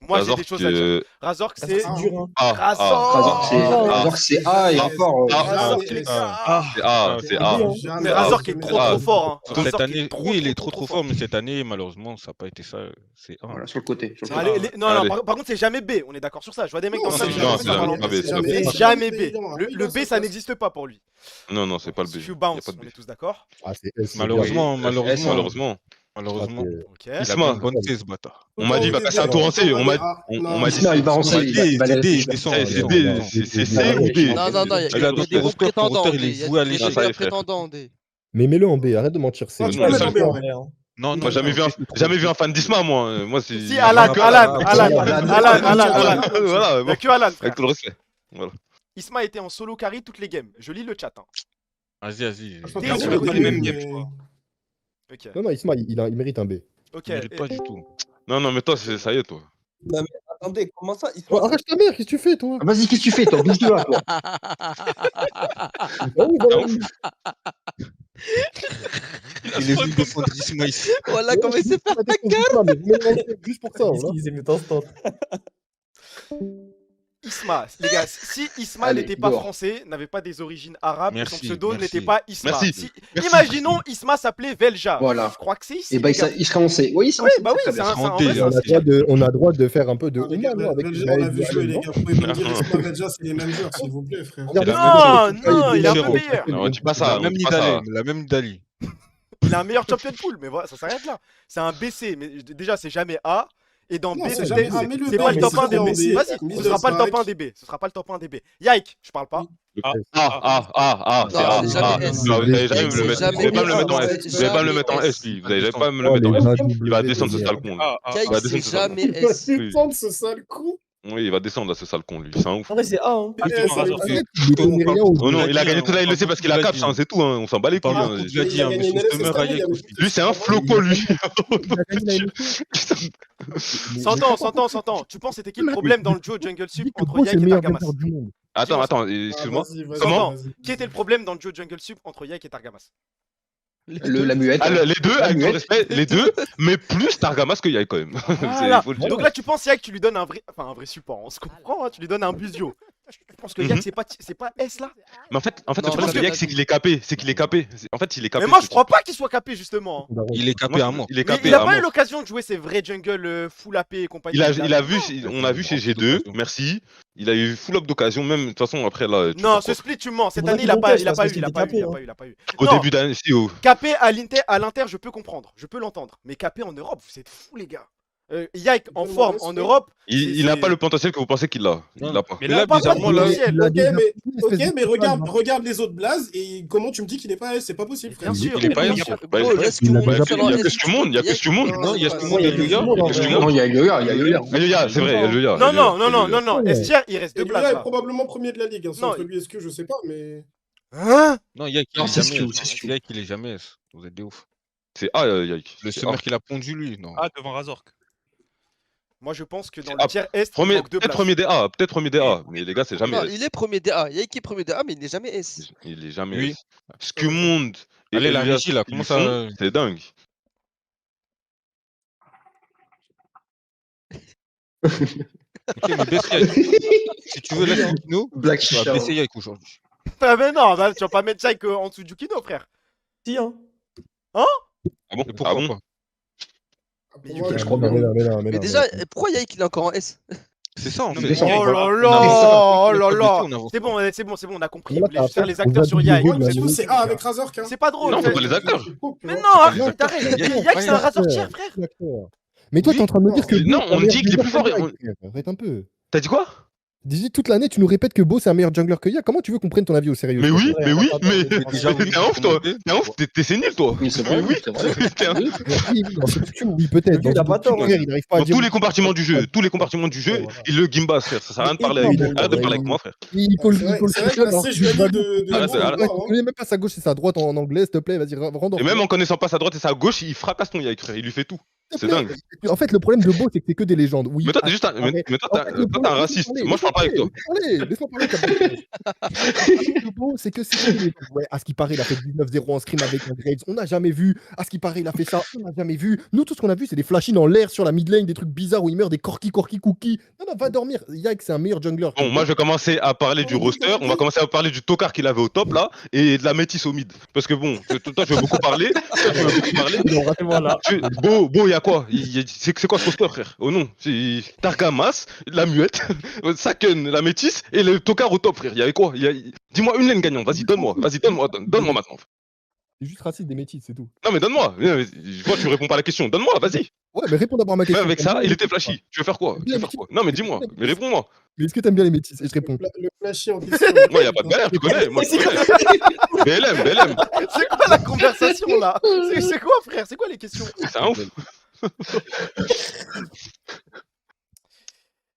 Moi, j'ai Razork, des choses à dire. Razork, c'est C'est dur, hein. Razork. C'est A et encore. Razork, les gars. c'est A. Mais Razork est trop fort. Hein. Cette Razork année, est trop, oui, il est trop trop fort, mais cette année, malheureusement, ça n'a pas été ça. C'est un. Voilà, sur le côté. sur le Allez, côté. non, Allez. par contre, c'est jamais B. On est d'accord sur ça. Je vois des mecs dans le Non, chat. c'est qui non, disent c'est ça, jamais pardon. pas B, c'est jamais C'est B. jamais B. Évidemment. Le B, ça n'existe pas pour lui. Non, c'est pas le B. Few Y a bounce, pas de B. on est tous d'accord. Ah, c'est S, Malheureusement, Malheureusement. malheureusement. Ah, Malheureusement. Ok. Il a Isma. une bonne thèse, bâtard. On m'a dit, il va passer un tour en C. On m'a dit. Isma, il va en C. Il va aller D, descend. C'est D, c'est C ou D. Non, non, non, il y Regarde, a des bons Roster, pour prétendants. Roster, il est Il y voué à a des l'échec. ça y est, meilleurs frère. prétendants en D. Mais mets-le en B, arrête de mentir. C'est Ah, tu Non, peux ça- mettre en B, ouais. Non, non, Moi, jamais vu un fan d'Isma, moi. Moi, c'est. Si, Alan. Voilà, Il n'y bon, a que Alan, frère. avec tout le respect. Isma était en solo carry toutes les games. Je lis le chat. Hein. Vas-y. Je pense T'es que où, c'est le pas côté les même mêmes, game, mais- je crois. Ok. Non, Isma, il mérite un B. Ok. Il mérite pas du tout. Non, mais toi, ça y est, toi. Attendez, comment ça? Oh, arrête ta mère, qu'est-ce que tu fais, toi? Vas-y, qu'est-ce que tu fais, toi? Bouge de là, toi. Ah oui, voilà. Il est venu défendre Isma ici. Voilà comment il s'est fait. Juste pour ça, voilà. Excusez, mais t'instantes. Isma, les gars, si Isma Allez, n'était pas dehors. français, n'avait pas des origines arabes, Merci, son pseudo merci. n'était pas Isma. Merci, Si- merci. Imaginons Isma s'appelait Velja. Voilà. Je crois que c'est ici. Et bah, les gars. il serait en C. Oui, c'est en Oui, C. bah oui, très c'est bien. un, en Santé, vrai, c'est On un a, santé. style. on a droit de faire un peu de Ah, les gars, Oman, non, avec on a vu jouer, les gars. Vous pouvez pas me dire Non. Isma Medja, c'est les mêmes joueurs, s'il vous plaît, frère. Regarde, la Non, même non, il est un peu Zéro. meilleur. Non, on dit pas ça, La on même dit pas ça. Nidali, la même Nidali. Il a un meilleur champion de pool, mais voilà, ça s'arrête là. C'est un BC, mais déjà, c'est jamais A. Et dans Non, B, c'est c'est jamais A, mais le c'est B, pas le mais top c'est 1 des en B. B. Vas-y, ce sera pas le top 1 Strike. des B. Ce sera pas le top 1 des B. Yike, je parle pas. C'est A. c'est jamais S. Non, vous allez jamais me C'est le mettre. jamais Vous allez pas me le S. mettre en S. C'est Vous allez pas me le jamais mettre en S. S, lui. Vous allez pas me le Oh, mettre en les S. AW, Il va descendre ce les sale con. lui. Ah, Il va Yike, descendre c'est ce sale con. jamais S. Oui. Descendre ce sale coup. Oui, il va descendre là, ce sale con, lui. C'est un ouf. En vrai, c'est A. Hein. Ah, devant Razor. Il connaît rien au Oh non, l'a il a dit, gagné hein, tout là, il le sait parce qu'il a on l'a cap, dit. c'est tout, hein. On s'en bat les couilles. Par hein. contre, tu l'as dit, il a hein, mais gagné son une LS summer cette à année, Yike il avait- aussi. Lui, c'est un floco, lui. Il a gagné la LEC. 100 ans. Tu penses c'était qui le problème dans le duo Jungle Sup entre Pro, c'est Yike le et meilleur Targamas? batteur du monde. Attends, excuse-moi. Comment Vas-y. Qui était le problème dans le duo Jungle Sup entre Yike et Targamas? La muette. Ah, les deux, La avec tout le muette. respect, les deux, mais plus Targamas que Yike quand même. Voilà. Il faut le dire. Donc là, tu penses Yike, tu lui donnes un vrai support. On se comprend, hein, tu lui donnes un busio. Je pense que Yike, c'est pas S là. Mais en fait, Non, le problème parce de que- Yike, c'est qu'il est capé. En fait, il est capé. Mais moi, ce je crois pas qu'il soit capé justement. Il est capé à mort. Il est Mais capé il a à pas eu mort. l'occasion de jouer ses vrais jungle full AP et compagnie. Il a vu, on a vu chez G2, merci. Il a eu full up d'occasion, même de toute façon après là. tu Non, fais ce quoi. split, tu mens. Cette Faudrait année, qu'il il a pas monte, eu. je pense, parce qu'il est capé, Il a pas eu. Au Non. début d'année, si, oh. Capé à l'Inter, je peux comprendre. Je peux l'entendre. Mais capé en Europe, vous êtes fous, les gars. Yike en forme en Europe. Il n'a pas le potentiel que vous pensez qu'il a. Il l'a pas. Mais Mais là, là, pas bizarrement, de là, potentiel. Ok, mais regarde les autres blazes et comment tu me dis qu'il est pas S? C'est pas possible, frère. Bien sûr. il est pas bien S. sûr. Bah, Gros, il laisse il tout a le monde déjà faire Il en y a que S. ce monde, il y a que ce monde. Non, il y a ce monde, il y a il y a tout le monde, en vrai. Non, il y a Yoya, il y a Yoya. C'est vrai, il y a le Yoya. Non. Ouais. Estier, il reste Et deux Yoya places est là. probablement premier de la ligue. Hein. Non, Entre lui et Skew, je sais pas, mais. Hein? Non, Yike, il Non, est c'est jamais Skew, S. c'est Skew. Yike, il est jamais S. Vous êtes des ouf. C'est A, Yike. Le C'est summer A. qu'il a pondu, lui, non. Ah, devant Razor. Moi, je pense que dans Ah, le tiers Est, il manque deux Peut-être places. premier DA, mais les gars, c'est jamais Non, S. il est premier DA. Yike est premier DA, mais il n'est jamais S. Il est jamais Oui. S. Ce que monde et Allez, la Elias, régie, là, ils comment font, ça. c'est dingue. Ok, mais baisse Yike. Si tu veux, laisse Kino. Black Tu vas Shisha. baisser Yike aujourd'hui. Ah, mais non, bah, tu vas pas mettre Yike en dessous du Kino, frère. Si, hein. Ah bon Et pourquoi pas? Mais Pour moi, je crois bien. Mais déjà, pourquoi Yike il est encore en S? C'est ça, en Non, fait. mais Oh Yike, là voilà. là, oh là On là. avance C'est pas. bon, on a compris. Là, Vous voulez juste faire les on acteurs va sur dire Yike. des C'est tout, c'est A avec Razork. Hein. C'est pas drôle. Non, c'est- faut pas les acteurs. Mais non, pas arrête, les acteurs. t'arrêtes. Yike, c'est un razor tiers, frère. Mais toi, Oui. t'es en train de me dire que. Non, Beau, c'est un on dit meilleur qu'il est plus jungler fort, que Yike, frère. Arrête un peu. T'as dit quoi? Dis toute l'année, tu nous répètes que Beau, c'est un meilleur jungler que Yike. Comment tu veux qu'on prenne ton avis au sérieux? Mais oui, Ouais, mais oui, attends, mais attends, déjà, oui, t'es un ouf, toi. commenter. T'es un ouf, t'es sénile, toi. Oui, c'est vrai, Oui, c'est vrai. T'es un- Oui, dans ce truc, oui, peut-être. Il a Dans pas ce tort, truc, frère, il n'arrive pas à Dans dire. tous les compartiments du jeu, voilà. il le gimbas, frère. Ça sert à rien de parler avec Non, lui. Arrête de ouais, parler ouais. avec moi, frère. Il faut le C'est vrai que la CJD de Arrête, Beau, arrête. hein. Je connais même pas sa gauche et sa droite en anglais, s'il te plaît, vas-y, rends. Et même en connaissant pas sa droite et sa gauche, il fracasse ton Yike, frère. Il lui fait tout. C'est dingue. En fait, le problème de Beau, c'est que c'est que des légendes. Oui, Mais toi, t'es juste un, mais toi, En fait, le toi, t'es un problème- raciste. laisse-moi Moi, je parle pas avec toi. Laisse-moi parler, t'as pas de chance. Le problème de Beau, c'est que c'est que des légendes. Ouais, à ce qui paraît, il a fait 19-0 en scrim avec un Graves. On n'a jamais vu. À ce qui paraît, il a fait ça. On n'a jamais vu. Nous, tout ce qu'on a vu, c'est des flashings en l'air sur la mid lane, des trucs bizarres où il meurt, des corki, cookies. Non, va dormir. Yike, c'est un meilleur jungler. Bon, moi, je vais commencer à parler du roster. On va commencer à parler du tocard qu'il avait au top, là, et de la métisse au mid. Parce que bon, toi, tu veux beaucoup parler. Voilà. Beau, il y a quoi? C'est quoi ce roster, frère? Oh non, c'est Targamas, la muette, Saken, la métisse, et le tocard au top, frère. Il y avait quoi? Dis-moi une laine gagnante, vas-y, donne-moi maintenant. C'est juste raciste des métis, c'est tout. Non, mais donne-moi. Je vois, tu réponds pas à la question. Donne-moi, vas-y. Ouais, mais réponds d'abord à ma Même question. avec ça, il était flashy. Tu veux faire quoi? Non, mais dis-moi. Mais réponds-moi. Mais est-ce que t'aimes bien les métis? Et je réponds. Le flashy en question. Moi, y a pas de galère, tu connais. Moi, je connais. BLM. C'est quoi la conversation là? C'est quoi, frère? C'est quoi les questions? C'est un ouf.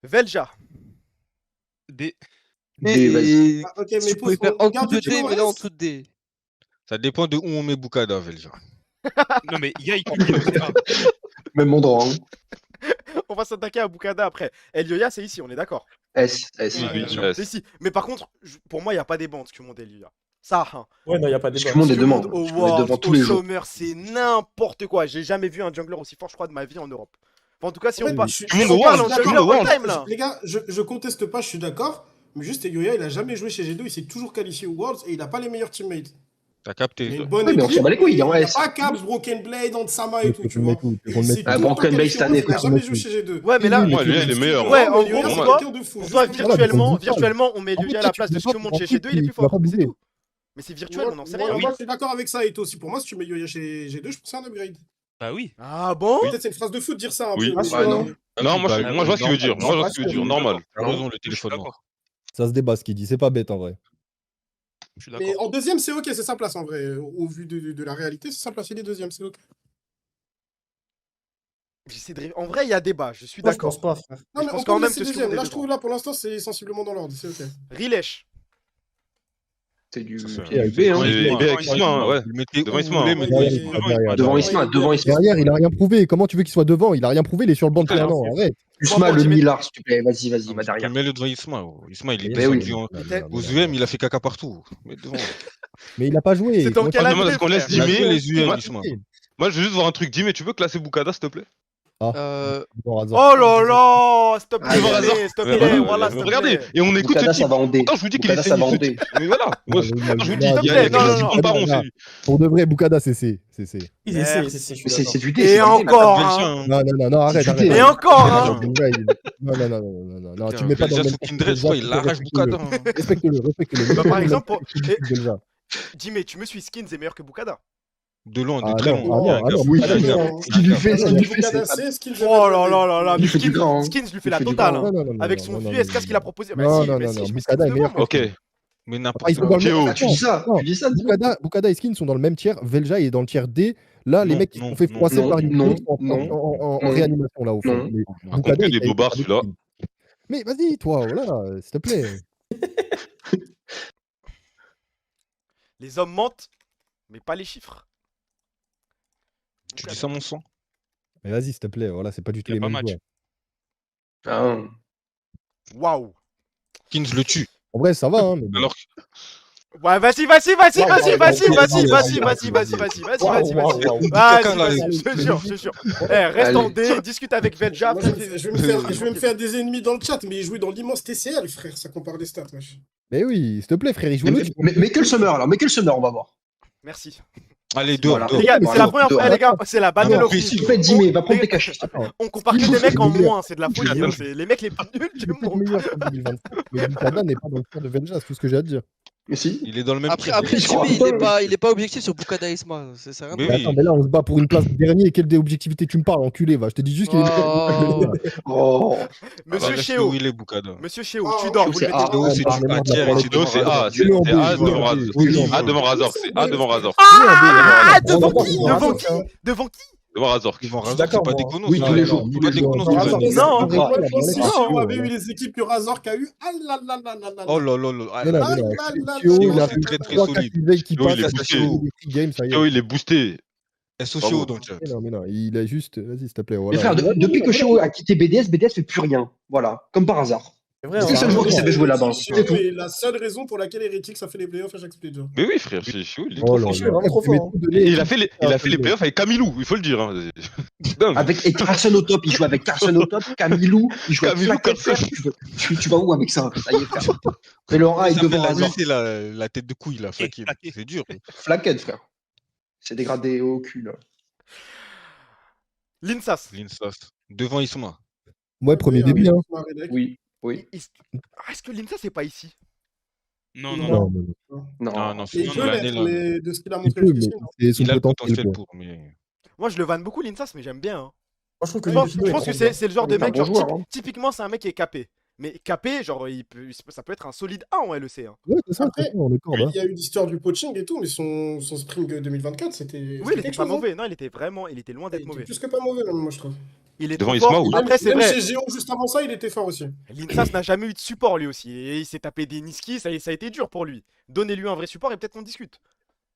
Velja. Et Ah, ok, mais tu pouvais pose, faire en garde dessous de du D, temps, mais là en S. dessous de D. Ça dépend de où on met Boukada, Velja. Non, mais Yike, il est aussi A. Même endroit. Hein. On va s'attaquer à Boukada après. Elioya, c'est ici, on est d'accord. S. Oui, C'est ici. Mais par contre, pour moi, il n'y a pas des bandes, Skumond Elioya. Ça, hein. Ouais, non, il n'y a pas de débat. Skumond est Skumond devant. au Skumond est World, devant tous au les jours. Summer, c'est n'importe quoi. J'ai jamais vu un jungler aussi fort, je crois, de ma vie en Europe. Enfin, en tout cas, si En on fait, parle. je- Tout le monde je- au je- World, je- tout le d'accord, monde au en World. fait, Time, là. Les gars, je conteste pas, je suis d'accord. Mais juste, Yoya, il a jamais joué chez G2, il s'est toujours qualifié au Worlds et il a pas les meilleurs teammates. T'as Il a capté. une bonne Oui, mais on équipe. s'en bat les couilles, mais hein, il ouais, a pas Caps, Broken Blade, Ansama et tout, tu vois. Et il s'est Ah, tout le temps Broken Blade qualifié cette au année, Worlds, il a frère. jamais joué chez G2. Ouais, mais là. Moi, lui, il est meilleur. Ouais, hein. en mais gros, Yoya, pour c'est toi, quelqu'un de fou. pour Juste toi, pour dire- virtuellement, on met En fait, Yoya à tu la place de peux ce que pas montre chez penser G2, il est qu'il plus fort. va pas Mais c'est bouger. tout. Mais c'est virtuel, on n'en sait rien. Moi, je suis d'accord avec ça, Eto aussi. Pour moi, si tu mets Yoya chez G2, je pense que c'est un upgrade. Bah oui. Ah bon? Peut-être c'est une phrase de foot de dire ça un Oui. peu. mais- Ah, non. Non, moi, Bah, je vois ce qu'il veut dire. normal. Moi, je vois ce qu'il veut dire. Normal. T'as raison, le Je suis téléphone noir. d'accord. Ça se débat ce qu'il dit, c'est pas bête en vrai. Je suis Mais d'accord. en deuxième, c'est ok, c'est sa place en vrai. Au vu de la réalité, c'est sa place. Il est deuxième, c'est ok. En vrai, il y a débat, je suis Moi, je d'accord. pense pas, frère. Non, je mais pense on quand peut même laisser que ce que deuxième. vous Là, avez je trouve là pour l'instant, c'est sensiblement dans l'ordre. C'est ok. Rilesh. C'est du Ça, B, hein. Et avec Isma, hein, ouais. Vous le mettez Devant où Isma, vous voulez, hein. mais Devant Isma, devant Isma. Derrière, il a rien prouvé. Comment tu veux qu'il soit devant? Il a rien prouvé, il est sur le banc depuis un an. Arrête. Isma, le Millard, s'il te plaît. Vas-y, Tu va derrière. mets-le devant Isma. Isma, il est Mais oui. descendu aux UM, il a fait caca partout. Mais devant. Mais il a pas joué. C'est en quelle Moi, je demande année, à ce qu'on laisse frère? Il a Dimé. joué les UM, Moi, Isma. Moi, je veux juste voir un truc. Dimé, tu veux classer Boukada, s'il te plaît? Oh là là, s'il te plaît, Devant Hazard. s'il te Ouais, plaît, voilà, voilà, s'il te Regardez, plaît. et on écoute Boukada, ce ça type. va en D. Pourtant, je vous dis qu'il est Boukada, ça va en sélectif. D. Mais voilà, moi, je vous dis, il y a plaît, quelque chose qui non, compte pas rond, non. c'est lui. Pour de vrai, Boukada, c'est C. C'est C. Il Merde. essaie, je suis d'accord. C'est du D. Et c'est validé, encore, maintenant. hein. Non, arrête, C'est arrête. du D. Et encore, hein. Non, tu mets pas dans le Déjà, même sous Kindred, je crois, il l'arrache Boukada. Respecte-le. Bah, par exemple, Déjà. Dis-mais tu me suis Skins est meilleur que Boukada. De loin, Ah de très non, loin. ah non, Oui, ah non. ce qu'il lui fait, Boukada, c'est c'est ce qu'il veut Oh mettre. là là là là, Il mais fait du grand, hein. Skins lui fait Il la fait du totale. grand. hein. Non, Avec son vieux SK, ce qu'il a proposé. Bah Non, si, non, mais non, si, non, je mets Boukada est Skins meilleur devant, moi. Ok. Mais Ah, n'importe ils sont quoi. dans le Théo, même Tu dis ça, Non, tu dis ça. Boukada et Skin sont dans le même tiers. Velja est dans le tiers D. Là, les Non, mecs qui non, sont fait non, froisser non, par une non, coach en non, réanimation là au fond. non. Mais Raconte Boukada, que il des a été bobards, avec celui-là. Skin. Mais vas-y, toi, voilà, s'il te plaît. Les hommes mentent, mais pas les chiffres. Tu dis ça, mon sang? Mais vas-y, s'il te plaît, voilà, c'est pas du tout Il y les a pas mêmes match. joueurs. Ah, Waouh. Kins le tue. En vrai, ça va, hein. Mais bon. Alors que Ouais, vas-y, je te jure, je te jure. Eh, reste en D, discute avec Velja. Moi, je vais me faire des ennemis dans le chat, mais il jouait dans l'immense TCL, frère. Ça compare des stats, wesh. Mais oui, s'il te plaît, frère, il joue mais que le Summer, alors. Mais que le Summer, on va voir. Merci. allez, dehors, Voilà. dehors. Les gars, c'est la première dehors. fois, les gars, c'est la battle of S'il te plaît, Dimé, va prendre tes cachets. On compare que des mecs en moins, c'est de la folie. Attends. hein, C'est les mecs les plus nuls du Il est peut-être monde. meilleur qu'en 2025, mais Boukada n'est pas dans le tiers de Velja, c'est tout ce que j'ai à te dire. Mais si. Il est dans le même Après, tiers. Jimmy, il est pas objectif sur Boukada Isma. Ça sert à Mais rien. Mais attends, mais là, on se bat pour une place de dernier. Quelle objectivité tu me parles, enculé, va. Je te dis juste qu'il est meilleur. Oh. Monsieur Reste Chéo, où il est, Boukada. Monsieur Chéo, tu dors, vous le c'est mettez A. où? C'est un tiers. Sinon, c'est A. C'est A devant Razor. A devant Razor. C'est A devant Razor. Ah, devant qui? Devant qui? Devant qui? Devant Razor. Devant Razor, d'accord, c'est pas moi. déconnant. Oui, ça. tous les jours. C'est pas déconnant, tous les cette jours. année. Non. Moi, Non. si Chio avait eu les équipes que Razor a eu, ah là là là là là. Oh là là là. Mais là, Ah mais là, là là Chio, là il là a là fait très, très 3-4 solide. veilles qui Chio, passent il est à boosté. chaque game, ça y est. Théo, il est boosté. SOCO dans le chat. Mais non, il a juste. Vas-y, s'il te plaît. Mais Voilà. frère, depuis que Chio a quitté BDS, BDS fait plus rien. Voilà, comme par hasard. C'est vrai, C'est le seul joueur qui savait jouer là-bas. Chio C'est tout. est la seule raison pour laquelle Heretics a fait les playoffs à chaque split. genre. Mais oui, frère, c'est chaud. Il est Oh trop là fort. Chio est vraiment trop fort. hein. Et il a fait les playoffs avec Camilou, il faut le dire. hein. C'est dingue. Avec Carson au top, il joue avec Carson au top. Camilou, il joue avec Camilou, Flaquette, frère. Tu vas où avec ça? Ça y est, frère. Mais Laura est devant Razor. C'est la tête de couille, là. Flaqué. C'est dur. Flaquette, frère. C'est dégradé au cul, là. Linsas. Linsas. Devant Isma. Ouais, premier début. Hein. Oui, oui. Ah, est-ce que Linsas c'est pas ici? Non, non, non. Non, mais non. Non, Ah non, Et c'est il dans peut l'année, l'être, là. mais de ce qu'il a Il montré peut, jusqu'ici, mais non. c'est son Il a le potentiel. potentiel quoi. pour, mais. Moi, je le vanne beaucoup, Linsas, mais j'aime bien. hein. Moi, je trouve que Je pense, Libido je est pense que trop bien. c'est le genre de C'est un mec, bon genre, joueur, hein. typiquement, c'est un mec qui est capé. Mais capé, genre, ça peut être un solide A en LEC. Hein. Ouais, c'est ça, Après, c'est ça, on est corde, hein. Il y a eu l'histoire du poaching et tout, mais son Spring 2024, c'était. Oui, il c'était était quelque pas chose, hein. mauvais. Non, il était loin Il d'être était mauvais. plus que pas mauvais, même, moi, je trouve. Il est Devant trop Isma, fort. oui. Après, c'est Même vrai. chez Géo, juste avant ça, il était fort aussi. Linsas n'a jamais eu de support lui aussi. Et il s'est tapé des Niski, ça a été dur pour lui. Donnez-lui un vrai support et peut-être qu'on discute.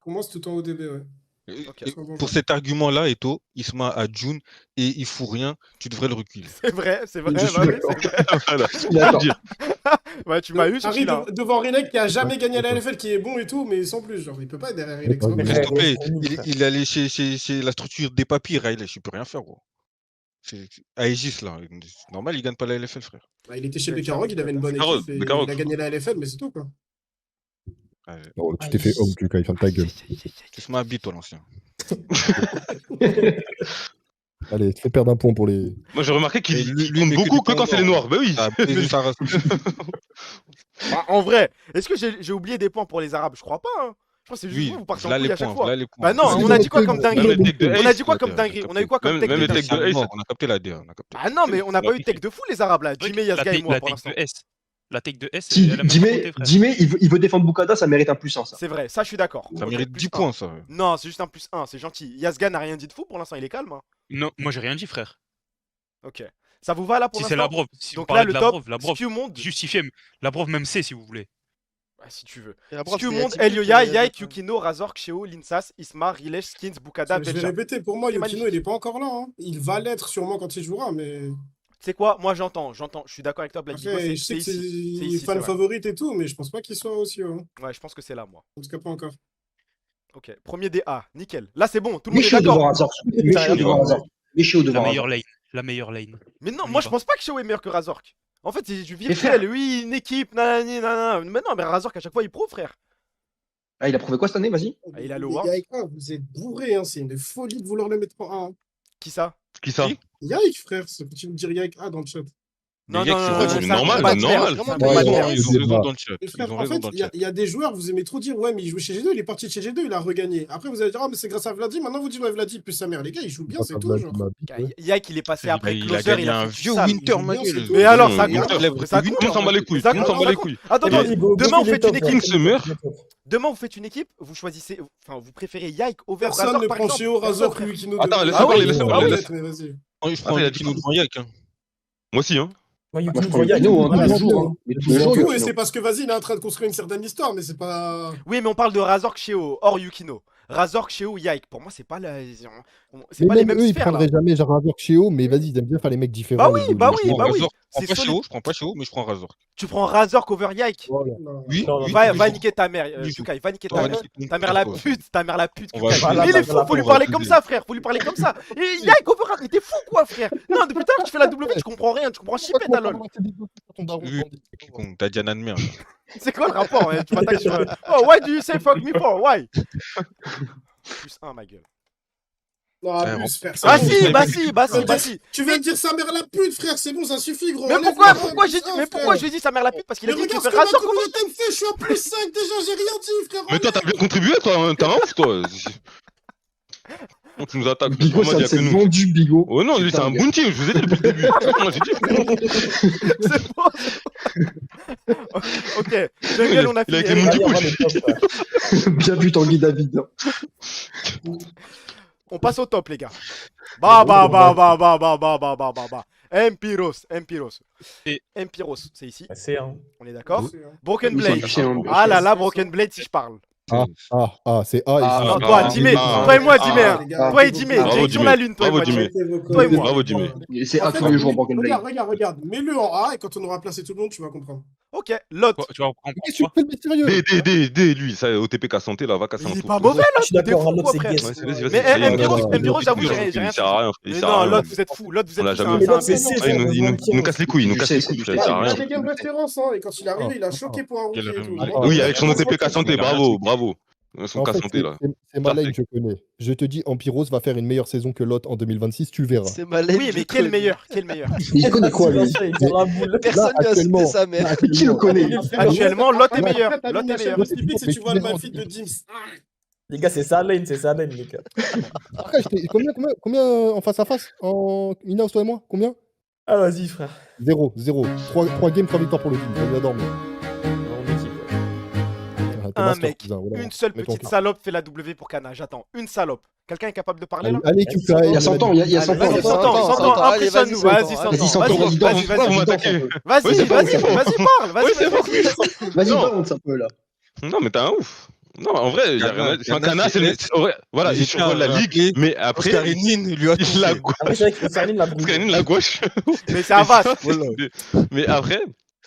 Pour moi, c'est tout en ODB, ouais. Ok. Et pour cet argument-là, Eto, Isma a June et il fout rien, tu devrais le reculer. C'est vrai, c'est vrai. Je suis bah oui, d'accord. c'est vrai. Voilà. D'accord. Ouais, tu m'as eu sur Harry celui-là. devant Renek qui a jamais gagné à la LFL, qui est bon et tout, mais sans plus. Genre, il peut pas être derrière Renek. c'est pas Mais Mais possible. s'il te plaît, il est allé chez la structure des papiers, Riley, je peux rien faire, gros. Aegis, là, c'est normal, il gagne pas la LFL, frère. Bah, il était chez Bekarog, il avait une bonne Bekarog, équipe et Bekarog. il a gagné la LFL, mais c'est tout quoi. Oh, tu t'es fait homme, tu ferme ta gueule. Tu se ma bite, toi, l'ancien. Allez, tu fais perdre un point pour les. Moi, j'ai remarqué qu'il lui, compte mais beaucoup que que quand c'est les noirs. Bah oui. Ah, baiser sa race. Bah, en vrai, est-ce que j'ai oublié des points pour les Arabes? Je crois pas. Hein. Je pense que c'est juste Oui, vous partez en là couille les à chaque points, fois. là les points. Bah non, Parce on que a dit quoi dans comme le dinguerie? Même le tech de On a Ace. dit quoi comme dinguerie? On a eu quoi comme Même tech le de tech dingue? de Ace. On a capté la D, on a capté. Ah non, mais on n'a pas eu tech de fou les Arabes là. Jimmy, Yazga et moi La pour tech l'instant. de S. La tech de S, Si elle a même pas Jimmy, compté, frère. Jimmy, il veut défendre Bukada, ça mérite un plus 1, ça. C'est vrai, ça je suis d'accord. Ça Ok, mérite plus 10 un. points, ça. Non, c'est juste un plus 1, c'est gentil. Yazga n'a rien dit de fou pour l'instant, il est calme. Hein. Non, moi j'ai rien dit, frère. Ok. Ça vous va là pour Si l'instant? c'est Labrov, si vous Donc là, parlez le de top, Labrov, Skew monte. justifiez. Labrov même C si vous voulez. Ouais, si tu veux. Et Labrov, Skew c'était il y a monte, 10 minutes, Elioya, il y a Yaik, deux points. Yukino, Razor, Xeo, Linsas, Ismar, Rilesh, Skins, Bukada, Je vais Benja. répéter, pour moi, C'est Yukino, magnifique. il est pas encore là. Hein. Il va l'être sûrement quand il jouera, mais. Tu sais quoi? Moi j'entends. Je suis d'accord avec toi, Bladigo. Après, C'est je sais que ici. C'est c'est ici, fan c'est vrai. favorite et tout, mais je pense pas qu'il soit aussi haut. Hein. Ouais, je pense que c'est là, moi. En tout cas, pas encore. Ok. Premier DA, nickel. Là c'est bon, tout le Mais monde est chaud devant d'accord. Razor. Mais chaud devant Razor. Mais chaud La devant meilleure Razor. lane. La meilleure lane. Mais non, On y moi je va. pense pas que Xeo est meilleur que Razork. En fait, c'est du frère. virtuel. Oui, une équipe, nanani, nanana. Mais non, mais Razork à chaque fois il pro, frère. Ah, il a prouvé quoi cette année, vas-y? Ah, il a le Les World. Yaik, vous êtes bourrés, hein. C'est une folie de vouloir le mettre en 1. Qui ça? Qui ça? Yaik, frère, c'est tu me dire Yaik A dans le chat. Non, Yaik, non, c'est non, vrai, non, c'est c'est normal, un combat de c'est merde, normal. c'est un Ouais, combat de ouais, merde. Ils ont raison dans le chat. Et frère, Ils ont en raison fait, dans le il y, chat. y a des joueurs, vous aimez trop dire, ouais, mais il jouait chez G2, il est parti de chez G2, il a regagné. Après, vous allez dire, ah, mais c'est grâce à Vladi. Maintenant, vous dites, ouais, Vladi plus sa mère. Les gars, il joue bien, c'est tout. Genre. Yaik, il est passé après Il a Closer, gagné il a un fait du vieux sale. Winter, Il ma joue bien, gueule. c'est tout. Mais alors, ça Non, compte. Winter, Mais ça tout le compte. monde s'en bat les couilles. Ça Tout le monde s'en compte, bat ça les compte. couilles. Attends, Et attends, mais- demain vous faites une équipe. King se meurt. Demain vous faites une équipe, vous choisissez, enfin vous préférez Yaik over Personne Razor ne par prend exemple. Chéo, Razor, Personne, Yukino. Attends, devant. laisse-le Ah parler, oui, laisse-le ah parler. oui. laisse- Mais vas-y. Moi, je prends Après, il a Yukino dit- devant Yak. Hein. Moi aussi, hein. Ouais, Moi, je Yukino prends devant Yak. Yukino, hein, tous Voilà, les c'est jours. tout. Hein. Mais tous les jours, Tout, et Yukino. c'est parce que vas-y, il est en train de construire une certaine histoire, mais c'est pas. Oui, mais on parle de Razor Xeo hors Yukino. Razor Xeo Yaik. Pour moi, c'est pas la... c'est Mais pas les même mêmes eux, ils sphères là. prendraient jamais genre Razor Xeo, mais vas-y, ils aiment bien faire les mecs différents. Bah oui, les- bah les- oui, Je prends bah oui. Razor. Je C'est prends pas solide. Cheo, je prends pas Cheo, mais je prends Razor. Tu prends Razor over Yaik. Voilà. Non. Oui, Non, oui, Va, tous les va jours. niquer ta mère, Tous les jours. Kukai, va niquer Toi, ta va mère. niquer ton Ta mère père, la toi. pute, ta mère la pute, On va Kukai. appeler- Mais il est voilà, fou, faut lui on va parler appeler. comme ça, frère, faut lui parler comme ça. Et Yaik over, mais t'es fou quoi, frère. Non, depuis tout à l'heure, tu fais la W, tu comprends rien, tu comprends chipette à lol. Oui, t'as Diana de merde. C'est quoi le rapport hein, tu m'attaques sur... Oh, why do you say fuck me for? Why? Plus 1, ma gueule. Non, Ouais, abuse, frère. Ah c'est bon. si, bah si, bah si, bah si. Tu viens de dire sa mère la pute, frère, c'est bon, ça suffit, gros. Mais Enlève pourquoi, le pourquoi plus j'ai dit, un, mais frère. pourquoi j'ai dit sa mère la pute? Parce qu'il a Mais dit qu'il regarde fait ce que Razor ma comme communauté me fait, je suis à plus 5 déjà, j'ai rien dit, frère. Mais toi, t'as bien contribué, toi. T'es un ouf, toi. Tu nous attaques. Bigot, Moi, ça il y a que s'est nous. vendu, Bigot. Oh non, lui, c'est un Putain, bounty. Je vous ai dit depuis le début. Moi, j'ai dit. C'est bon. Ok, Jungle, on a Il a fini. été Mundi Push. Bien vu, Tanguy David. On passe au top, les gars. Bah. Empiros. Et- Empiros, c'est ici. C'est un. On est d'accord? C'est, hein. Broken Oui, Blade. c'est un- Ah là là, Broken Blade, si je parle. C'est A. Ah, Non, ah, toi, ah, Jimé. ah, Toi et moi, ah, Jimé. les gars, Toi et Jimé. bravo, Direction Jimé. la lune, toi et Bravo, moi. Jimé. Arrêtez vos Toi et conneries. moi. Bravo, Jimmy. Et c'est En A fait, tous les jours, Broken Blade. regarde. Mets-le en A et quand on aura placé tout le monde, tu vas comprendre. Ok, Lot. Tu vas comprendre Qu'est-ce que tu pourquoi. fais le mystérieux? D, lui, ça, OTP qu'à santé, là, va casser un Il est tour. pas mauvais, Je Lot. suis T'es d'accord, fou, un autre, quoi, c'est frère. guess. Ouais, vas-y, Mais vas-y. Empiros, j'avoue, j'ai rien Il fait. sert à rien. Mais Il sert à non, rien. Lot, vous êtes fous. Lot, vous On l'a êtes jamais fous. vu. C'est un C'est- peu- Ah, il nous casse les couilles, il nous casse les Je couilles. sais, Ça sert à Il a rien. des games références, hein, et quand il est arrivé, il a choqué pour un rookie et tout. Oui, avec son OTP qu'à santé, bravo. Son En qu'à fait, santé, là. c'est ma lane, je connais. Je te dis, Empiros va faire une meilleure saison que Lot en 2026, tu le verras. C'est ma lane. Oui, mais quel meilleur? Quel meilleur? Il connaît quoi, lui? Il tire la boule. Personne Là, lui a actuellement- cité sa mère. Qui le connaît? Actuellement, Lot est meilleur. Après, t'as Lot mis est une meilleur. chaîne typique si tu vois le malfit de Dims. Les gars, c'est sa lane, les gars. Après, combien en face à face? En Inaos, toi et moi? Combien? Ah, vas-y, frère. 0. 3 games, 3 victoires pour le team. On adore, mais. On équipe, ouais. T'es Un master, mec, cousin, voilà. une seule Mets ton petite cœur. salope fait la W pour Kana. J'attends. Une salope. Quelqu'un est capable de parler là? Allez, Kukai. Il y a 100 ans, il y a 100 ans. Vas-y, Allez, 100 100 ans, 100 ans, allez, impressionne-nous. vas-y, Vas-y, 100 Vas-y, ans. 100 ans, Vas-y, vas-y, Pourquoi vous vas-y. m'attaquez? Vas-y, Ouais, c'est bon, vas-y, c'est bon. vas-y, parle. Ouais, Vas-y, c'est vas-y. Vas-y, Non. balance un peu, là. Non, mais t'es un ouf. Non, en vrai, il y a rien à dire. Kana, Kana, c'est le. c'est- Ouais, voilà, il survole la ligue, mais après. Oscarine lui a tout Il la fait. gauche. Après, c'est vrai que Oscarine l'a brûlé. Oscarine la gauche. Mais c'est un vaste. Mais après,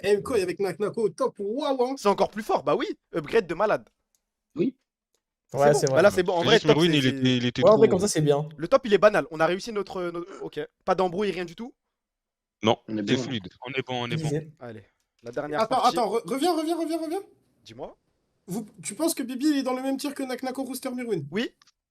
vrai, MCoy avec Naknako au top, waouh hein. C'est encore plus fort, bah oui. Upgrade de malade. Oui. Ouais, bon. c'est vrai. Bah là, c'est bon. En vrai, Juste top, Merouine, c'est- il était Ouais, en vrai, trop- comme ça, c'est bien. le top, il est banal. On a réussi notre... Ok. Pas d'embrouille, rien du tout. Non, On est c'est bon. fluide. On est bon, on est bon. Easy. Allez. La dernière Attends, partie. reviens. Dis-moi. Tu penses que Bibi il est dans le même tir que Naknako Rooster Meruin? Oui.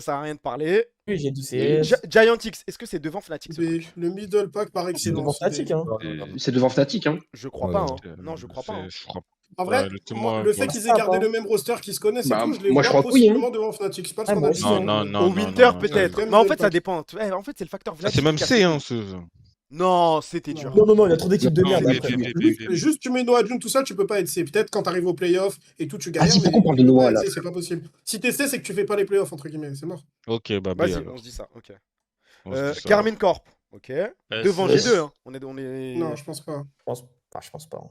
ça sert à rien de parler. Oui, j'ai dit CS. Giant X, est-ce que c'est devant Fnatic ce B, pack le middle pack par C'est devant excellence. Fnatic, hein. C'est devant Fnatic, hein. Je crois pas, hein. Non, je crois pas. hein. En vrai, Ouais, laissez-moi le fait voir. qu'ils aient gardé le même roster, qu'ils se connaissent Bah, et tout, je les moi, vois je crois que oui, hein. possiblement devant Fnatic. C'est pas le Ah, moi scandale. aussi, Non, hein. non, non. Au Winter non. peut-être. Même Mais en le fait, ça pack. dépend. Ouais, en fait, c'est le facteur Ah, Vlad. c'est même qui casse C, les hein, couilles. ce. Non, c'était dur. Non, il y a trop d'équipes de Non, merde. mais- après. Juste, tu mets Noah June tout seul, tu peux pas être C. Peut-être quand t'arrives aux playoffs et tout, tu Ah galères. si, mais pourquoi on parle de tu peux Noah, pas être là C, c'est pas possible. Si t'es C, c'est que tu fais pas les playoffs, entre guillemets. C'est mort. Ok, bah B Vas-y, alors. on se dit ça. Ok. On se dit ça. Carmine Corp. Ok. Devant S. G2. Hein. On est. Non, je pense pas. Je pense pas. hein.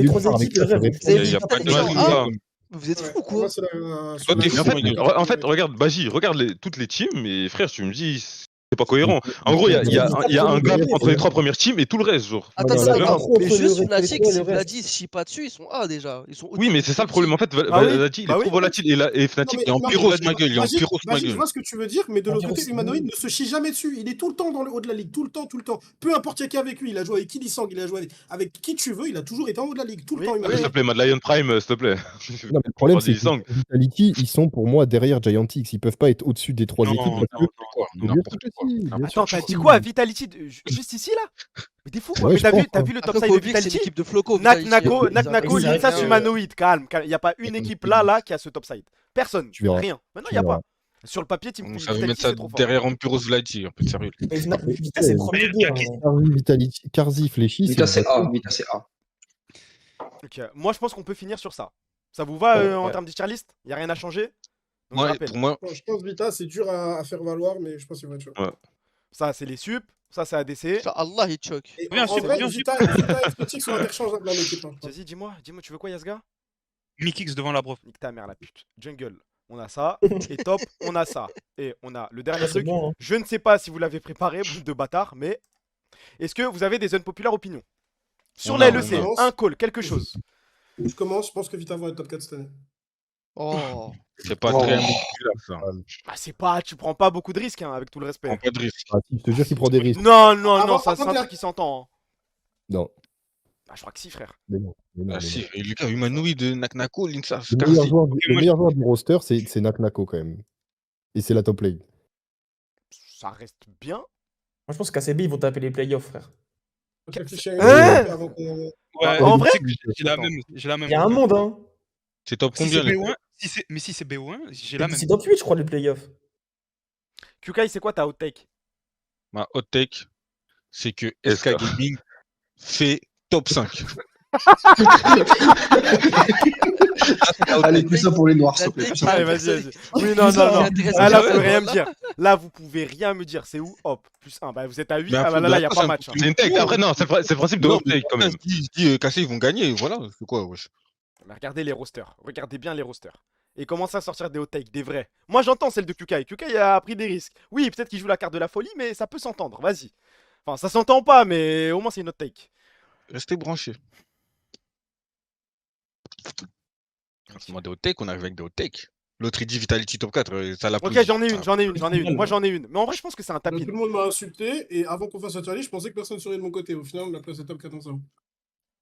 les nulle 3 part avec équipes, ça, c'est vrai. serait Vous avez Il dit y a pas de Tottenham mal, en ça. A. Vous êtes fous ou quoi? Moi, c'est la- Toi, t'es Mais fou, Miguel. en fait, regarde, Baji, regarde toutes les teams, et frère, tu me dis, C'est pas cohérent. En gros, il y a un gap entre les 3 premières teams et tout le reste, genre. Attends, non, ça, non, non. mais juste Le Fnatic, reste, si le reste. Vladi se chie pas dessus, ils sont A déjà. Ils sont Oui, mais c'est ça le problème. En fait, Ah oui, Vladi, il bah est oui. trop volatile. Et Fnatic, Non, mais- Il est en non, pyros, mais- ma gueule, il est en Magic, pyros, ma Magic, je gueule. vois ce que tu veux dire, mais de l'autre Pyros, côté, c'est Humanoid nul. ne se chie jamais dessus. Il est tout le temps dans le haut de la ligue, tout le temps, tout le temps. Peu importe qui est avec lui, il a joué avec Kilisang, il a joué avec qui tu veux, il a toujours été en haut de la ligue, tout le Oui, temps. oui, s'il te Humanoid. plaît, Mad Lion Prime, s'il te plaît. Non, mais le problème, Vas-y, c'est que Sang. Vitality, ils sont pour moi derrière Giantix. Ils peuvent pas être au-dessus des 3 Non, équipes. non, Parce que... non, n'importe quoi. Si, bien N'importe sûr. Attends, t'as quoi. dit quoi, Vitality juste ici là? Mais t'es fou quoi, Ouais, mais je t'as pense, vu le Après, topside faut de oublier que c'est Vitality? l'équipe de Floco. Nako, Ils arrivent Linsas, bien, Humanoid, calme, il n'y a pas une équipe là qui a ce topside. Personne, Tu verras. rien. Maintenant, il Tu n'y a verras. pas. Sur le papier, Team On savait Vitality, mettre ça c'est trop fort. derrière Ampuros Vladi, un peu de sérieux. Mais Vita, c'est premier guerre. Vitality, Karzi, Fléchi, Vita, c'est A. une Vita, c'est A. Ok, moi je pense qu'on peut finir sur ça. Ça vous va en Ouais. termes de tier list? Il n'y a rien à changer? Donc, je Moi, rappelle, pour moi, Bon, je pense Vita, c'est dur à faire valoir, mais je pense qu'il va être chaud. ça c'est les sup, ça c'est ADC. Allah, il choque. Et Bien en sûr, vrai, bien Vita et Fnatic sont interchangeables dans l'équipe. Hein. Vas-y, dis-moi, tu veux quoi, Yasga? Mikix devant la prof. Nique ta mère, la pute. Jungle, on a ça. Et top, on a ça. Et on a le dernier Ah, c'est truc. bon, hein. Je ne sais pas si vous l'avez préparé, bout de bâtard, mais est-ce que vous avez des unpopular opinions? Sur On la a, LEC, on a. un call, quelque chose. Je commence, je pense que Vita va être top 4 cette année. Oh. c'est pas Oh. très impopulaire, ça. Ah, c'est pas, tu prends pas beaucoup de risques, hein, avec tout le respect. Prends pas de risque. Ah, si, je te jure qu'il prend des risques. Non, non, Avant- non, ça avant c'est un de la- truc qui s'entend. Hein. Non, Ah, je crois que si, frère. mais non. Mais non, Ah mais si, non. et les gars, Humanoid, Naknako, Linsas, Le Karzi. meilleur joueur du, le moi, meilleur joueur du roster, c'est Naknako quand même. Et c'est la top lane. Ça reste bien. Moi, je pense qu'ACB, ils vont taper les playoffs, frère. Je réfléchis à Hein avant qu'on- Ouais, en vrai, j'ai la même. J'ai la même. Il y a un monde, hein. C'est top Si combien, c'est les BO1, mais si c'est BO1, j'ai la même. C'est top 8, je crois, les playoffs. QK, c'est quoi ta hot take? Ma hot take, c'est que SK SK Gaming fait top 5. Allez, plus ça pour les noirs, s'il te plaît. La plus ça Allez, pour les vas-y, noirs. vas-y. Oui, non, non, non. intéressant. Ah, là, Ah vous ouais, pouvez rien me voilà. dire. Là, vous pouvez rien me dire. C'est où? Hop, plus 1. Bah, vous êtes à 8. Mais Ah, bah après, là, il n'y a attends, pas c'est un match. hein. C'est une take. Après, non, c'est le principe de Non, hot take quand même. Je dis Cassé, ils vont gagner, voilà. C'est quoi, wesh. Mais regardez les rosters. Regardez bien les rosters. Et commencez à sortir des hot takes, des vrais. Moi, j'entends celle de QK. QK a pris des risques. Oui, peut-être qu'il joue la carte de la folie, mais ça peut s'entendre. Vas-y. Enfin, ça s'entend pas, mais au moins, c'est une hot take. Restez branchés. On a des hot takes, on arrive avec des hot takes. L'autre, il dit Vitality top 4, ça l'a Ok, j'en ai une. Moi, j'en ai une. Mais en vrai, je pense que c'est un Donc, tapis. tout le monde m'a insulté et avant qu'on fasse la tier list, je pensais que personne serait de mon côté. Au final, on a placé top 4 ensemble.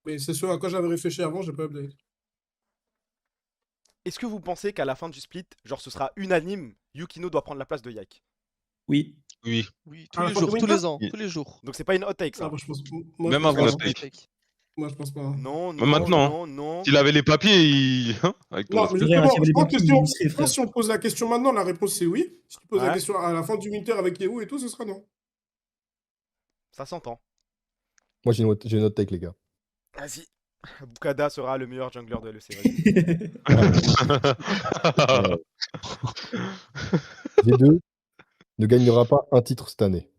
Mais c'est ce à quoi j'avais réfléchi avant, j'ai pas update. Est-ce que vous pensez qu'à la fin du split, genre, ce sera unanime, Yukino doit prendre la place de Yak? Oui. Oui. Oui, À tous la les fin jours, de tous Winter les ans, Oui. tous les jours. Donc, c'est pas une hot take, Ah, ça. moi, je pense, Même je pense avant pas. la take. Moi, je pense pas. Non, Mais non, maintenant, non, non. S'il avait les papiers, il. Hein, avec ton Non, respect. mais justement, Rien, je pense il y que avait si on, des petits je pense que si on pose la question maintenant, la réponse c'est oui. Si tu poses la Ouais. question à la fin du Winter avec Yehou et tout, ce sera non. Ça s'entend. Moi, j'ai une autre take, les gars. Vas-y. Bukada sera le meilleur jungler de LEC. Vas-y. G2 ne gagnera pas un titre cette année.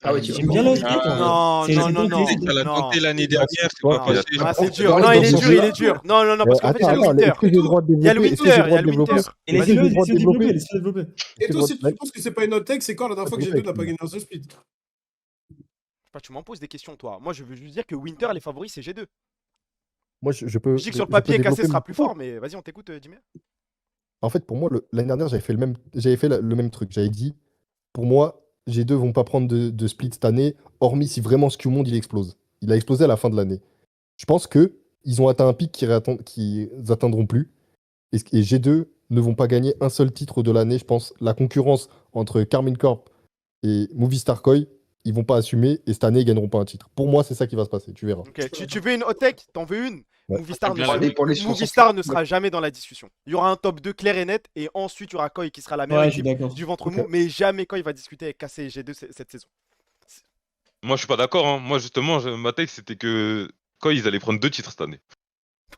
Ah ouais, tu J'aime bien l'autre. Non, C'est- non, c'est non, tenté, non. c'est Ça l'a Non. tenté l'année dernière, c'est Non, pas passé. Ah, c'est Ouais, dur. ouais, Non, il est donc, dur, il est dur. Non, non, non, parce qu'en fait, il y a le Winter. Est-ce que j'ai le droit de Il y a le développer? Est-ce que j'ai Winter, le il y droit a de le développer? Winter. Et Est-ce que j'ai le droit de développer? laissez-le développer. Et toi aussi, tu penses que c'est pas une hot take, c'est quand la dernière fois que G2 n'a pas gagné un seul split? Tu m'en poses des questions, toi. Moi, je veux juste dire que Winter, les favoris, c'est G2. Moi, je peux. Je dis que sur le je peux papier, développer Cassé sera mon plus propos. fort, mais vas-y, on t'écoute, Jimmy. En fait, pour moi, l'année dernière, j'avais fait le même truc. J'avais dit, pour moi, G2 vont pas prendre de split cette année, hormis si vraiment Scumonde il explose. Il a explosé à la fin de l'année. Je pense que ils ont atteint un pic qu'ils atteindront plus. Et G2 ne vont pas gagner un seul titre de l'année. Je pense la concurrence entre Karmine Corp et Movistar Koi, ils vont pas assumer. Et cette année, ils gagneront pas un titre. Pour moi, c'est ça qui va se passer. Tu verras. Ok, tu veux une hot take? T'en veux une? Ouais. Movistar, Bien ne, la pour les Movistar ne sera jamais dans la discussion. Il y aura un top 2 clair et net, et ensuite il y aura Koi qui sera la meilleure Ouais, je suis équipe d'accord. du ventre Ok. mou, mais jamais Koi va discuter avec KC et G2 cette saison. Moi, je suis pas d'accord. Hein. Moi, justement, ma take, c'était que quand ils allaient prendre 2 titres cette année.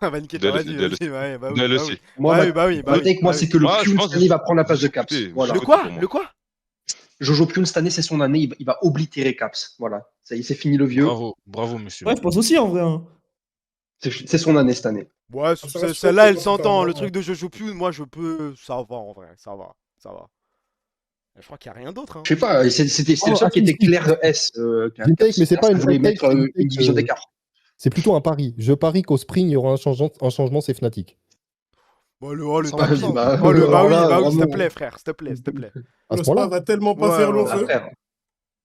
Va niquer De toi, LEC, vas-y, de vas-y, ouais, bah oui, De bah LEC. oui. Moi, Bah oui, bah oui, bah ma oui, take, moi, bah c'est oui. que le Ouais, je Pyun pense cette année, il va prendre la place de écoutez, Caps. je Voilà. Le écoute quoi? pour moi. Le quoi? Jojo Pyun cette année, c'est son année, il va oblitérer Caps. Voilà. Ça y est, c'est fini le vieux. Bravo, bravo, monsieur. Ouais, je pense aussi en vrai. hein. C'est son année cette année. Ouais, Ça va, celle-là, elle je s'entend. pense Le que- truc de Jojo Pyun, moi, je peux. Ça va en vrai, ça va. Ça va. Je crois qu'il n'y a rien d'autre. Hein. Je sais pas, c'était le seul qui était clair de S. J'ai une take, mais c'est pas une voulait take, mettre c'est une une take, division d'écart. C'est plutôt un pari. Je parie qu'au spring, il y aura un changement, c'est Fnatic. Oh le Sans tapis. avis, bah, Oh le bah oui, alors là, bah oui, s'il te vraiment. plaît, frère, s'il te plaît, s'il te plaît. À ce Le spa point-là va tellement pas Ouais, faire long ouais, feu. Frère.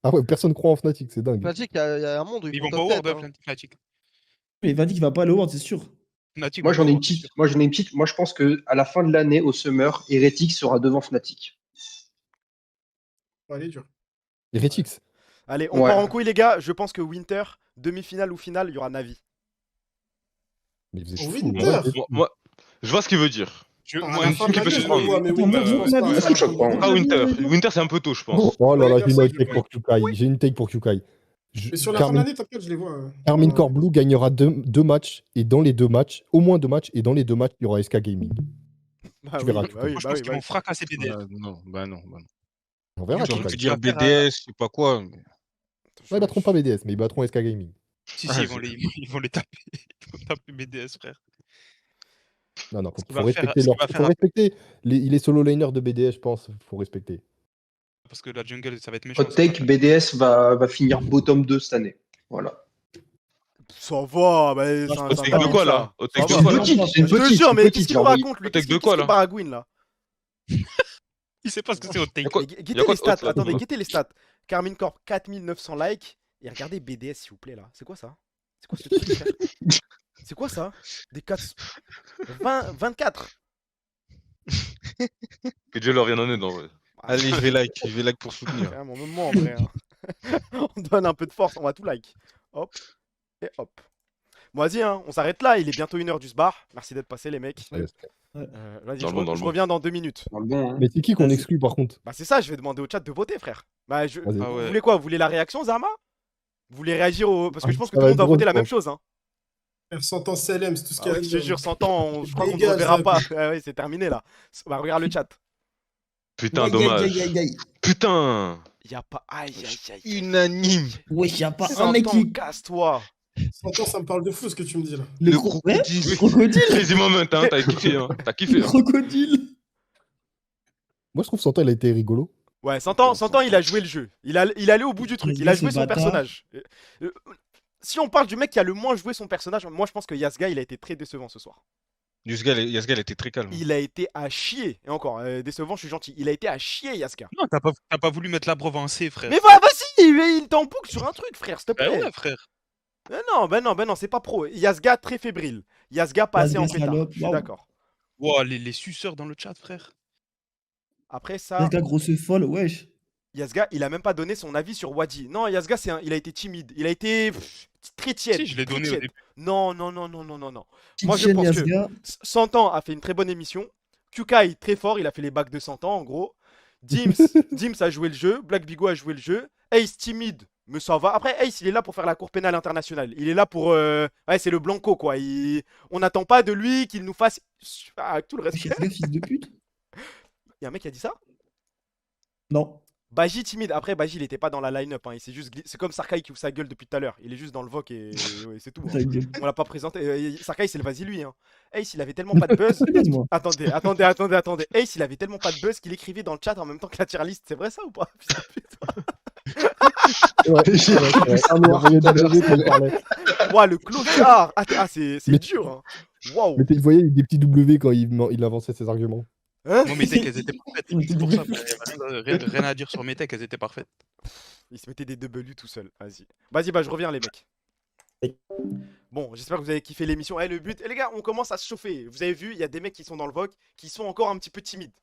Ah ouais, personne croit en Fnatic, c'est dingue. Fnatic, il y a un monde où Ils ils vont vont pas au top World, tête. Fnatic. Mais il va dire qu'il va pas aller au World, c'est sûr. Fnatic Moi vont j'en pas ai au une World, c'est sûr. petite. Moi je pense que à la fin de l'année, au Summer, Heretics sera devant Fnatic. Allez, dur. Heretics. Allez, on Ouais. part en couille, les gars. Je pense que Winter, demi-finale ou finale, il y aura Navi. Mais vous êtes Oh, fous. Winter. Moi, je vois ce qu'il veut dire. À la fin de qui peut l'année, se je le prendre. vois, mais Attends, Winter, moi, je pense Navi, pas. ça me choque pas. Pas Winter. Winter, c'est un peu tôt, je pense. Oh là là, Ouais, j'ai une ça, autre je take le pour Kukai. J'ai une take pour Kukai. Mais sur la fin de l'année, t'inquiète, je les vois. Carmine Core Blue gagnera deux matchs, et dans les deux matchs, au moins 2 matchs, et dans les 2 matchs, il y aura SK Gaming. Bah Tu oui, verras, bah Kukai. oui, Moi, je bah pense oui, qu'ils bah vont oui. fracasser BDS. Non, bah non. On verra, J'aurais Kukai. pu dire Tu vas faire, BDS, je sais pas quoi. mais- Ouais, ils battront pas BDS, mais ils battront SK Gaming. Si, Ah, si, ils vont les taper. Ils vont taper BDS, frère. Non, non, Ce qu'il faut va faire- respecter ce qu'il va faire faut respecter il est solo laner de BDS, je pense. Faut respecter. Parce que la jungle, ça va être méchant. Hot take, BDS va finir bottom 2 cette année. Voilà. Ça va, bah, je c'est un pense Hot take pas. de mime, quoi ça. là Hot take Ça de va. quoi Une là petite, c'est une Je te petite. jure, une mais petite, qu'est-ce qu'il j'ai nous envoyé. raconte, lui? Hot take de Qu'est-ce quoi que là baragouine là? Il sait pas ce que c'est Hot take. Y'a quoi Mais y a guettez quoi les de stats, hot, là attendez, guettez les stats. Carmine Corp, 4900 likes. Et regardez BDS, s'il vous plaît, là. C'est quoi ça? C'est quoi ce truc, frère? C'est quoi ça? Des 4... 24. Que Dieu leur vienne en aide en vrai. Allez, je vais like pour soutenir. Frère, mon moment, en vrai. Hein. On donne un peu de force, on va tout like. Hop. Et hop. Bon, vas-y, hein, on s'arrête là. Il est bientôt 1h du bar. Merci d'être passé, les mecs. Vas-y, Dans le bon, dans le je bon. reviens dans 2 minutes. Dans le bon, hein. Mais c'est qui qu'on exclut par contre? Bah, c'est ça, je vais demander au chat de voter, frère. Bah, Vas-y. Ah Vous ouais. voulez quoi? Vous voulez la réaction, Zarma? Vous voulez réagir au. Parce que je pense que Ça tout le va monde va être voter drôle, la je même pense. chose, hein. Faire 100 ans CLM, c'est tout ce qu'il y Ah a. oui, je te jure, 100 ans, je crois qu'on ne Dégage, reverra là, pas. puis- Ah ouais, c'est terminé là. Bah, regarde le chat. Putain, dommage. Putain. Y a pas. Aïe, aïe, aïe. Unanime. Wesh, y'a pas 100 un mec ans, qui. casse-toi. 100 ans, ça me parle de fou ce que tu me dis là. Le crocodile. Le crocodile. Crazy moment, hein, t'as kiffé, hein. T'as kiffé. Le Hein. crocodile. Moi, je trouve Santa, il a été rigolo. Ouais, 100 ans, il a joué le jeu. Il allait au bout du truc. Il a joué son personnage. Si on parle du mec qui a le moins joué son personnage, moi je pense que Yasga, il a été très décevant ce soir. Yasgal était très calme. Il a été à chier. Et encore, décevant, je suis gentil. Il a été à chier, Yasga. Non, t'as pas voulu mettre la preuve en C, frère. Mais vas-y, il t'en boucle sur un truc, frère, s'il te Bah plaît. ouais, frère. Ben non, c'est pas pro. Yasga très fébrile. Yasga pas assez en Yasga pétard. salope, Je suis waouh. d'accord. Wow, les suceurs dans le chat, frère. Après ça, Yasga grosse folle, wesh. Yasga, il a même pas donné son avis sur Wadi. Non, Yasga, il a été timide. Il a été très tiède. Si, je l'ai très donné au tiède. début. Non. Petite Moi, je chaîne pense Yasga. que 100 ans a fait une très bonne émission. Kukai, très fort, il a fait les bacs de 100 ans, en gros. Dims a joué le jeu. Black Bigo a joué le jeu. Ace, timide, mais ça va. Après, Ace, il est là pour faire la cour pénale internationale. Il est là pour... Ouais, c'est le Blanco, quoi. On n'attend pas de lui qu'il nous fasse... Ah, avec tout le Wesh, respect. Yasga, fils de pute. Il y a un mec qui a dit ça? Non. Baji timide. Après, Baji, il était pas dans la line-up. Hein. C'est comme Sarkai qui ouvre sa gueule depuis tout à l'heure. Il est juste dans le voc et ouais, c'est tout. Hein. Ta gueule. On l'a pas présenté. Sarkai, c'est le vas-y lui. Hein. Ace, il avait tellement pas de buzz. Moi. Attendez. Ace, il avait tellement pas de buzz qu'il écrivait dans le chat en même temps que la tier list. C'est vrai ça ou pas? Ouais, c'est vrai. Un noir. Il y a des quand il parlait. Ouah, le clochard. C'est Mais- dur. Hein. Waouh. Mais vous voyez, des petits W quand il avançait ses arguments. Hein? Moi, mes techs, elles étaient parfaites. C'est pour ça, frère. Rien à dire sur mes techs, elles étaient parfaites. Il se mettait des W tout seul. Vas-y, bah je reviens les mecs. Bon, j'espère que vous avez kiffé l'émission. Le but, les gars, on commence à se chauffer. Vous avez vu, il y a des mecs qui sont dans le VOC qui sont encore un petit peu timides.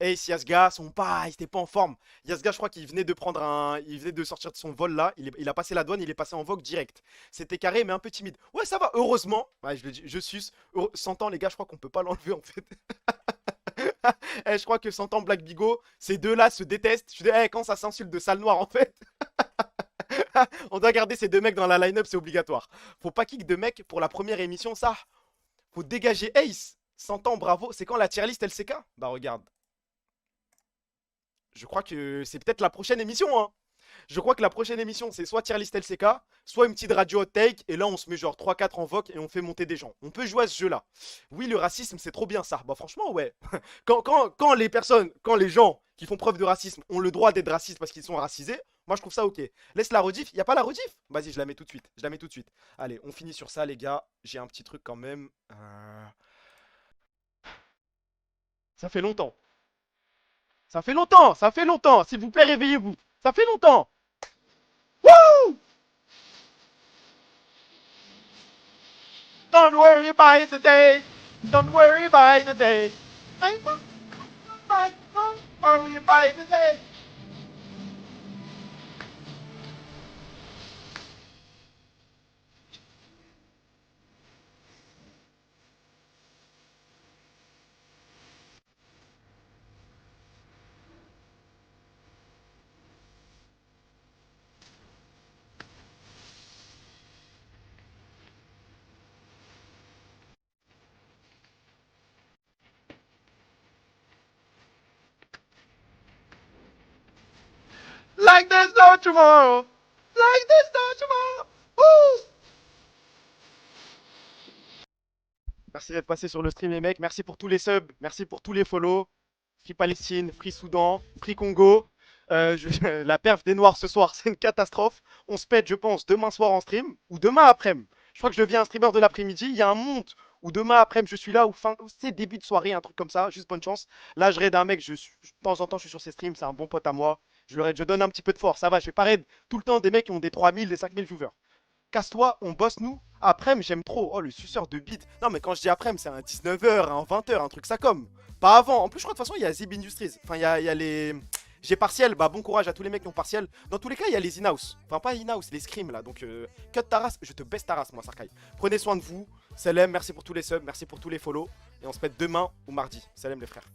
Ace, Yasga, ils étaient pas en forme. Yasga, je crois qu'il venait de sortir de son vol là. Il a passé la douane, il est passé en VOC direct. C'était carré, mais un peu timide. Ouais, ça va, heureusement. Ouais, je le dis, je suce. 100 ans, les gars, je crois qu'on peut pas l'enlever en fait. Je crois que 100 ans Black Bigo, ces deux-là se détestent. Je dis, quand ça s'insulte de sale noir en fait. On doit garder ces deux mecs dans la line-up, c'est obligatoire. Faut pas kick de mecs pour la première émission, ça. Faut dégager Ace. 100 ans, bravo. C'est quand la tier list LCK? Bah regarde. Je crois que c'est peut-être la prochaine émission, hein. Je crois que la prochaine émission, c'est soit tier list LCK, soit une petite radio hot take, et là on se met genre 3-4 en voc et on fait monter des gens. On peut jouer à ce jeu-là. Oui, le racisme, c'est trop bien ça. Bah franchement, ouais. Quand les gens qui font preuve de racisme ont le droit d'être racistes parce qu'ils sont racisés, moi je trouve ça ok. Laisse la rediff, y a pas la rediff? Vas-y, je la mets tout de suite, je la mets tout de suite. Allez, on finit sur ça les gars, j'ai un petit truc quand même. Ça fait longtemps. Ça fait longtemps, ça fait longtemps, s'il vous plaît réveillez-vous. Ça fait longtemps. Wouh! Don't worry about the day. Don't worry about the day. Don't worry about the day. Like there's no tomorrow. Like there's no tomorrow. Woo! Merci d'être passé sur le stream les mecs. Merci pour tous les subs. Merci pour tous les follow. Free Palestine, Free Soudan, Free Congo. La perf des Noirs ce soir, c'est une catastrophe. On se pète, je pense, demain soir en stream ou demain après-midi. Je crois que je deviens un streamer de l'après-midi. Il y a un monde où demain après-midi je suis là ou fin, c'est début de soirée, un truc comme ça. Juste bonne chance. Là, je raid un mec. De temps en temps, je suis sur ses streams. C'est un bon pote à moi. Je donne un petit peu de force. Ça va, je fais pas raid tout le temps des mecs qui ont des 3000, des 5000 viewers. Casse-toi, on bosse nous. Après-midi, j'aime trop. Oh, le suceur de bite. Non, mais quand je dis après-midi, c'est un 19h, un 20h, un truc ça comme. Pas avant. En plus, je crois de toute façon, il y a Zib Industries. Enfin, il y a les. J'ai partiel. Bah, bon courage à tous les mecs qui ont partiel. Dans tous les cas, il y a les in-house. Enfin, pas in-house, les scrims là. Donc, cut ta race. Je te baisse ta race, moi, Sarkai. Prenez soin de vous. Salem, merci pour tous les subs. Merci pour tous les follow. Et on se pète demain ou mardi. Salem, les frères.